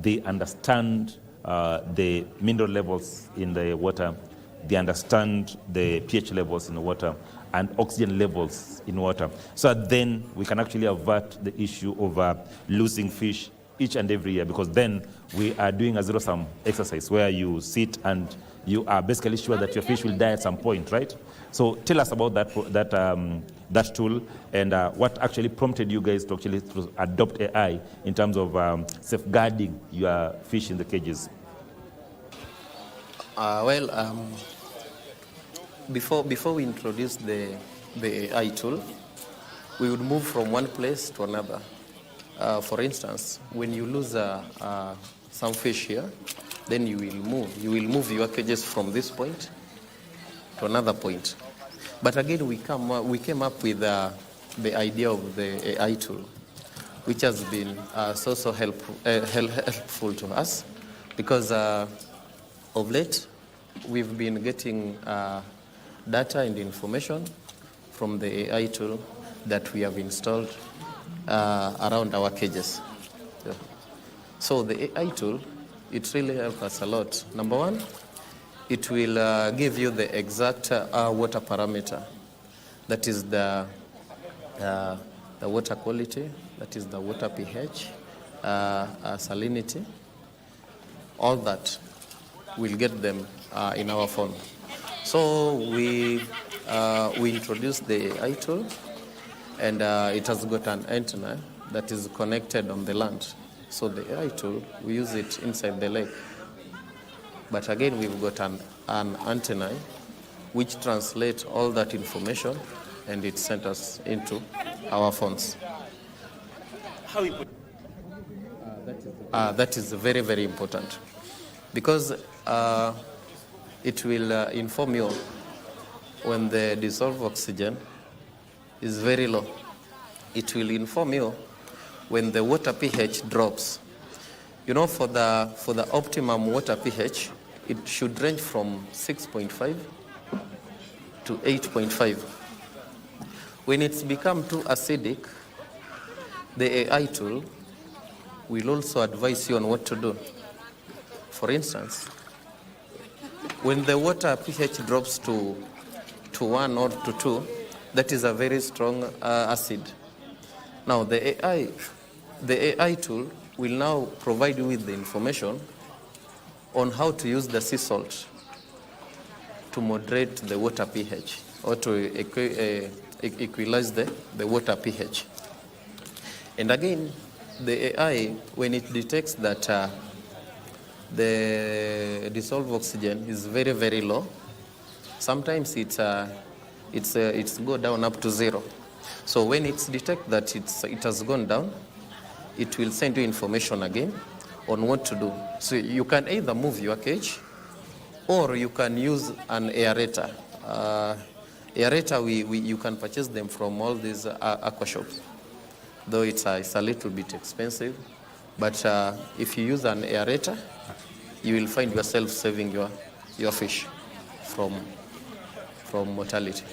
they understand the mineral levels in the water, they understand the pH levels in the water, and oxygen levels in water. So then we can actually avert the issue of losing fish each and every year, because then we are doing a zero-sum exercise where you sit and you are basically sure that your fish will die at some point, right? So tell us about that tool and what actually prompted you guys to actually adopt AI in terms of safeguarding your fish in the cages. Before we introduced the AI tool, we would move from one place to another. For instance, when you lose some fish here, then you will move your cages from this point to another point. But again, we came up with the idea of the AI tool, which has been so helpful to us, because of late we've been getting data and information from the AI tool that we have installed around our cages. Yeah. So the AI tool, it really helps us a lot. Number one, it will give you the exact water parameter. That is the water quality, that is the water pH, salinity. All that, we'll get them in our phone. So we introduced the AI tool, and it has got an antenna that is connected on the land. So the AI tool, we use it inside the lake. But again, we've got an antenna which translates all that information, and it sent us into our phones. How important? That is very, very important, because it will inform you when the dissolved oxygen is very low. It will inform you when the water pH drops. You know, for the optimum water pH, it should range from 6.5 to 8.5. When it's become too acidic, the AI tool will also advise you on what to do. For instance, when the water pH drops to 1 or to 2, that is a very strong acid. Now the AI tool will now provide you with the information on how to use the sea salt to moderate the water pH, or to equalize the water pH. And again, the AI, when it detects that the dissolved oxygen is very, very low, sometimes it's go down up to 0. So when it's detects that it has gone down, it will send you information again on what to do. So you can either move your cage, or you can use an aerator. Aerator, you can purchase them from all these aqua shops, though it's a little bit expensive. But if you use an aerator, you will find yourself saving your fish from mortality.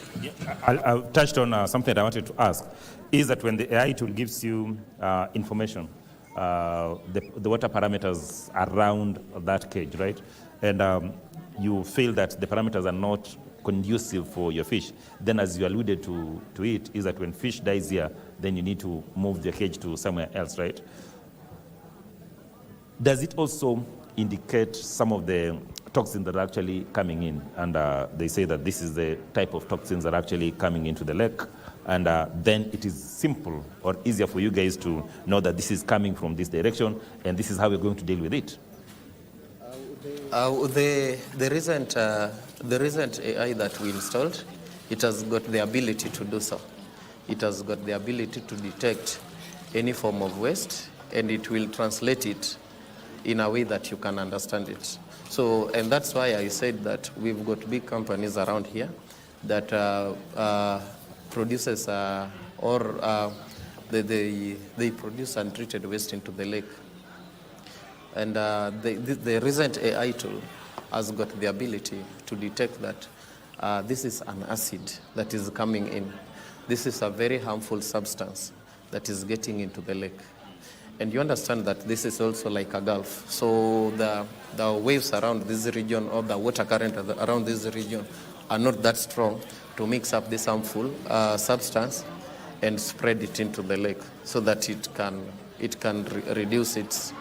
I touched on something that I wanted to ask, is that when the AI tool gives you information, the water parameters around that cage, right? And you feel that the parameters are not conducive for your fish, then as you alluded to it, is that when fish dies here, then you need to move the cage to somewhere else, right? Does it also indicate some of the toxins that are actually coming in, and they say that this is the type of toxins that are actually coming into the lake, and then it is simple or easier for you guys to know that this is coming from this direction, and this is how we're going to deal with it. The recent AI that we installed, it has got the ability to do so. It has got the ability to detect any form of waste, and it will translate it in a way that you can understand it. So, and that's why I said that we've got big companies around here that produces they produce untreated waste into the lake. And the recent AI tool has got the ability to detect that this is an acid that is coming in. This is a very harmful substance that is getting into the lake. And you understand that this is also like a gulf. So the waves around this region, or the water current around this region, are not that strong to mix up this harmful substance and spread it into the lake, so that it can reduce its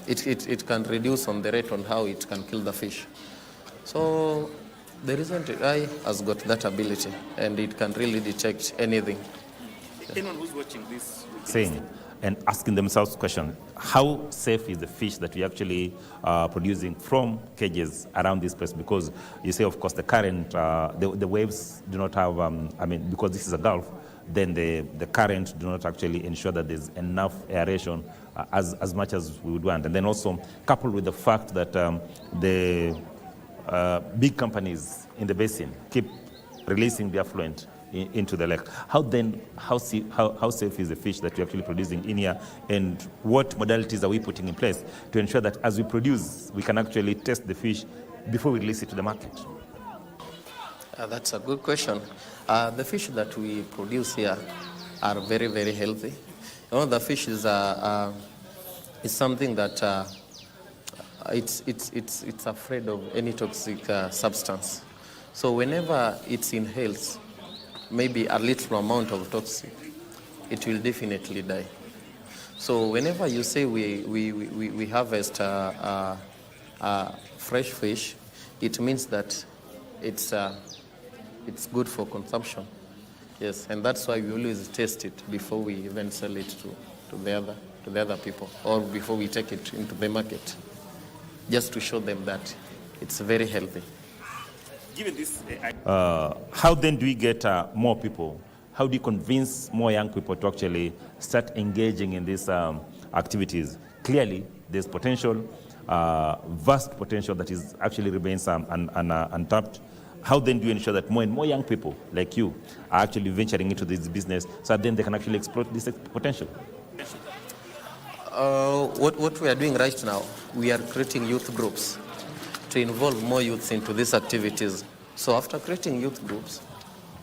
it can reduce on the rate on how it can kill the fish. So the recent AI has got that ability, and it can really detect anything. Anyone who's watching this saying and asking themselves question, how safe is the fish that we actually producing from cages around this place? Because you say, of course, the current, the waves do not have, because this is a gulf, then the current do not actually ensure that there's enough aeration as much as we would want. And then also coupled with the fact that the big companies in the basin keep releasing the effluent into the lake. How safe is the fish that we're actually producing in here, and what modalities are we putting in place to ensure that as we produce, we can actually test the fish before we release it to the market? That's a good question. The fish that we produce here are very, very healthy. You know, the fish is something that it's afraid of any toxic substance. So whenever it inhales maybe a little amount of toxic, it will definitely die. So whenever you say we harvest fresh fish, it means that it's good for consumption. Yes, and that's why we always test it before we even sell it to the other people, or before we take it into the market, just to show them that it's very healthy. Given this, how then do we get more people? How do you convince more young people to actually start engaging in these activities? Clearly, there's potential, vast potential that is actually remains untapped. How then do you ensure that more and more young people like you are actually venturing into this business, so that then they can actually exploit this potential? What we are doing right now, we are creating youth groups to involve more youths into these activities. So after creating youth groups,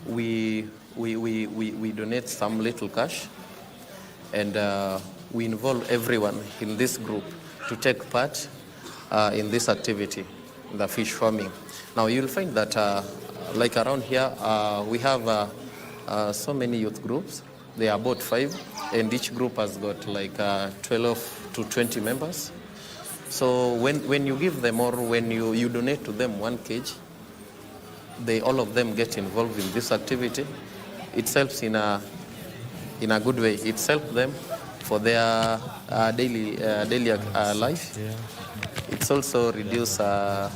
we donate some little cash, and we involve everyone in this group to take part in this activity, the fish farming. Now you'll find that like around here, we have so many youth groups. They are about 5, and each group has got like 12 to 20 members. So when you give them, or when you donate to them 1 kg, all of them get involved in this activity. It helps in a good way. It helps them for their daily life. It's also reduce the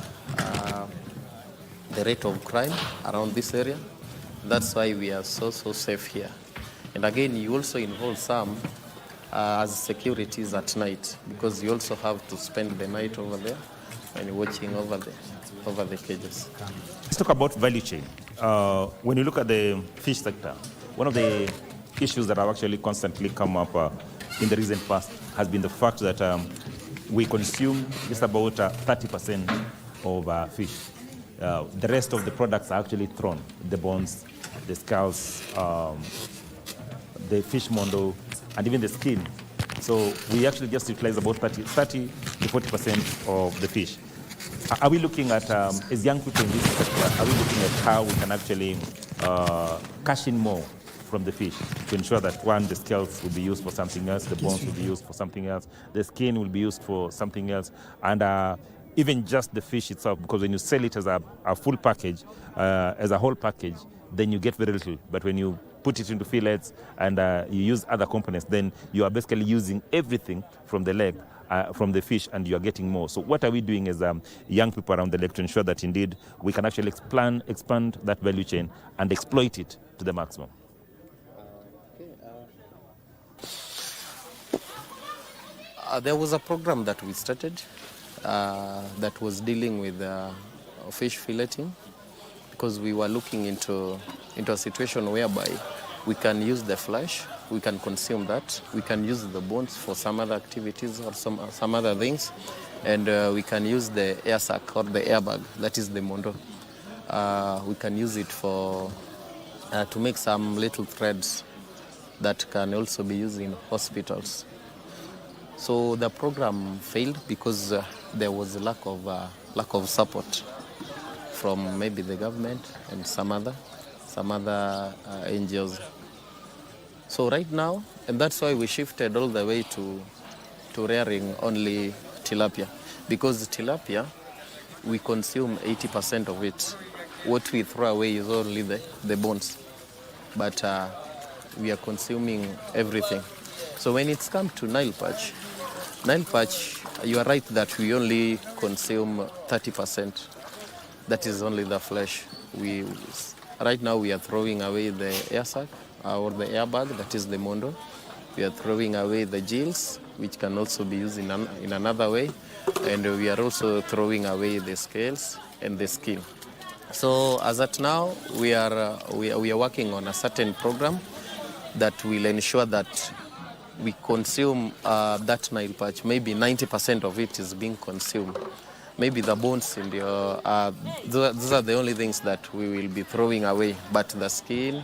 rate of crime around this area. That's why we are so safe here. And again, you also involve some as securities at night, because you also have to spend the night over there and watching over the cages. Let's talk about value chain. When you look at the fish sector, one of the issues that have actually constantly come up in the recent past has been the fact that we consume just about 30% of fish. The rest of the products are actually thrown: the bones, the scales, the fish mondo, and even the skin. So we actually just utilize about 30 to 40% of the fish. Are we looking at, as young people in this sector, are we looking at how we can actually cash in more from the fish to ensure that, one, the scales will be used for something else, the bones will be used for something else, the skin will be used for something else, and even just the fish itself, because when you sell it as a full package, as a whole package, then you get very little. But when you put it into fillets and you use other components, then you are basically using everything from the leg, from the fish, and you are getting more. So what are we doing as young people around the lake to ensure that indeed we can actually expand that value chain and exploit it to the maximum? There was a program that we started that was dealing with fish filleting, because we were looking into a situation whereby we can use the flesh, we can consume that, we can use the bones for some other activities or some other things, and we can use the air sac or the airbag, that is the mondo. We can use it for to make some little threads that can also be used in hospitals. So the program failed because there was a lack of support from maybe the government and some other NGOs. So right now, and that's why we shifted all the way to rearing only tilapia, because tilapia, we consume 80% of it. What we throw away is only the bones, but we are consuming everything. So when it's come to Nile perch, you are right that we only consume 30%. That is only the flesh. Right now we are throwing away the air sac or the airbag, that is the mondo. We are throwing away the gills, which can also be used in another way. And we are also throwing away the scales and the skin. So as at now, we are working on a certain program that will ensure that we consume that Nile perch. Maybe 90% of it is being consumed. Maybe the bones in those are the only things that we will be throwing away. But the skin,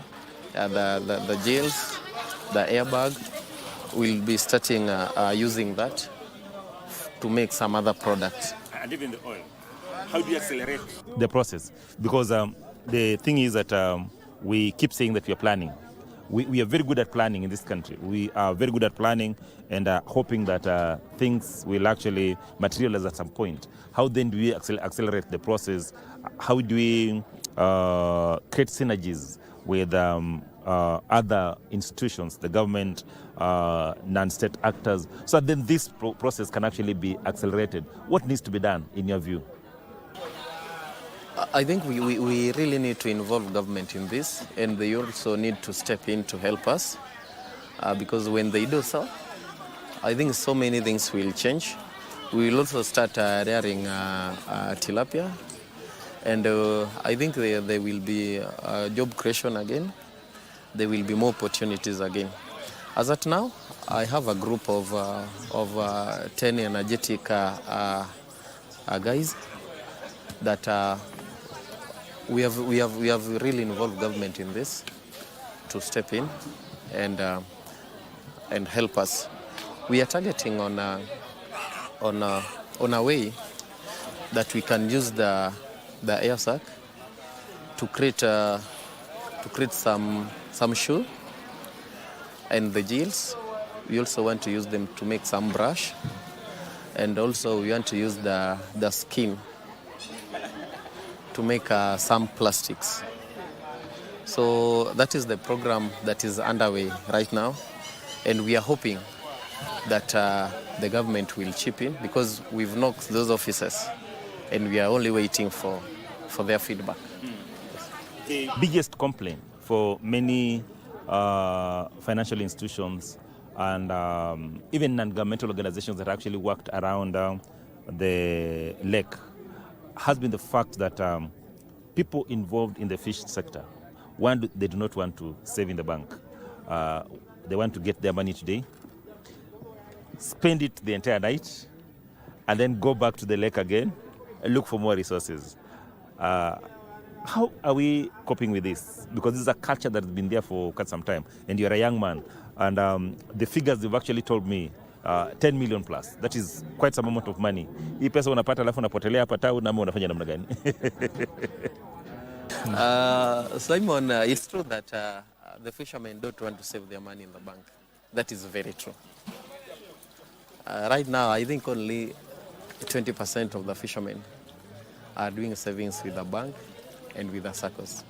the gills, the airbag, we'll be starting using that to make some other products. And even the oil. How do you accelerate the process? Because the thing is that we keep saying that we are planning. We are very good at planning in this country. We are very good at planning and hoping that things will actually materialize at some point. How then do we accelerate the process? How do we create synergies with other institutions, the government, non-state actors, so that then this process can actually be accelerated? What needs to be done in your view? I think we really need to involve government in this, and they also need to step in to help us, because when they do so, I think so many things will change. We will also start rearing tilapia, and I think there will be job creation again. There will be more opportunities again. As at now, I have a group of 10 energetic guys that we have really involved government in this to step in and help us. We are targeting on a way that we can use the air sac to create some shoe, and the gills. We also want to use them to make some brush, and also we want to use the skin to make some plastics. So that is the program that is underway right now, and we are hoping that the government will chip in, because we've knocked those offices and we are only waiting for their feedback. The biggest complaint for many financial institutions and even non-governmental organizations that actually worked around the lake has been the fact that people involved in the fish sector, one, they do not want to save in the bank. They want to get their money today, spend it the entire night, and then go back to the lake again and look for more resources. How are we coping with this? Because this is a culture that has been there for quite some time, and you're a young man, and the figures they've actually told me, 10 million plus. That is quite some amount of money. Hii pesa unapata alafu unapotelea hapa town, ama unafanya namna gani? Simon, it's true that the fishermen don't want to save their money in the bank. That is very true. Right now, I think only 20% of the fishermen are doing savings with the bank and with the SACCOs.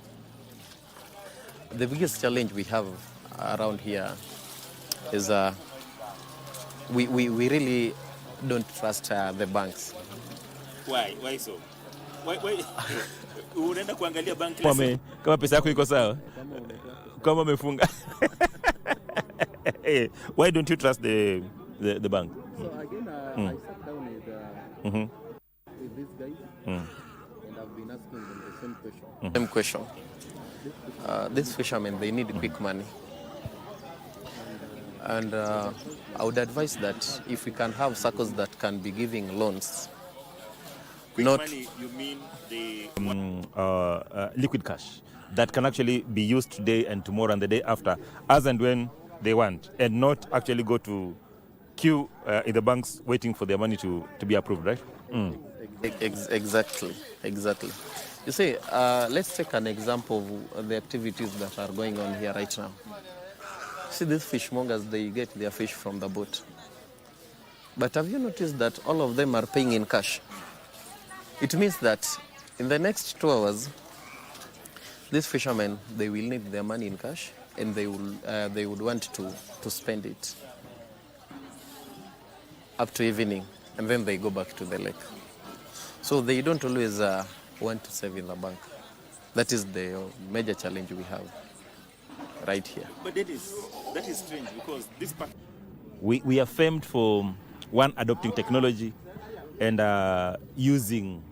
The biggest challenge we have around here is we really don't trust the banks. Why? Why so? Why? Unaenda kuangalia bank kama pesa yako iko sawa? Kama umefunga. Why don't you trust the bank? So again, I sat down with these guys and I've been asking them the same question. Same question. These fishermen, they need quick money. And I would advise that if we can have SACCOs that can be giving loans. Quick money, you mean the liquid cash that can actually be used today and tomorrow and the day after, as and when they want, and not actually go to queue in the banks waiting for their money to be approved, right? Exactly. You see, let's take an example of the activities that are going on here right now. See, these fishmongers, they get their fish from the boat. But have you noticed that all of them are paying in cash? It means that in the next 2 hours, these fishermen, they will need their money in cash and they would want to spend it up to evening, and then they go back to the lake. So they don't always want to save in the bank. That is the major challenge we have right here. But that is strange because this part we are famed for one, adopting technology and using,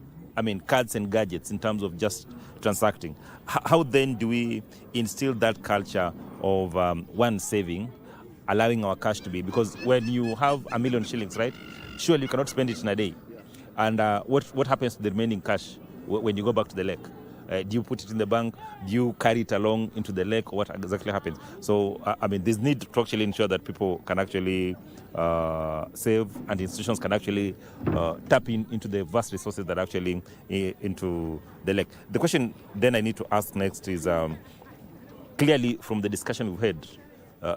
cards and gadgets in terms of just transacting. How then do we instill that culture of one, saving, allowing our cash to be? Because when you have 1 million shillings, right, surely you cannot spend it in a day. And what happens to the remaining cash when you go back to the lake? Do you put it in the bank? Do you carry it along into the lake? Or what exactly happens? So, there's need to actually ensure that people can actually save, and institutions can actually tap into the vast resources that are actually into the lake. The question then I need to ask next is, clearly from the discussion we've had,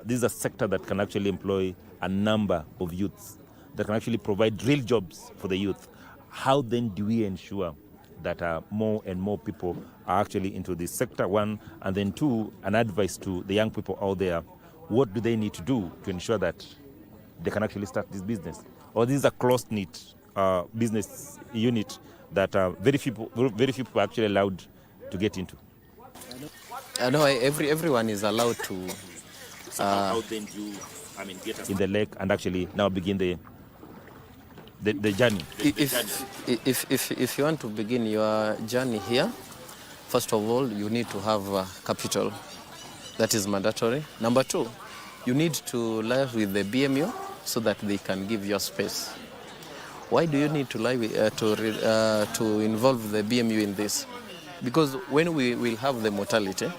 this is a sector that can actually employ a number of youths, that can actually provide real jobs for the youth. How then do we ensure that more and more people are actually into this sector, one, and then two, an advice to the young people out there, what do they need to do to ensure that they can actually start this business? Or this is a close-knit business unit that very few people are actually allowed to get into? No, everyone is allowed to. How then do you, get us in the lake and actually now begin the journey? If you want to begin your journey here, first of all, you need to have capital. That is mandatory. Number two, you need to live with the BMU so that they can give you space. Why do you need to live to involve the BMU in this? Because when we will have the mortality,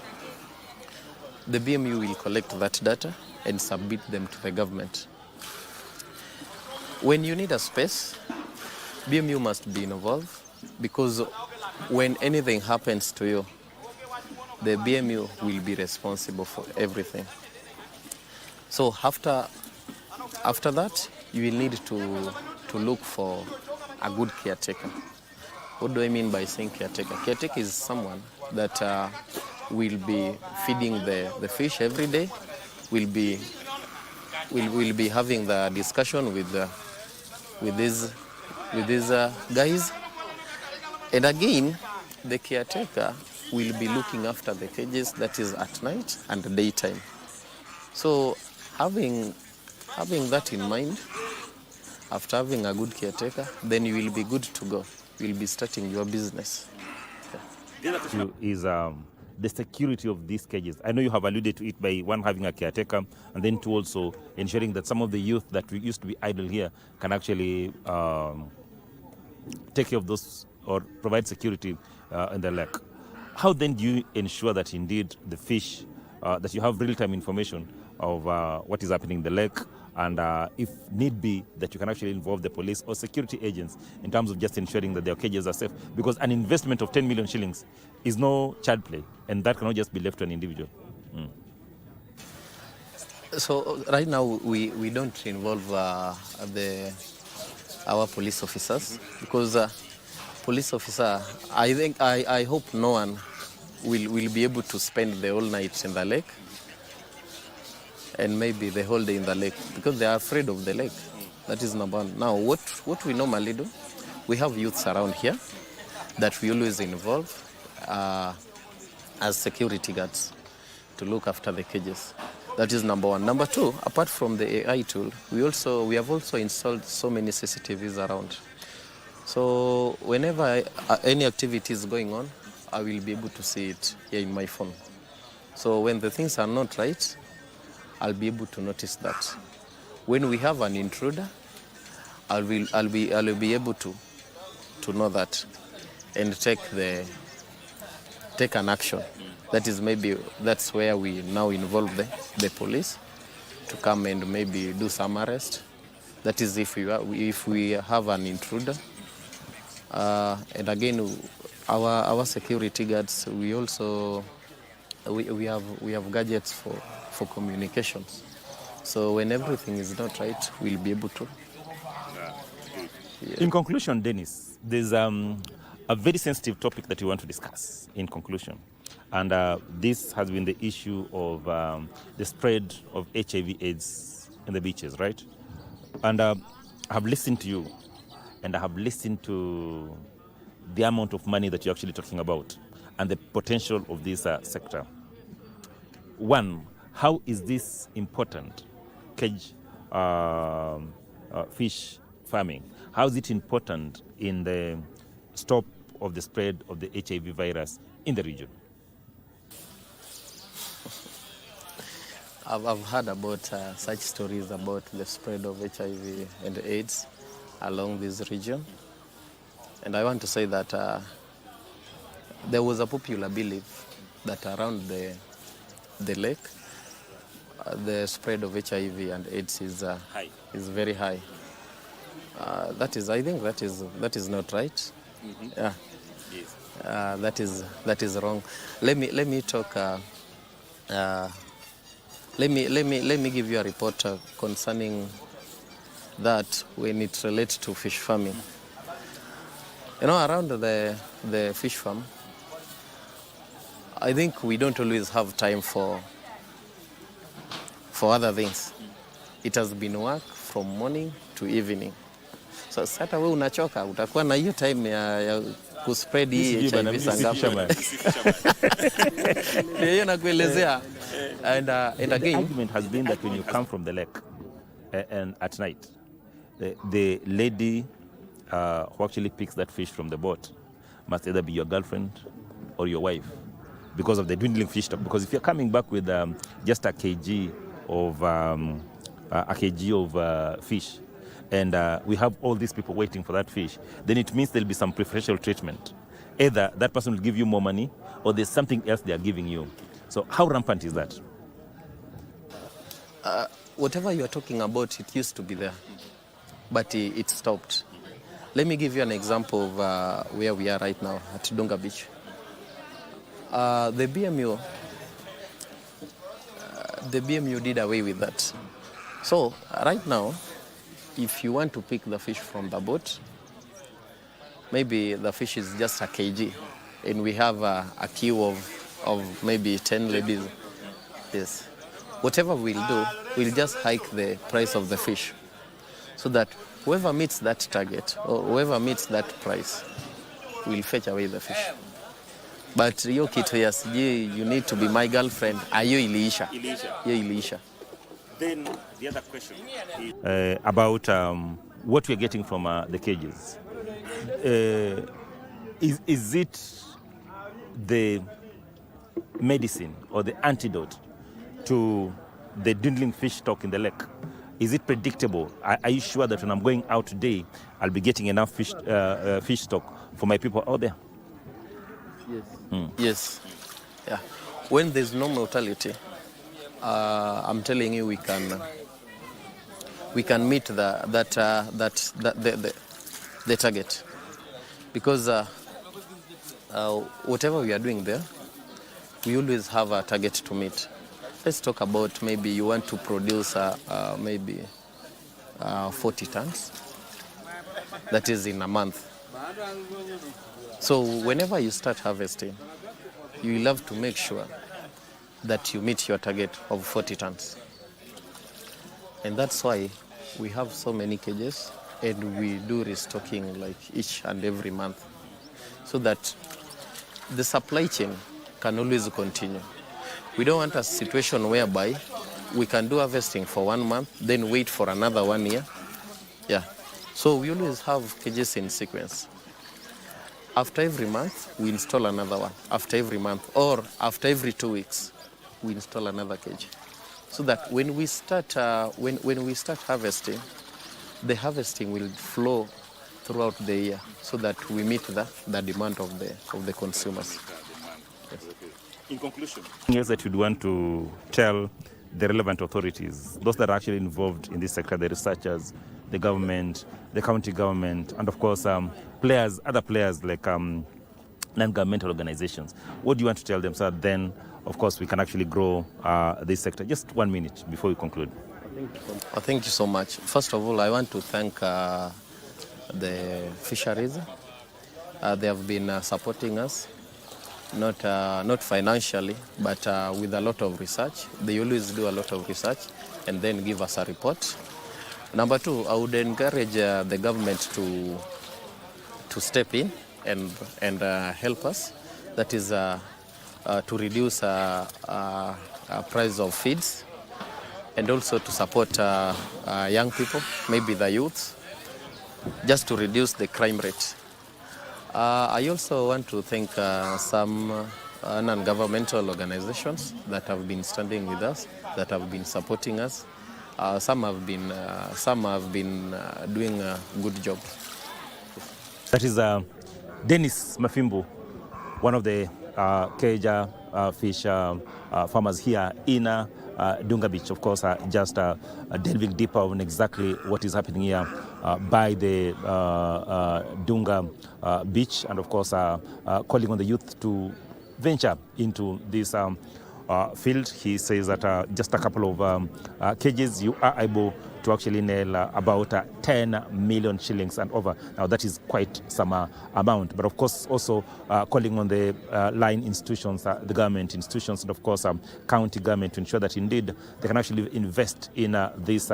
the BMU will collect that data and submit them to the government. When you need a space, BMU must be involved, because when anything happens to you, the BMU will be responsible for everything. So after that, you will need to look for a good caretaker. What do I mean by saying caretaker? Caretaker is someone that will be feeding the fish every day, will be having the discussion with these guys. And again, the caretaker will be looking after the cages, that is at night and daytime. So having that in mind, after having a good caretaker, then you will be good to go. You will be starting your business. The other question is the security of these cages. I know you have alluded to it by one, having a caretaker, and then two, also ensuring that some of the youth that used to be idle here can actually take care of those or provide security in the lake. How then do you ensure that indeed the fish, that you have real-time information of what is happening in the lake, and if need be, that you can actually involve the police or security agents in terms of just ensuring that their cages are safe? Because an investment of 10 million shillings is no child play, and that cannot just be left to an individual. So right now we don't involve our police officers because police officer, I hope no one will be able to spend the whole night in the lake and maybe the whole day in the lake because they are afraid of the lake. That is number one. Now, what we normally do, we have youths around here that we always involve as security guards to look after the cages. That is number one. Number two, apart from the AI tool, we have also installed so many CCTVs around. So whenever any activity is going on, I will be able to see it here in my phone. So when the things are not right, I'll be able to notice that. When we have an intruder, I'll be able to know that and take an action. That is that's where we now involve the police to come and maybe do some arrest. That is if we have an intruder. And again, our security guards, we also we have gadgets for communications. So when everything is not right, we'll be able to. Yeah. In conclusion, Dennis, there's a very sensitive topic that you want to discuss in conclusion. And this has been the issue of the spread of HIV/AIDS in the beaches, right? And I have listened to you, and I have listened to the amount of money that you're actually talking about and the potential of this sector. One, how is this important, cage fish farming? How is it important in the stop of the spread of the HIV virus in the region? I've heard about such stories about the spread of HIV and AIDS along this region. And I want to say that there was a popular belief that around the lake, the spread of HIV and AIDS is very high. I think that is not right. Mm-hmm. Yeah. Yes. That is wrong. Let me talk. Let me give you a report concerning that when it relates to fish farming. You know, around the fish farm, I think we don't always have time for other things. It has been work from morning to evening. So sasa wewe unachoka, utakuwa na hiyo time ya kuspread hii HIV sangapi. Hiyo nakuelezea. And again, the argument has been that when you come from the lake and at night, the lady who actually picks that fish from the boat must either be your girlfriend or your wife because of the dwindling fish stock. Because if you're coming back with just a kg of fish, and we have all these people waiting for that fish, then it means there'll be some preferential treatment. Either that person will give you more money or there's something else they are giving you. So how rampant is that? Whatever you are talking about, it used to be there, but it stopped. Let me give you an example of where we are right now at Dunga Beach. The BMU did away with that. So right now, if you want to pick the fish from the boat, maybe the fish is just a kg, and we have a queue of maybe 10 ladies. Yes. Whatever we'll do, we'll just hike the price of the fish so that whoever meets that target or whoever meets that price will fetch away the fish. But hiyo kitu ya sijui you need to be my girlfriend, hiyo iliisha. Hiyo iliisha. Then the other question is about what we're getting from the cages. Is it the medicine or the antidote to the dwindling fish stock in the lake? Is it predictable? Are you sure that when I'm going out today, I'll be getting enough fish stock for my people out there? Yes. Yes. Yeah. When there's no mortality, I'm telling you, we can meet the target, because whatever we are doing there, we always have a target to meet. let's talk about maybe you want to produce maybe 40 tons. That is in a month. So whenever you start harvesting, you will have to make sure that you meet your target of 40 tons. And that's why we have so many cages and we do restocking like each and every month so that the supply chain can always continue. We don't want a situation whereby we can do harvesting for 1 month, then wait for another 1 year. Yeah. So we always have cages in sequence. After every month, we install another one. After every month, or after every 2 weeks, we install another cage. So that when we start, when we start harvesting, the harvesting will flow throughout the year, so that we meet the demand of the consumers. Yes. In conclusion, yes, that you'd want to tell the relevant authorities, those that are actually involved in this sector, the researchers, the government, the county government, and of course players, other players like non-governmental organizations. What do you want to tell them so that then, of course, we can actually grow this sector? Just 1 minute before we conclude. Thank you so much. First of all, I want to thank the fisheries. They have been supporting us, not financially, but with a lot of research. They always do a lot of research and then give us a report. Number two, I would encourage the government to step in and help us. That is to reduce price of feeds, and also to support young people, maybe the youth, just to reduce the crime rate. I also want to thank some non-governmental organizations that have been standing with us, that have been supporting us. Some have been doing a good job. That is Dennis Mafimbo, one of the cage fish farmers here in Dunga Beach. Of course, just delving deeper on exactly what is happening here by the Dunga Beach, and of course calling on the youth to venture into this field. He says that just a couple of cages, you are able to actually nail about 10 million shillings and over. Now that is quite some amount, but of course also calling on the line institutions, the government institutions, and of course county government to ensure that indeed they can actually invest in this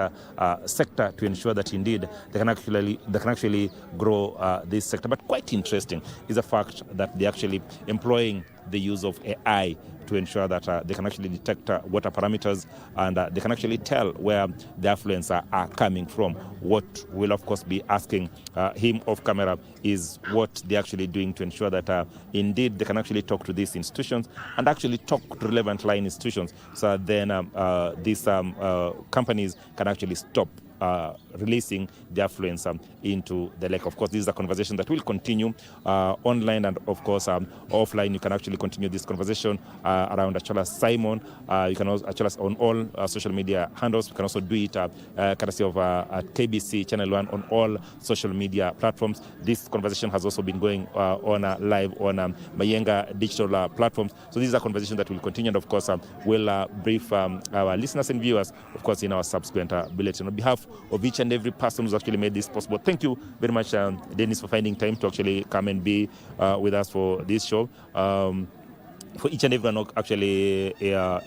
sector, to ensure that indeed they can actually grow this sector. But quite interesting is the fact that they're actually employing the use of AI to ensure that they can actually detect water parameters, and they can actually tell where the affluents are coming from. What we'll of course be asking him off camera is what they're actually doing to ensure that indeed they can actually talk to these institutions and actually talk to relevant line institutions, so that then these companies can actually stop releasing the affluents into the lake. Of course, this is a conversation that will continue online, and of course offline. You can actually continue this conversation around Achola Simon. You can also Achola on all social media handles. You can also do it courtesy of KBC Channel 1 on all social media platforms. This conversation has also been going on live on Mayenga digital platforms. So this is a conversation that will continue, and of course we'll brief our listeners and viewers, of course, in our subsequent bulletin. On behalf of each and every person who's actually made this possible, thank you very much, Dennis, for finding time to actually come and be with us for this show. For each and everyone actually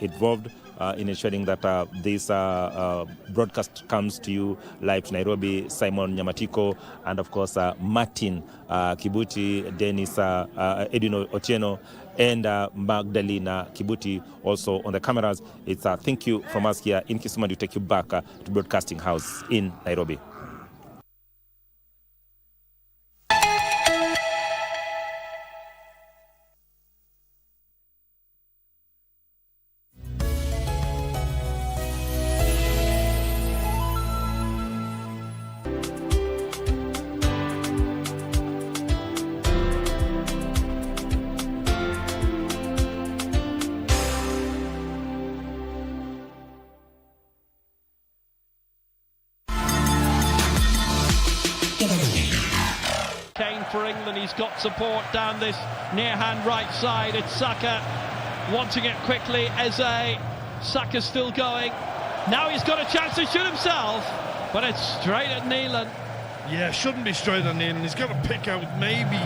involved in ensuring that this broadcast comes to you live to Nairobi, Simon Nyamatiko, and of course Martin Kibuti, Dennis Edwin Otieno, and Magdalena Kibuti also on the cameras. It's a thank you from us here in Kisumu, to take you back to Broadcasting House in Nairobi. For England, he's got support down this near hand right side. It's Saka wanting it quickly. Eze Saka's still going. Now he's got a chance to shoot himself, but it's straight at Neelan. Yeah, shouldn't be straight on Neelan. He's got to pick out maybe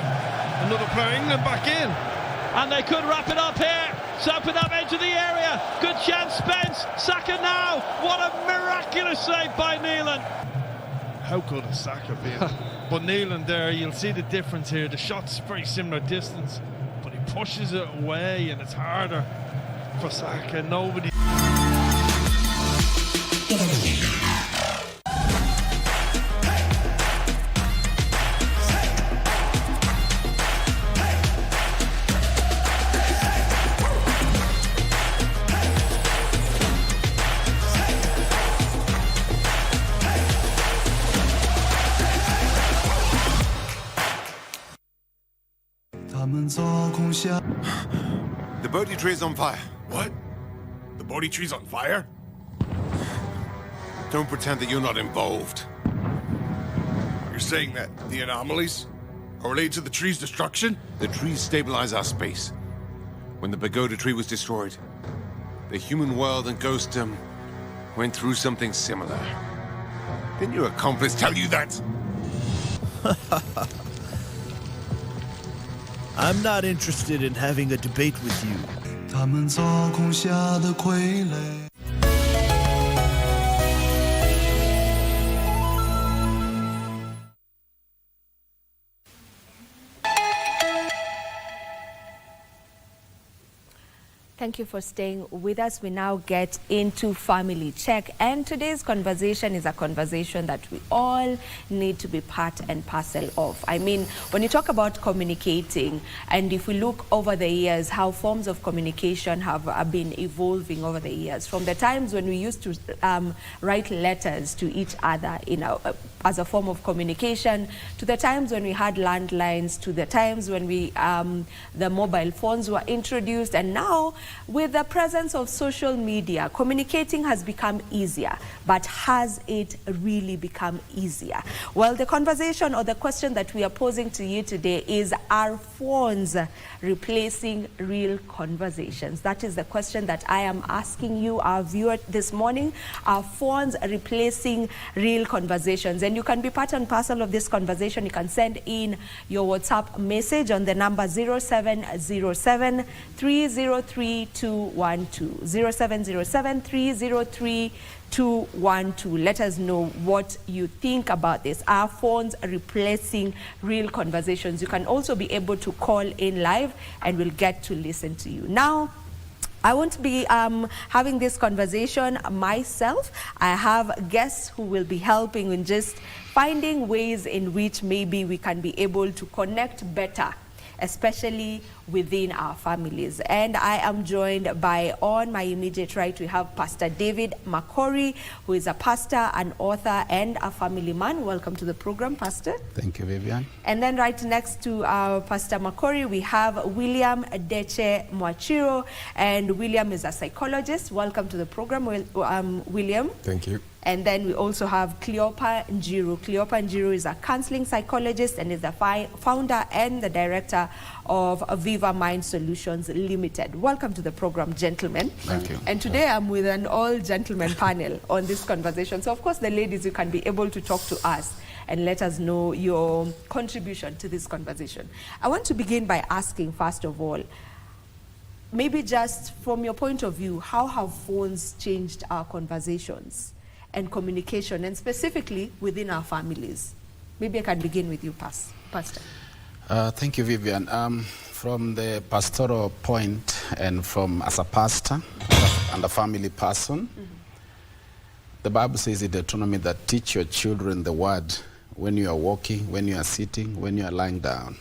another player. England back in. And they could wrap it up here. It's opened up into the area. Good chance, Spence. Saka now. What a miraculous save by Neelan. How good has Saka been? But Neelan there, you'll see the difference here. The shot's very similar distance, but he pushes it away and it's harder for Saka. Nobody... The Bodhi tree is on fire. What? The Bodhi tree's on fire? Don't pretend that you're not involved. You're saying that the anomalies are related to the tree's destruction? The trees stabilize our space. When the pagoda tree was destroyed, the human world and Ghostum went through something similar. Didn't your accomplice tell you that? I'm not interested in having a debate with you. Thank you for staying with us. We now get into Family Check, and today's conversation is a conversation that we all need to be part and parcel of. I mean, when you talk about communicating, and if we look over the years, how forms of communication have been evolving over the years, from the times when we used to write letters to each other as a form of communication, to the times when we had landlines, to the times when the mobile phones were introduced, and now with the presence of social media, communicating has become easier. But has it really become easier? Well, the conversation or the question that we are posing to you today is, are phones replacing real conversations? That is the question that I am asking you, our viewer, this morning. Are phones replacing real conversations? And you can be part and parcel of this conversation. You can send in your WhatsApp message on the number 0707 303 212. 0707 303 212. Let us know what you think about this. Are phones replacing real conversations? You can also be able to call in live and we'll get to listen to you. Now, I won't be having this conversation myself. I have guests who will be helping in just finding ways in which maybe we can be able to connect better, especially within our families. And I am joined by, on my immediate right, we have Pastor David Makori, who is a pastor, an author, and a family man. Welcome to the program, Pastor. Thank you, Vivian. And then right next to Pastor Makori, we have William Deche Mwachiro, and William is a psychologist. Welcome to the program, William. Thank you. And then we also have Cleopa Njiru. Cleopa Njiru is a counseling psychologist and is the founder and the director of Viva Mind Solutions Limited. Welcome to the program, gentlemen. Thank you. And today I'm with an all-gentleman panel on this conversation. So of course the ladies, you can be able to talk to us and let us know your contribution to this conversation. I want to begin by asking, first of all, maybe just from your point of view, how have phones changed our conversations and communication, and specifically within our families? Maybe I can begin with you, Pastor. Thank you, Vivian. From the pastoral point, and from as a pastor and a family person, the Bible says in Deuteronomy that teach your children the word when you are walking, when you are sitting, when you are lying down.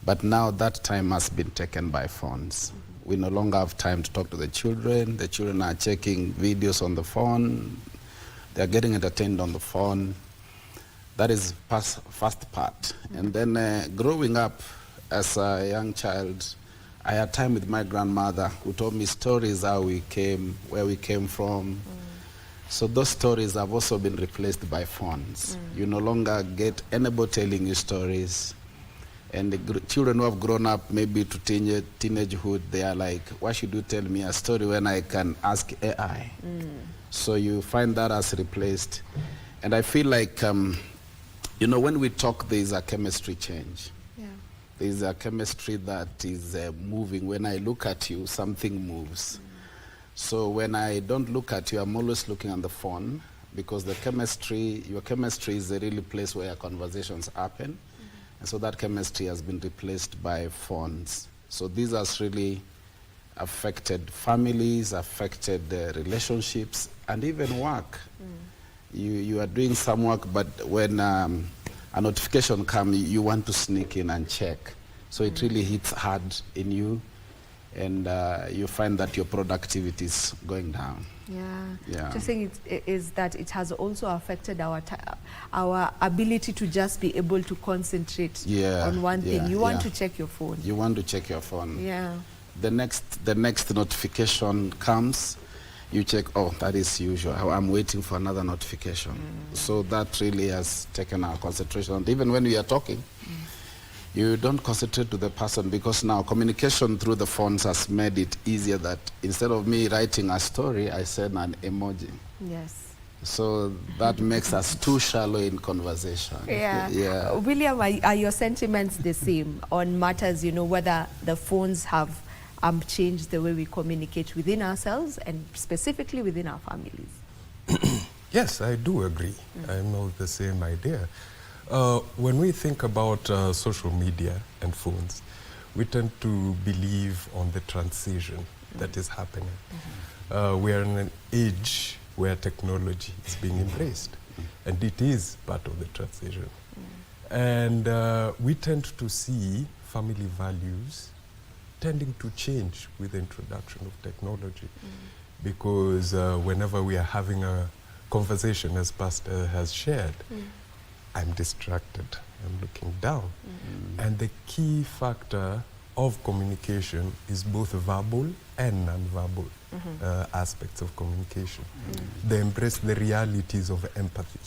But now that time has been taken by phones. We no longer have time to talk to the children. The children are checking videos on the phone. They are getting entertained on the phone. That is first part. And then growing up as a young child, I had time with my grandmother who told me stories, how we came, where we came from. So those stories have also been replaced by phones. You no longer get anybody telling you stories. And the children who have grown up maybe to teenagehood, they are like, why should you tell me a story when I can ask AI? So you find that has replaced. And I feel like, you know, when we talk, there is a chemistry change. Yeah. There is a chemistry that is moving. When I look at you, something moves. So when I don't look at you, I'm always looking on the phone, because the chemistry, your chemistry is the really place where conversations happen. And so that chemistry has been replaced by phones. So these has really affected families, affected relationships, and even work. You are doing some work, but when a notification comes, you want to sneak in and check. So it really hits hard in you, and you find that your productivity is going down. Yeah. Just saying is that it has also affected our ability to just be able to concentrate on one thing. You want to check your phone. You want to check your phone. Yeah. The next notification comes, you check, oh, that is usual. I'm waiting for another notification. So that really has taken our concentration. And even when we are talking, you don't concentrate to the person, because now communication through the phones has made it easier that instead of me writing a story, I send an emoji. Yes. So that makes us too shallow in conversation. Yeah. William, are your sentiments the same on matters, you know, whether the phones have changed the way we communicate within ourselves and specifically within our families? Yes, I do agree. I know the same idea. When we think about social media and phones, we tend to believe on the transition that is happening. We are in an age where technology is being embraced, and it is part of the transition. And we tend to see family values tending to change with the introduction of technology, because whenever we are having a conversation, as Pastor has shared, I'm distracted, I'm looking down. And the key factor of communication is both verbal and non-verbal aspects of communication. They embrace the realities of empathy.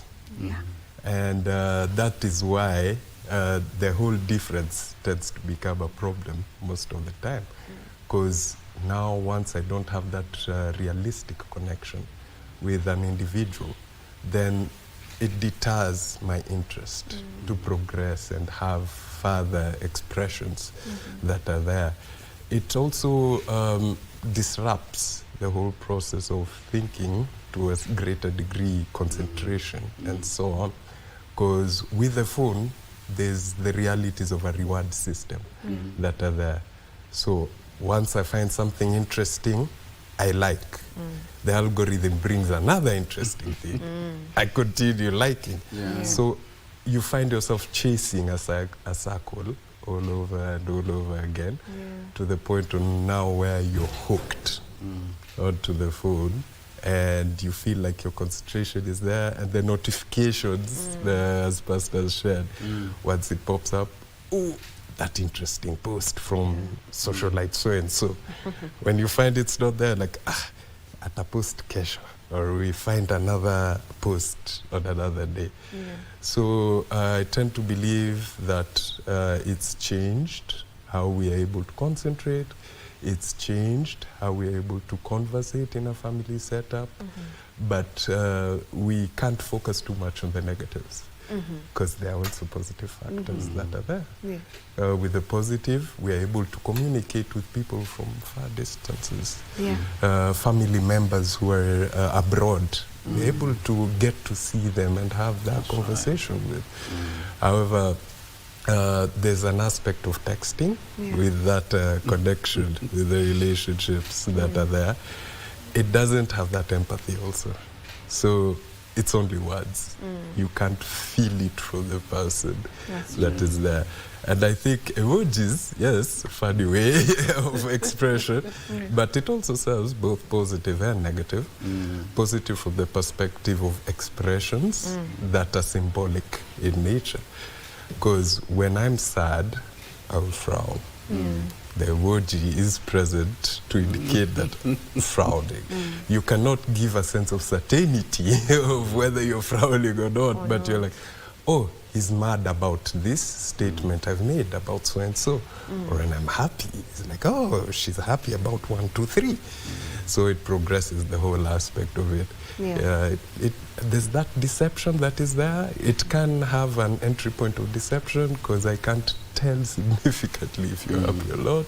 And that is why the whole difference tends to become a problem most of the time. Because now once I don't have that realistic connection with an individual, then it deters my interest to progress and have further expressions that are there. It also disrupts the whole process of thinking to a greater degree, concentration and so on. Because with the phone, there's the realities of a reward system that are there. So once I find something interesting, I like. The algorithm brings another interesting thing. I continue liking. So you find yourself chasing a circle all over and all over again, to the point on now where you're hooked onto the phone, and you feel like your concentration is there, and the notifications, as Pastor shared, once it pops up, oh, that interesting post from socialite so-and-so. When you find it's not there, like, at a post kesho, or we find another post on another day. So I tend to believe that it's changed how we are able to concentrate. It's changed how we are able to conversate in a family setup. But we can't focus too much on the negatives, because there are also positive factors that are there. With the positive, we are able to communicate with people from far distances. Family members who are abroad, we're able to get to see them and have that conversation with. However, there's an aspect of texting with that connection with the relationships that are there. It doesn't have that empathy also. So it's only words. You can't feel it from the person that is there. And I think emojis, yes, funny way of expression, but it also serves both positive and negative. Positive from the perspective of expressions that are symbolic in nature. Because when I'm sad, I'll frown. The emoji is present to indicate that frowning. You cannot give a sense of certainty of whether you're frowning or not, but you're like, oh, he's mad about this statement I've made about so and so, or when I'm happy, it's like, oh, she's happy about 1, 2, 3. So it progresses the whole aspect of it. Yeah. There's that deception that is there. It can have an entry point of deception because I can't tell significantly if you're happy or not.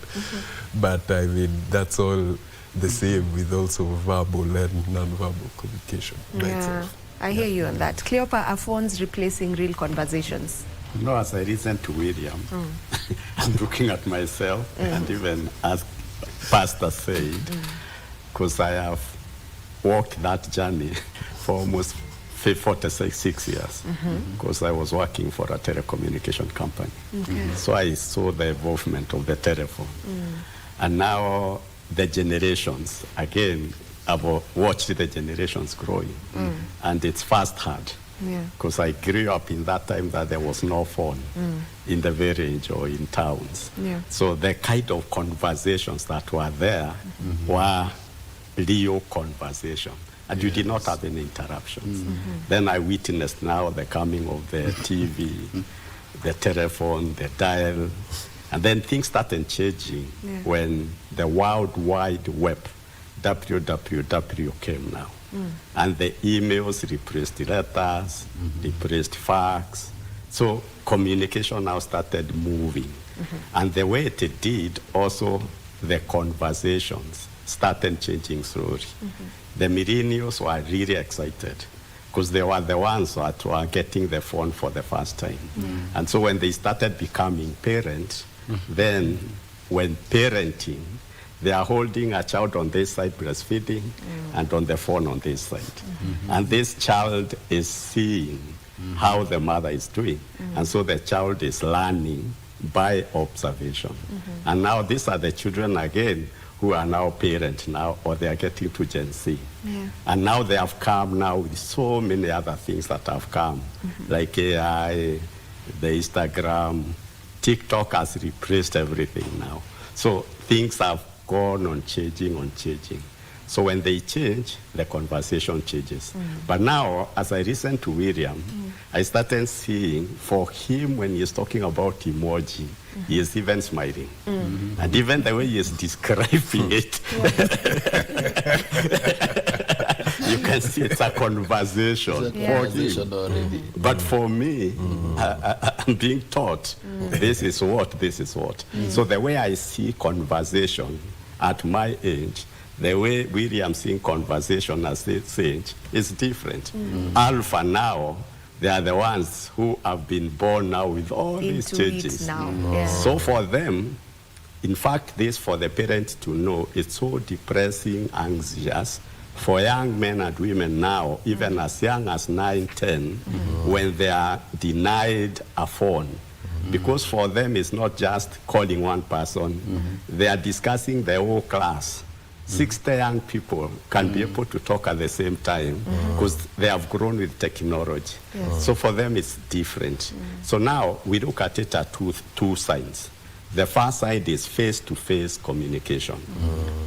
But I mean, that's all the same with also verbal and non-verbal communication. Yeah, I hear you on that. Cleopa, are phones replacing real conversations? No, as I listen to William, I'm looking at myself, and even as Pastor said, because I have walked that journey for almost 46 years, because I was working for a telecommunication company. So I saw the involvement of the telephone. And now the generations, again, I've watched the generations growing. And it's first-hand. Because I grew up in that time that there was no phone in the village or in towns. So the kind of conversations that were there were real conversation. And you did not have any interruptions. Then I witnessed now the coming of the TV, the telephone, the dial, and then things started changing when the World Wide Web, WWW, came now. And the emails replaced letters, replaced fax. So communication now started moving. And the way it did, also the conversations started changing slowly. The millennials were really excited because they were the ones that were getting the phone for the first time. And so when they started becoming parents, then when parenting, they are holding a child on this side breastfeeding and on the phone on this side. And this child is seeing how the mother is doing. And so the child is learning by observation. And now these are the children again who are now parents now, or they are getting to Gen Z. And now they have come now with so many other things that have come, like AI, the Instagram, TikTok has replaced everything now. So things have gone on changing. So when they change, the conversation changes. But now, as I listen to William, I started seeing for him when he's talking about emoji, he is even smiling. And even the way he is describing it, you can see it's a conversation for him. already. But for me, I'm being taught, this is what. So the way I see conversation at my age, the way William seeing conversation at his age is different. Alpha now, they are the ones who have been born now with all these changes. So for them, in fact, this for the parents to know, it's so depressing, anxious for young men and women now, even as young as 9, 10, when they are denied a phone. Because for them, it's not just calling one person. They are discussing the whole class. 60 young people can be able to talk at the same time because they have grown with technology. So for them, it's different. So now we look at it at two sides. The first side is face-to-face communication,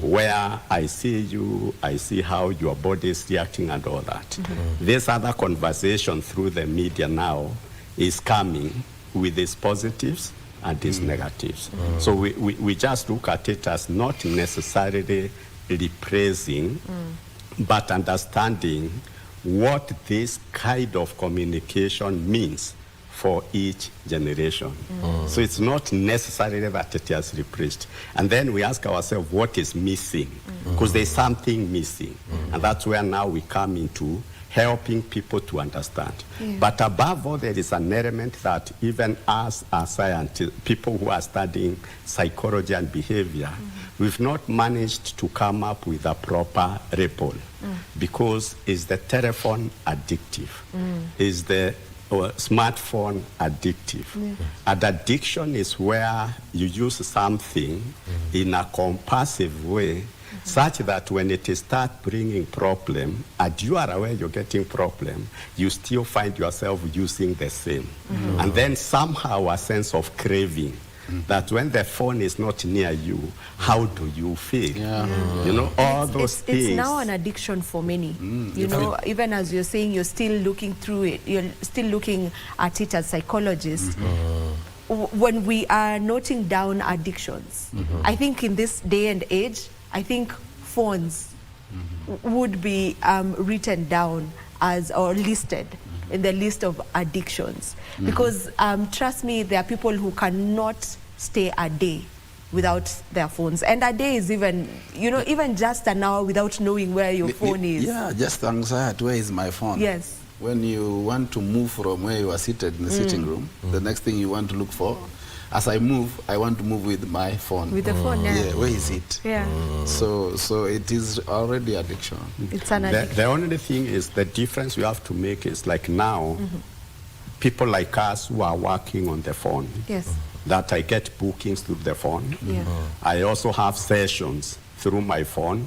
where I see you, I see how your body is reacting and all that. This other conversation through the media now is coming with its positives and its negatives. So we just look at it as not necessarily replacing, but understanding what this kind of communication means for each generation. So it's not necessarily that it has replaced. And then we ask ourselves what is missing, because there's something missing. And that's where now we come into helping people to understand. But above all, there is an element that even us as scientists, people who are studying psychology and behavior, we've not managed to come up with a proper label. Because is the telephone addictive? Is the smartphone addictive? And addiction is where you use something in a compulsive way, such that when it starts bringing problem, and you are aware you're getting problem, you still find yourself using the same. And then somehow a sense of craving that when the phone is not near you, how do you feel? You know, all those things. It's now an addiction for many. You know, even as you're saying, you're still looking through it. You're still looking at it as psychologists. When we are noting down addictions, I think in this day and age, I think phones would be written down as or listed in the list of addictions. Because trust me, there are people who cannot stay a day without their phones. And a day is even, you know, even just an hour without knowing where your phone is. Yeah, just anxiety, where is my phone? Yes. When you want to move from where you are seated in the sitting room, the next thing you want to look for, as I move, I want to move with my phone. With the phone, yeah. Yeah, where is it? Yeah. So it is already addiction. It's an addiction. The only thing is the difference we have to make is like now, people like us who are working on the phone, Yes. that I get bookings through the phone. Yeah. I also have sessions through my phone,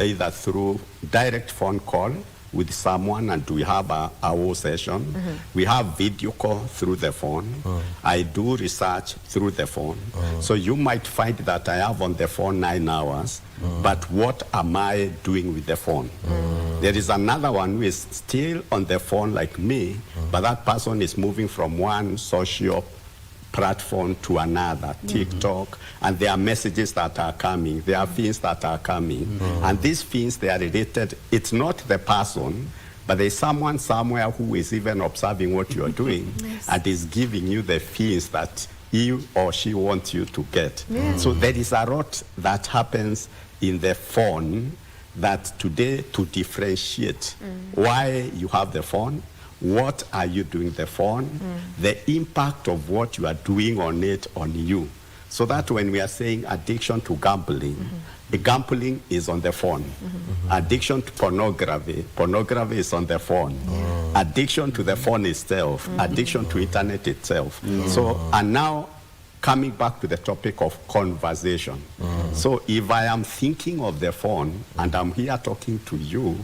either through direct phone call with someone and we have a whole session. We have video call through the phone. I do research through the phone. So you might find that I have on the phone 9 hours, but what am I doing with the phone? There is another one who is still on the phone like me, but that person is moving from one social platform to another, TikTok, and there are messages that are coming, there are things that are coming, and these things, they are related. It's not the person, but there's someone somewhere who is even observing what you are doing and is giving you the things that he or she wants you to get. So there is a lot that happens in the phone that today to differentiate why you have the phone, what are you doing the phone, the impact of what you are doing on it on you. So that when we are saying addiction to gambling, the gambling is on the phone. Addiction to pornography, pornography is on the phone. Addiction to the phone itself, addiction to internet itself. So, and now coming back to the topic of conversation. So if I am thinking of the phone and I'm here talking to you,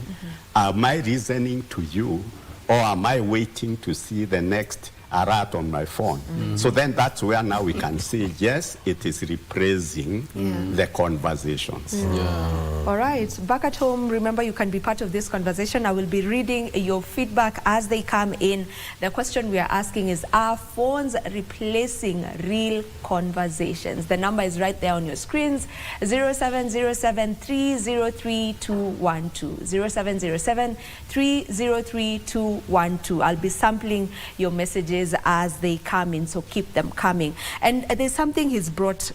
am I reasoning to you, or am I waiting to see the next alert on my phone? So then that's where now we can say, yes, it is replacing the conversations. All right, back at home, remember you can be part of this conversation. I will be reading your feedback as they come in. The question we are asking is, are phones replacing real conversations? The number is right there on your screens, 0707 303 212, 0707 303 212. I'll be sampling your messages as they come in, so keep them coming. And there's something he's brought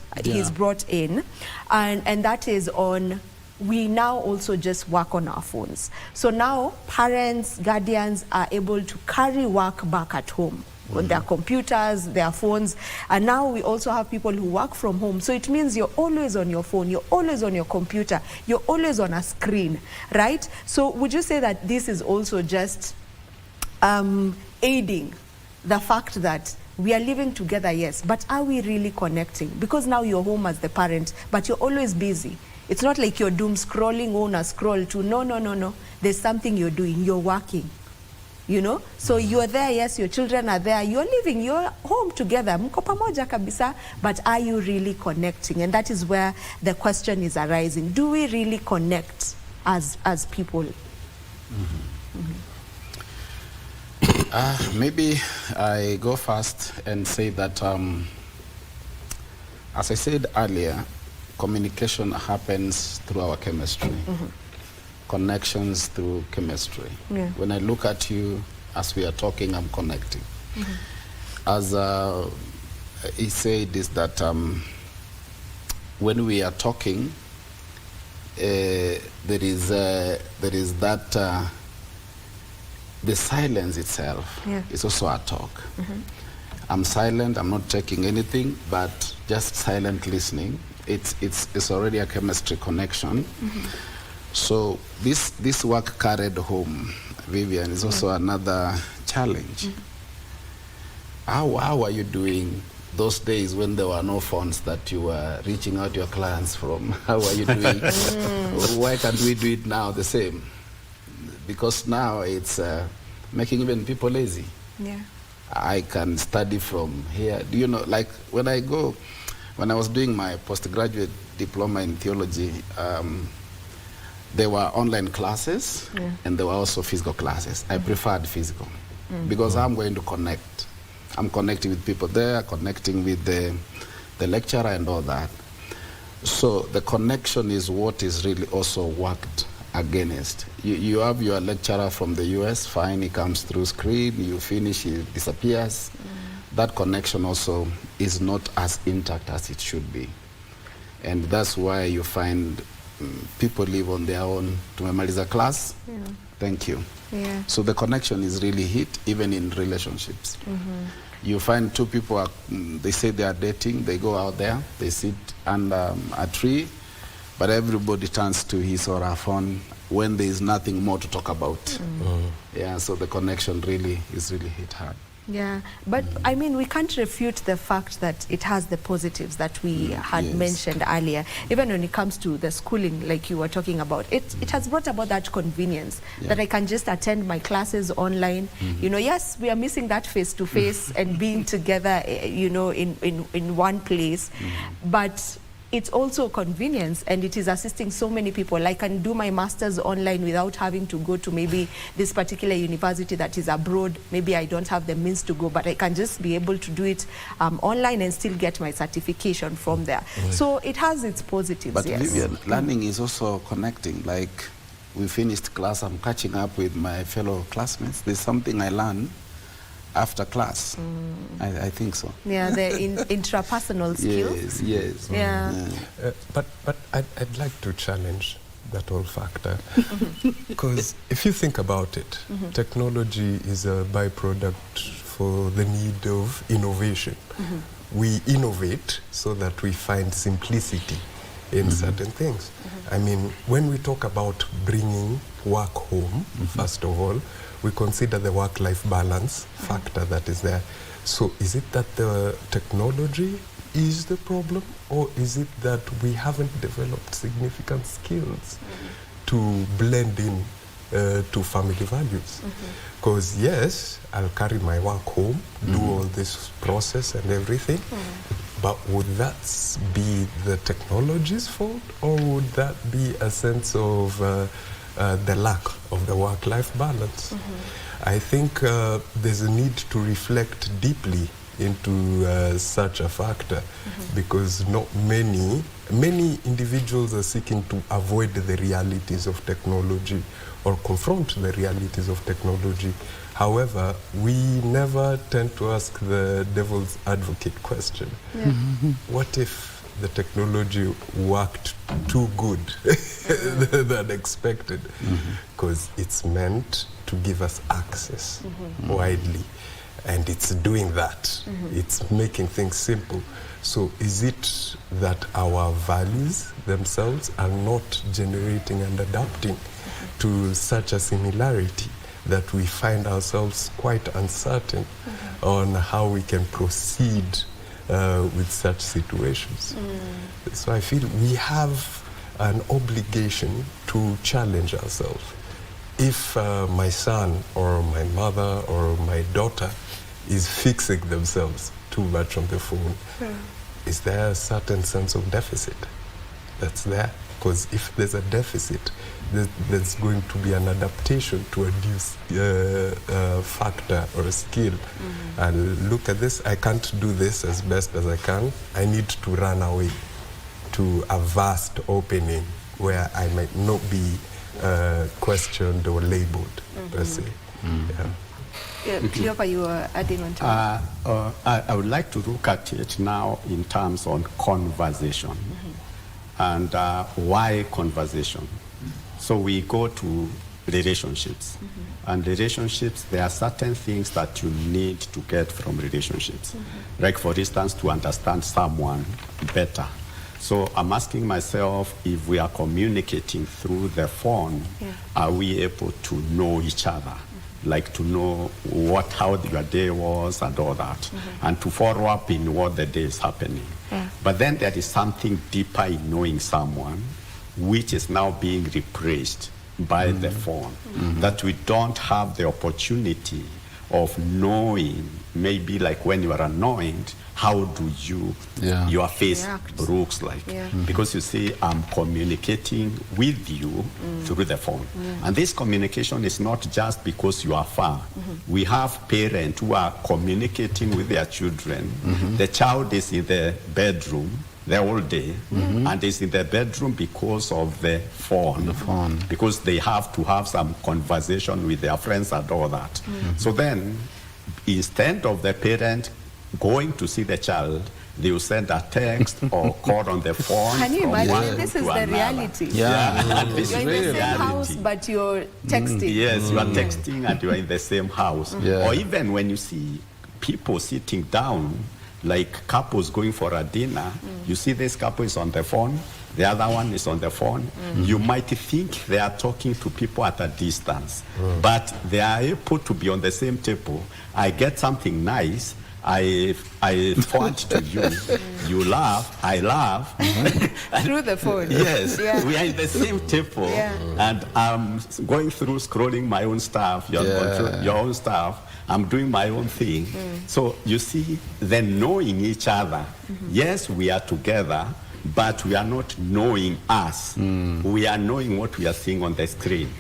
in, and that is on, we now also just work on our phones. So now parents, guardians are able to carry work back at home on their computers, their phones, and now we also have people who work from home. So it means you're always on your phone, you're always on your computer, you're always on a screen, right? So would you say that this is also just aiding the fact that we are living together, yes, but are we really connecting? Because now you're home as the parent, but you're always busy. It's not like you're doom scrolling on a scroll to, no. There's something you're doing, you're working, you know? So you're there, yes, your children are there, you're living, you're home together, mko pamoja kabisa, but are you really connecting? And that is where the question is arising. Do we really connect as people? Maybe I go first and say that, as I said earlier, communication happens through our chemistry. Connections through chemistry. When I look at you as we are talking, I'm connecting. As he said, is that when we are talking, there is that the silence itself is also a talk. I'm silent, I'm not taking anything, but just silent listening. It's already a chemistry connection. So this work carried home, Vivian, is also another challenge. How are you doing those days when there were no phones that you were reaching out to your clients from? How are you doing? Why can't we do it now the same? Because now it's making even people lazy. I can study from here. Do you know, like when I was doing my postgraduate diploma in theology, there were online classes and there were also physical classes. I preferred physical because I'm going to connect. I'm connecting with people there, connecting with the lecturer and all that. So the connection is what is really also worked against. You have your lecturer from the US, fine, he comes through screen, you finish, he disappears. That connection also is not as intact as it should be. And that's why you find people live on their own. Tumemaliza class, thank you. Yeah. So the connection is really hit, even in relationships. You find two people, they say they are dating, they go out there, they sit under a tree, but everybody turns to his or her phone when there is nothing more to talk about. Yeah, so the connection really is really hit hard. Yeah, but I mean, we can't refute the fact that it has the positives that we had mentioned earlier. Even when it comes to the schooling, like you were talking about, it has brought about that convenience that I can just attend my classes online. You know, yes, we are missing that face-to-face and being together, you know, in one place, but it's also convenience, and it is assisting so many people. I can do my master's online without having to go to maybe this particular university that is abroad. Maybe I don't have the means to go, but I can just be able to do it online and still get my certification from there. So it has its positives, But yes. Vivian, learning is also connecting. Like, we finished class, I'm catching up with my fellow classmates. There's something I learned after class. I think so. Yeah, the intrapersonal skills. Yes. Yeah. But I'd like to challenge that whole factor. Because if you think about it, technology is a byproduct for the need of innovation. We innovate so that we find simplicity in certain things. I mean, when we talk about bringing work home, first of all, we consider the work-life balance factor that is there. So is it that the technology is the problem, or is it that we haven't developed significant skills to blend in to family values? Because yes, I'll carry my work home, do all this process and everything, but would that be the technology's fault, or would that be a sense of the lack of the work-life balance? I think there's a need to reflect deeply into such a factor, because not many individuals are seeking to avoid the realities of technology or confront the realities of technology. However, we never tend to ask the devil's advocate question. What if the technology worked too good than expected? Because it's meant to give us access widely, and it's doing that. It's making things simple. So is it that our values themselves are not generating and adapting to such a similarity that we find ourselves quite uncertain on how we can proceed with such situations? So I feel we have an obligation to challenge ourselves. If my son or my mother or my daughter is fixing themselves too much on the phone, is there a certain sense of deficit that's there? Because if there's a deficit, there's going to be an adaptation to a new factor or a skill. And look at this, I can't do this as best as I can. I need to run away to a vast opening where I might not be questioned or labeled, per se. Cleopa, you were adding on to I would like to look at it now in terms on conversation. And why conversation? So we go to relationships. And relationships, there are certain things that you need to get from relationships. Like, for instance, to understand someone better. So I'm asking myself, if we are communicating through the phone, are we able to know each other? Like, to know how your day was and all that, and to follow up in what the day is happening. But then there is something deeper in knowing someone, which is now being replaced by the phone, that we don't have the opportunity of knowing maybe like when you are annoyed, how do you, your face looks like? Because you see, I'm communicating with you through the phone. And this communication is not just because you are far. We have parents who are communicating with their children. The child is in the bedroom the whole day, and is in the bedroom because of the phone. Because they have to have some conversation with their friends and all that. So then, instead of the parent going to see the child, they will send a text or call on the phone. Can you imagine? one This to is the another. reality. This You're is in the same reality. house, but you're texting. Yes, you are texting and you are in the same house. Or even when you see people sitting down, like couples going for a dinner, you see this couple is on the phone, the other one is on the phone. You might think they are talking to people at a distance, but they are able to be on the same table. I get something nice, I forward to you, you laugh, I laugh. Through the phone. Yes, we are in the same table, and I'm going through scrolling my own stuff, you're going through your own stuff, I'm doing my own thing. So you see, then knowing each other, yes, we are together, but we are not knowing us. We are knowing what we are seeing on the screen.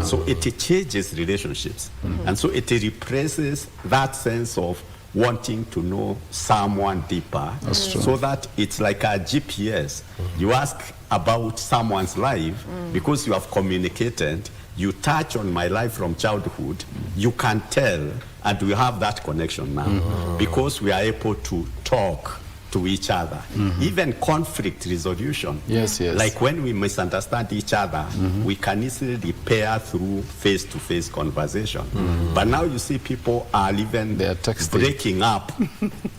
So it changes relationships. And so it replaces that sense of wanting to know someone deeper. So that it's like a GPS. You ask about someone's life because you have communicated. You touch on my life from childhood, you can tell, and we have that connection now because we are able to talk to each other. Even conflict resolution. Like when we misunderstand each other, we can easily repair through face-to-face conversation. But now you see people are even breaking up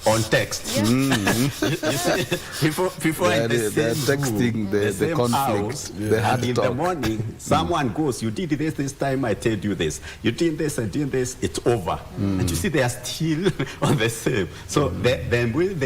on text. You see, people are in the same room, the same house, and in the morning, someone goes, you did this time, I told you this. You did this and did this, it's over. And you see they are still on the same. So then when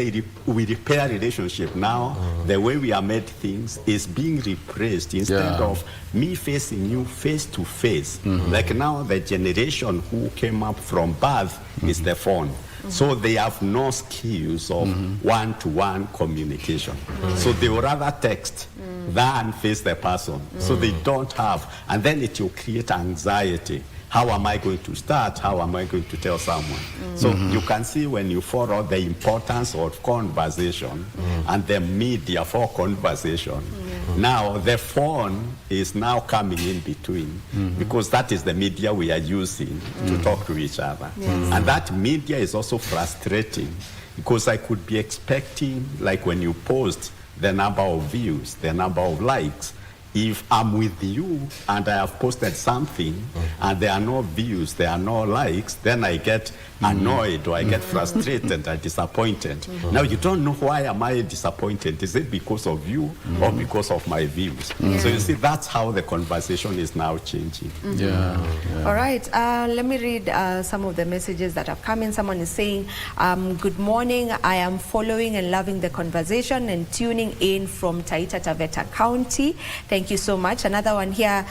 we repair relationship now, the way we are made things is being replaced instead of me facing you face to face. Like now the generation who came up from birth is the phone. So they have no skills of one-to-one communication. So they would rather text than face the person. So they don't have, and then it will create anxiety. How am I going to start? How am I going to tell someone? So you can see when you follow the importance of conversation and the media for conversation. Now the phone is now coming in between because that is the media we are using to talk to each other. And that media is also frustrating because I could be expecting, like when you post, the number of views, the number of likes. If I'm with you and I have posted something and there are no views, there are no likes, then I get annoyed or I get frustrated and disappointed. Now you don't know why am I disappointed. Is it because of you or because of my views? So you see, that's how the conversation is now changing. All right, let me read some of the messages that have come in. Someone is saying, good morning, I am following and loving the conversation and tuning in from Taita Taveta County. Thank you so much. Another one here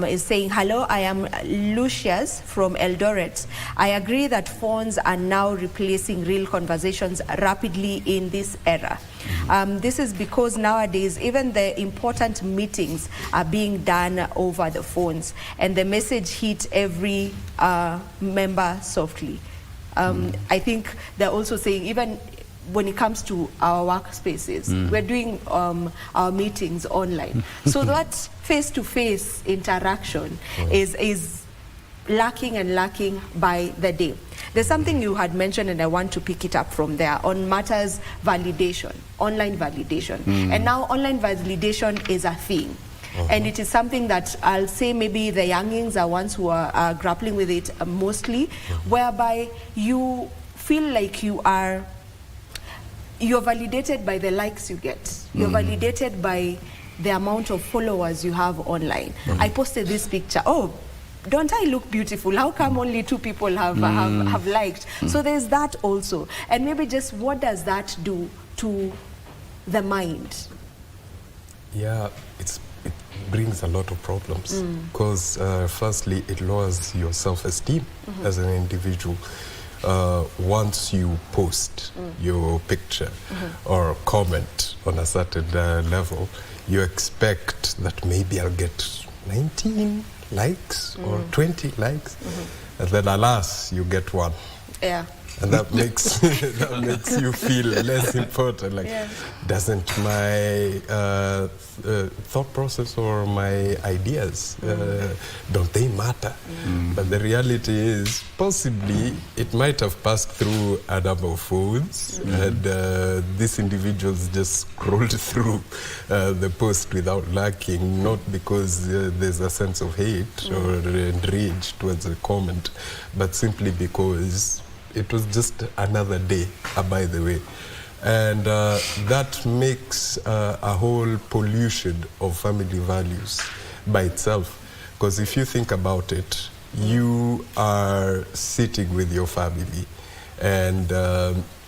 is saying, hello, I am Lucius from Eldoret. I agree that phones are now replacing real conversations rapidly in this era. This is because nowadays even the important meetings are being done over the phones and the message hit every member softly. I think they're also saying even when it comes to our workspaces, we're doing our meetings online. So that face-to-face interaction is lacking and lacking by the day. There's something you had mentioned and I want to pick it up from there on matters validation, online validation. And now online validation is a thing. And it is something that I'll say maybe the youngins are ones who are grappling with it mostly, whereby you feel like you're validated by the likes you get. You're validated by the amount of followers you have online. I posted this picture. Oh, don't I look beautiful? How come only 2 people have liked? So there's that also. And maybe just what does that do to the mind? Yeah, it brings a lot of problems because firstly, it lowers your self-esteem as an individual. once you post your picture or comment on a certain level, you expect that maybe I'll get 19 likes or 20 likes, and then alas, you get one. Yeah. And that makes that makes you feel less important. Like, doesn't my thought process or my ideas don't they matter? But the reality is, possibly it might have passed through a number of phones, and these individuals just scrolled through the post without lacking, not because there's a sense of hate or rage towards the comment, but simply because it was just another day, by the way. And that makes a whole pollution of family values by itself. Because if you think about it, you are sitting with your family and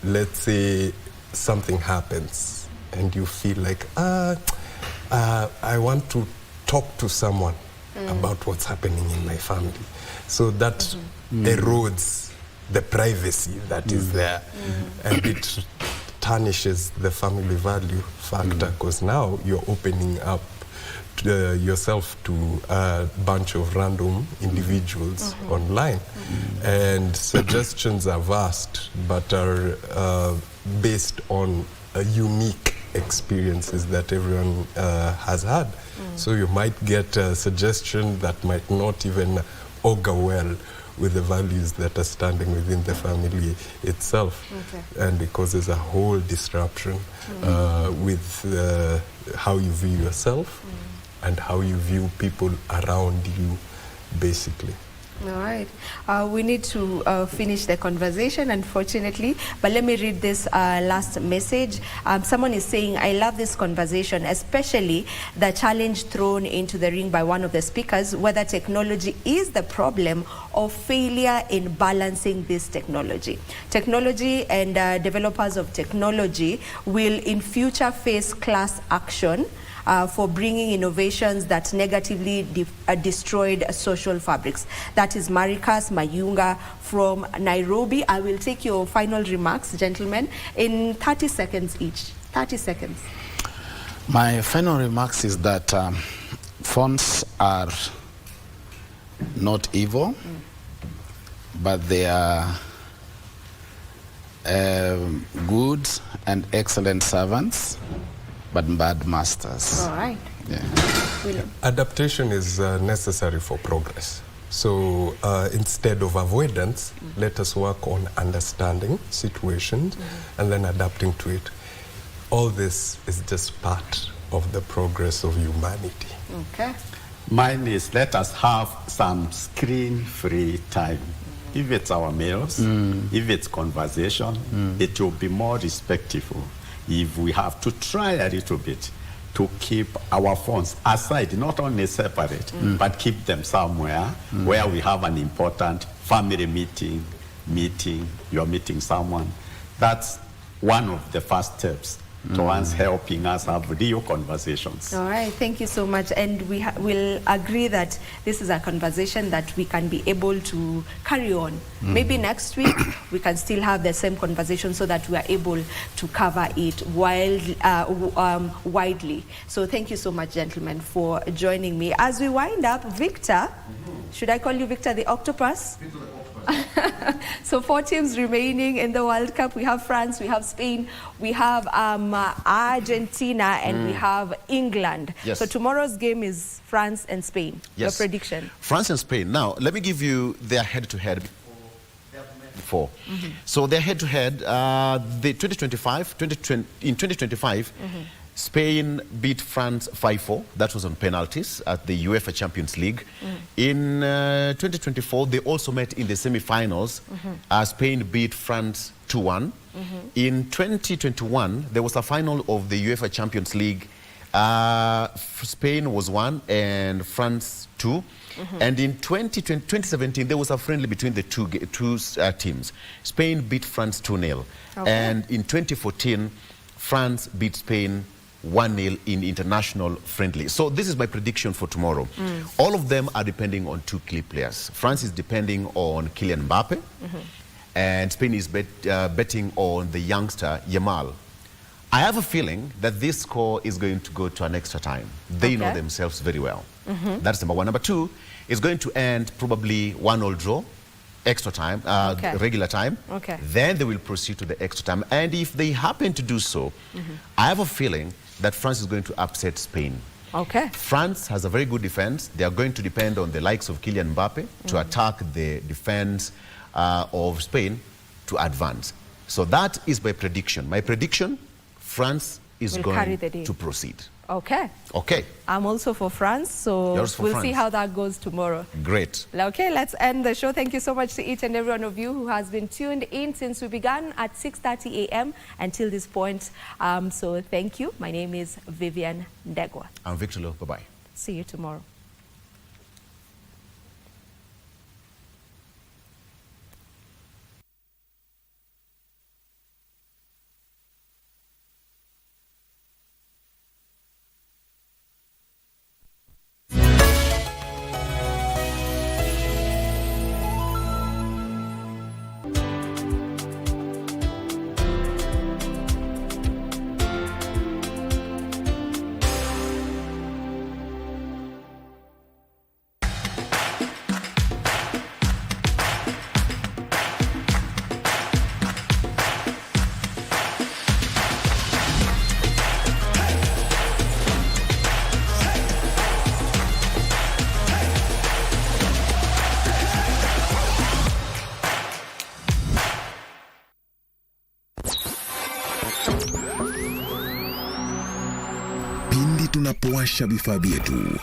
let's say something happens and you feel like, I want to talk to someone about what's happening in my family. So that erodes the privacy that is there, and it tarnishes the family value factor, because now you're opening up yourself to a bunch of random individuals online, and suggestions are vast but are based on unique experiences that everyone has had. So you might get a suggestion that might not even augur well with the values that are standing within the family itself, and it causes a whole disruption with how you view yourself and how you view people around you, basically. All right. We need to finish the conversation, unfortunately, but let me read this last message. Someone is saying, I love this conversation, especially the challenge thrown into the ring by one of the speakers, whether technology is the problem or failure in balancing this technology. Technology and developers of technology will in future face class action for bringing innovations that negatively destroyed social fabrics. That is Marikas Mayunga from Nairobi. I will take your final remarks, gentlemen, in 30 seconds each. 30 seconds. My final remarks is that phones are not evil, but they are good and excellent servants, but bad masters. All right. Yeah. Adaptation is necessary for progress. So instead of avoidance, let us work on understanding situations and then adapting to it. All this is just part of the progress of humanity. Okay. Mine is, let us have some screen-free time. If it's our meals, if it's conversation, it will be more respectful if we have to try a little bit to keep our phones aside, not only separate, but keep them somewhere where we have an important family meeting, you're meeting someone. That's one of the first steps towards helping us have real conversations. All right, thank you so much. And we will agree that this is a conversation that we can be able to carry on. Maybe next week we can still have the same conversation so that we are able to cover it widely. So thank you so much, gentlemen, for joining me. As we wind up, Victor, should I call you Victor the Octopus? So 4 teams remaining in the World Cup. We have France, we have Spain, we have Argentina, and we have England. Yes. So tomorrow's game is France and Spain. Yes. Your prediction? France and Spain. Now, let me give you their head-to-head before. So their head-to-head, in 2025, Spain beat France 5-4. That was on penalties at the UEFA Champions League. In 2024, they also met in the semi-finals. Spain beat France 2-1. In 2021, there was a final of the UEFA Champions League. Spain was 1 and France 2. And in 2017, there was a friendly between the two teams. Spain beat France 2-0. And in 2014, France beat Spain 1-0 in international friendly. So this is my prediction for tomorrow. All of them are depending on 2 key players. France is depending on Kylian Mbappe, and Spain is betting on the youngster Yamal. I have a feeling that this score is going to go to an extra time. They know themselves very well. That's number one. Number two, it's going to end probably 1-1 draw, extra time, regular time. Then they will proceed to the extra time. And if they happen to do so, I have a feeling that France is going to upset Spain. France has a very good defense. They are going to depend on the likes of Kylian Mbappe to attack the defense of Spain to advance. So that is my prediction. My prediction, France is going to proceed. Okay. I'm also for France, so we'll see how that goes tomorrow. Great. Okay, let's end the show. Thank you so much to each and every one of you who has been tuned in since we began at 6:30 a.m. until this point. So thank you. My name is Vivian Ndegwa. I'm Victor Lo. Bye-bye. See you tomorrow. Tunapowasha vifaa vyetu,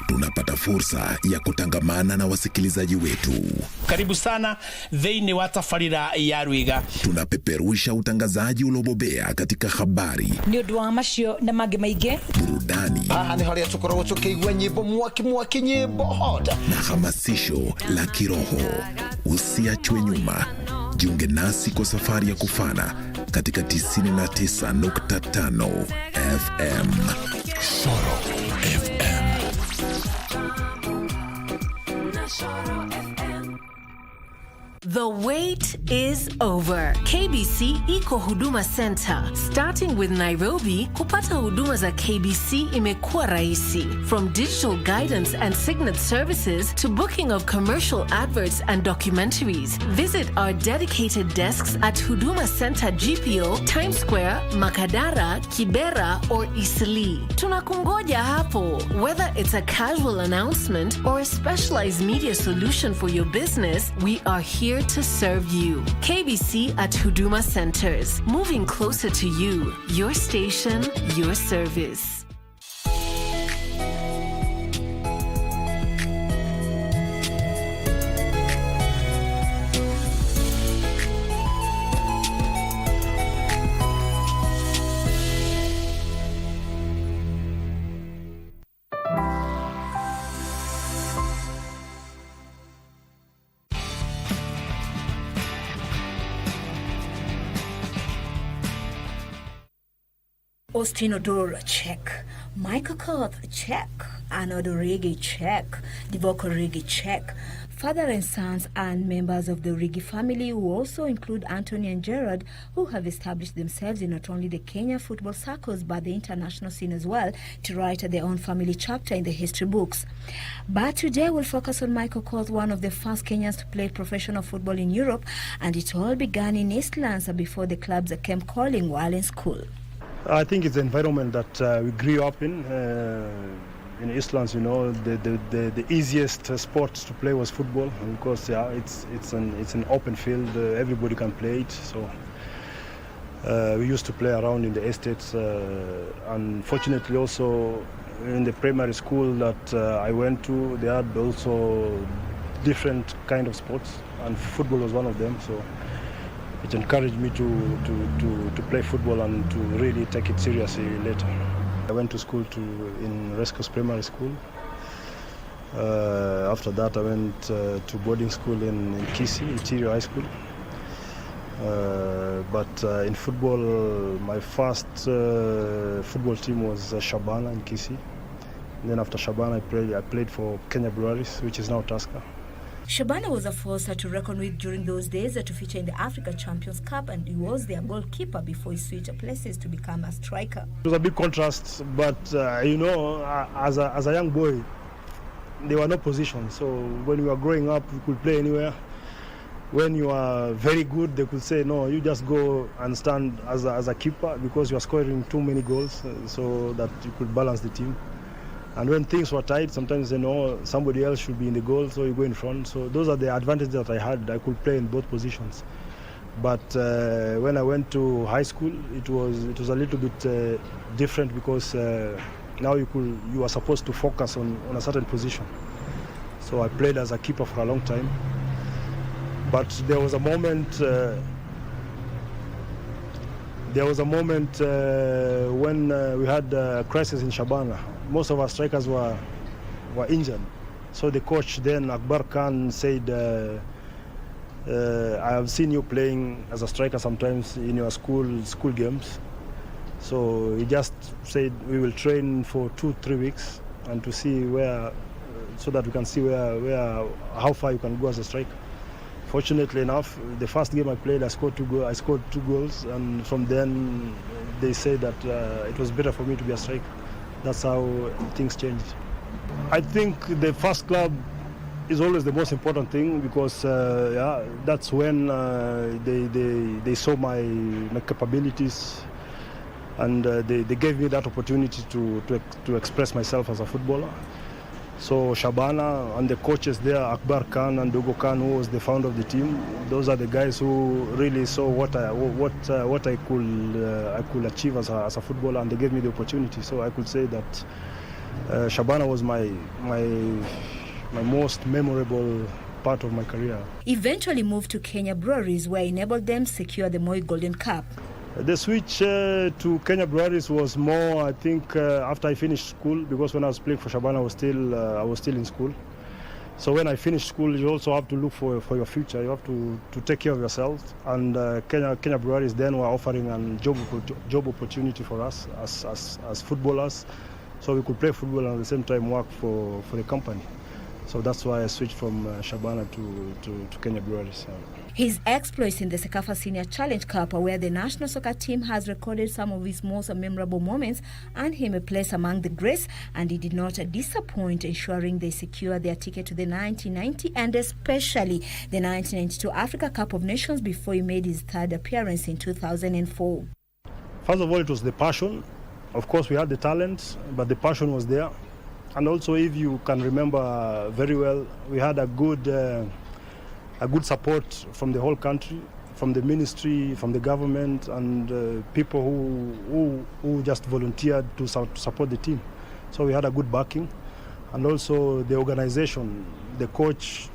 tunapata fursa ya kutangamana na wasikilizaji wetu. Karibu sana thĩinĩ wa tabarĩra ya Rwiga. Tunapeperusha utangazaji uliobobea katika habari, nĩ ũndũ wa macio na mangĩ maingĩ, burudani, haha nĩ harĩa tũkoragwo tũkĩigua nyĩmbo mwaki nyĩmbo hot, na hamasisho la kiroho. Usiachwe nyuma. Jiunge nasi kwa safari ya kufana katika 99.5 FM. Soro FM. The wait is over. KBC Iko Huduma Center. Starting with Nairobi, kupata huduma za KBC imekuwa rahisi. From digital guidance and signet services to booking of commercial adverts and documentaries. Visit our dedicated desks at Huduma Center GPO, Times Square, Makadara, Kibera or Eastleigh. Tunakungoja hapo. Whether it's a casual announcement or a specialized media solution for your business, we are here to serve you. KBC at Huduma Centers, moving closer to you. Your station, your service. Austin Odor, check. Michael Koth, check. Another reggae, check. The vocal reggae, check. Father and sons and members of the Reggae family, who also include Anthony and Gerard, who have established themselves in not only the Kenya football circles but the international scene as well, to write their own family chapter in the history books. But today we'll focus on Michael Koth, one of the first Kenyans to play professional football in Europe, and it all began in East Lands before the clubs came calling while in school. I think it's the environment that we grew up in Eastlands. You know, the easiest sport to play was football because it's an open field. Everybody can play it. So we used to play around in the estates. Unfortunately, also in the primary school that I went to, they had also different kind of sports, and football was one of them. So it encouraged me to play football and to really take it seriously later. I went to school in Rescos Primary School. After that, I went to boarding school in Kisii, Interior High School. But in football, my first football team was Shabana in Kisii. And then after Shabana, I played for Kenya Breweries, which is now Tusker. Shabana was a force to reckon with during those days to feature in the Africa Champions Cup, and he was their goalkeeper before he switched places to become a striker. It was a big contrast, but you know, as a young boy, there were no positions. So when you were growing up, you could play anywhere. When you are very good, they could say, no, you just go and stand as a keeper because you are scoring too many goals, so that you could balance the team. And when things were tight, sometimes they know somebody else should be in the goal, so you go in front. So those are the advantages that I had. I could play in both positions. But when I went to high school, it was a little bit different because now you are supposed to focus on a certain position. So I played as a keeper for a long time. But there was a moment when we had a crisis in Shabana. Most of our strikers were injured. So the coach then, Akbar Khan, said, I have seen you playing as a striker sometimes in your school games. So he just said we will train for 2-3 weeks and to see so that we can see how far you can go as a striker. Fortunately enough, the first game I played, I scored 2 goals, and from then they said that it was better for me to be a striker. That's how things changed. I think the first club is always the most important thing because that's when they saw my capabilities, and they gave me that opportunity to express myself as a footballer. So Shabana and the coaches there, Akbar Khan and Dogo Khan, who was the founder of the team, those are the guys who really saw what I could achieve as a footballer, and they gave me the opportunity. So I could say that Shabana was my most memorable part of my career. Eventually moved to Kenya Breweries, where enabled them secure the Moi Golden Cup. The switch to Kenya Breweries was more, I think, after I finished school, because when I was playing for Shabana, I was still in school. So when I finished school, you also have to look for your future. You have to take care of yourself. And Kenya Breweries then were offering a job opportunity for us as footballers, so we could play football and at the same time work for the company. So that's why I switched from Shabana to Kenya Breweries. His exploits in the Sekafa Senior Challenge Cup, where the national soccer team has recorded some of his most memorable moments, earned him a place among the greats, and he did not disappoint, ensuring they secured their ticket to the 1990 and especially the 1992 Africa Cup of Nations before he made his third appearance in 2004. First of all, it was the passion. Of course, we had the talent, but the passion was there. And also, if you can remember very well, we had a good support from the whole country, from the ministry, from the government, and people who just volunteered to support the team. So we had a good backing. And also the organization, the coach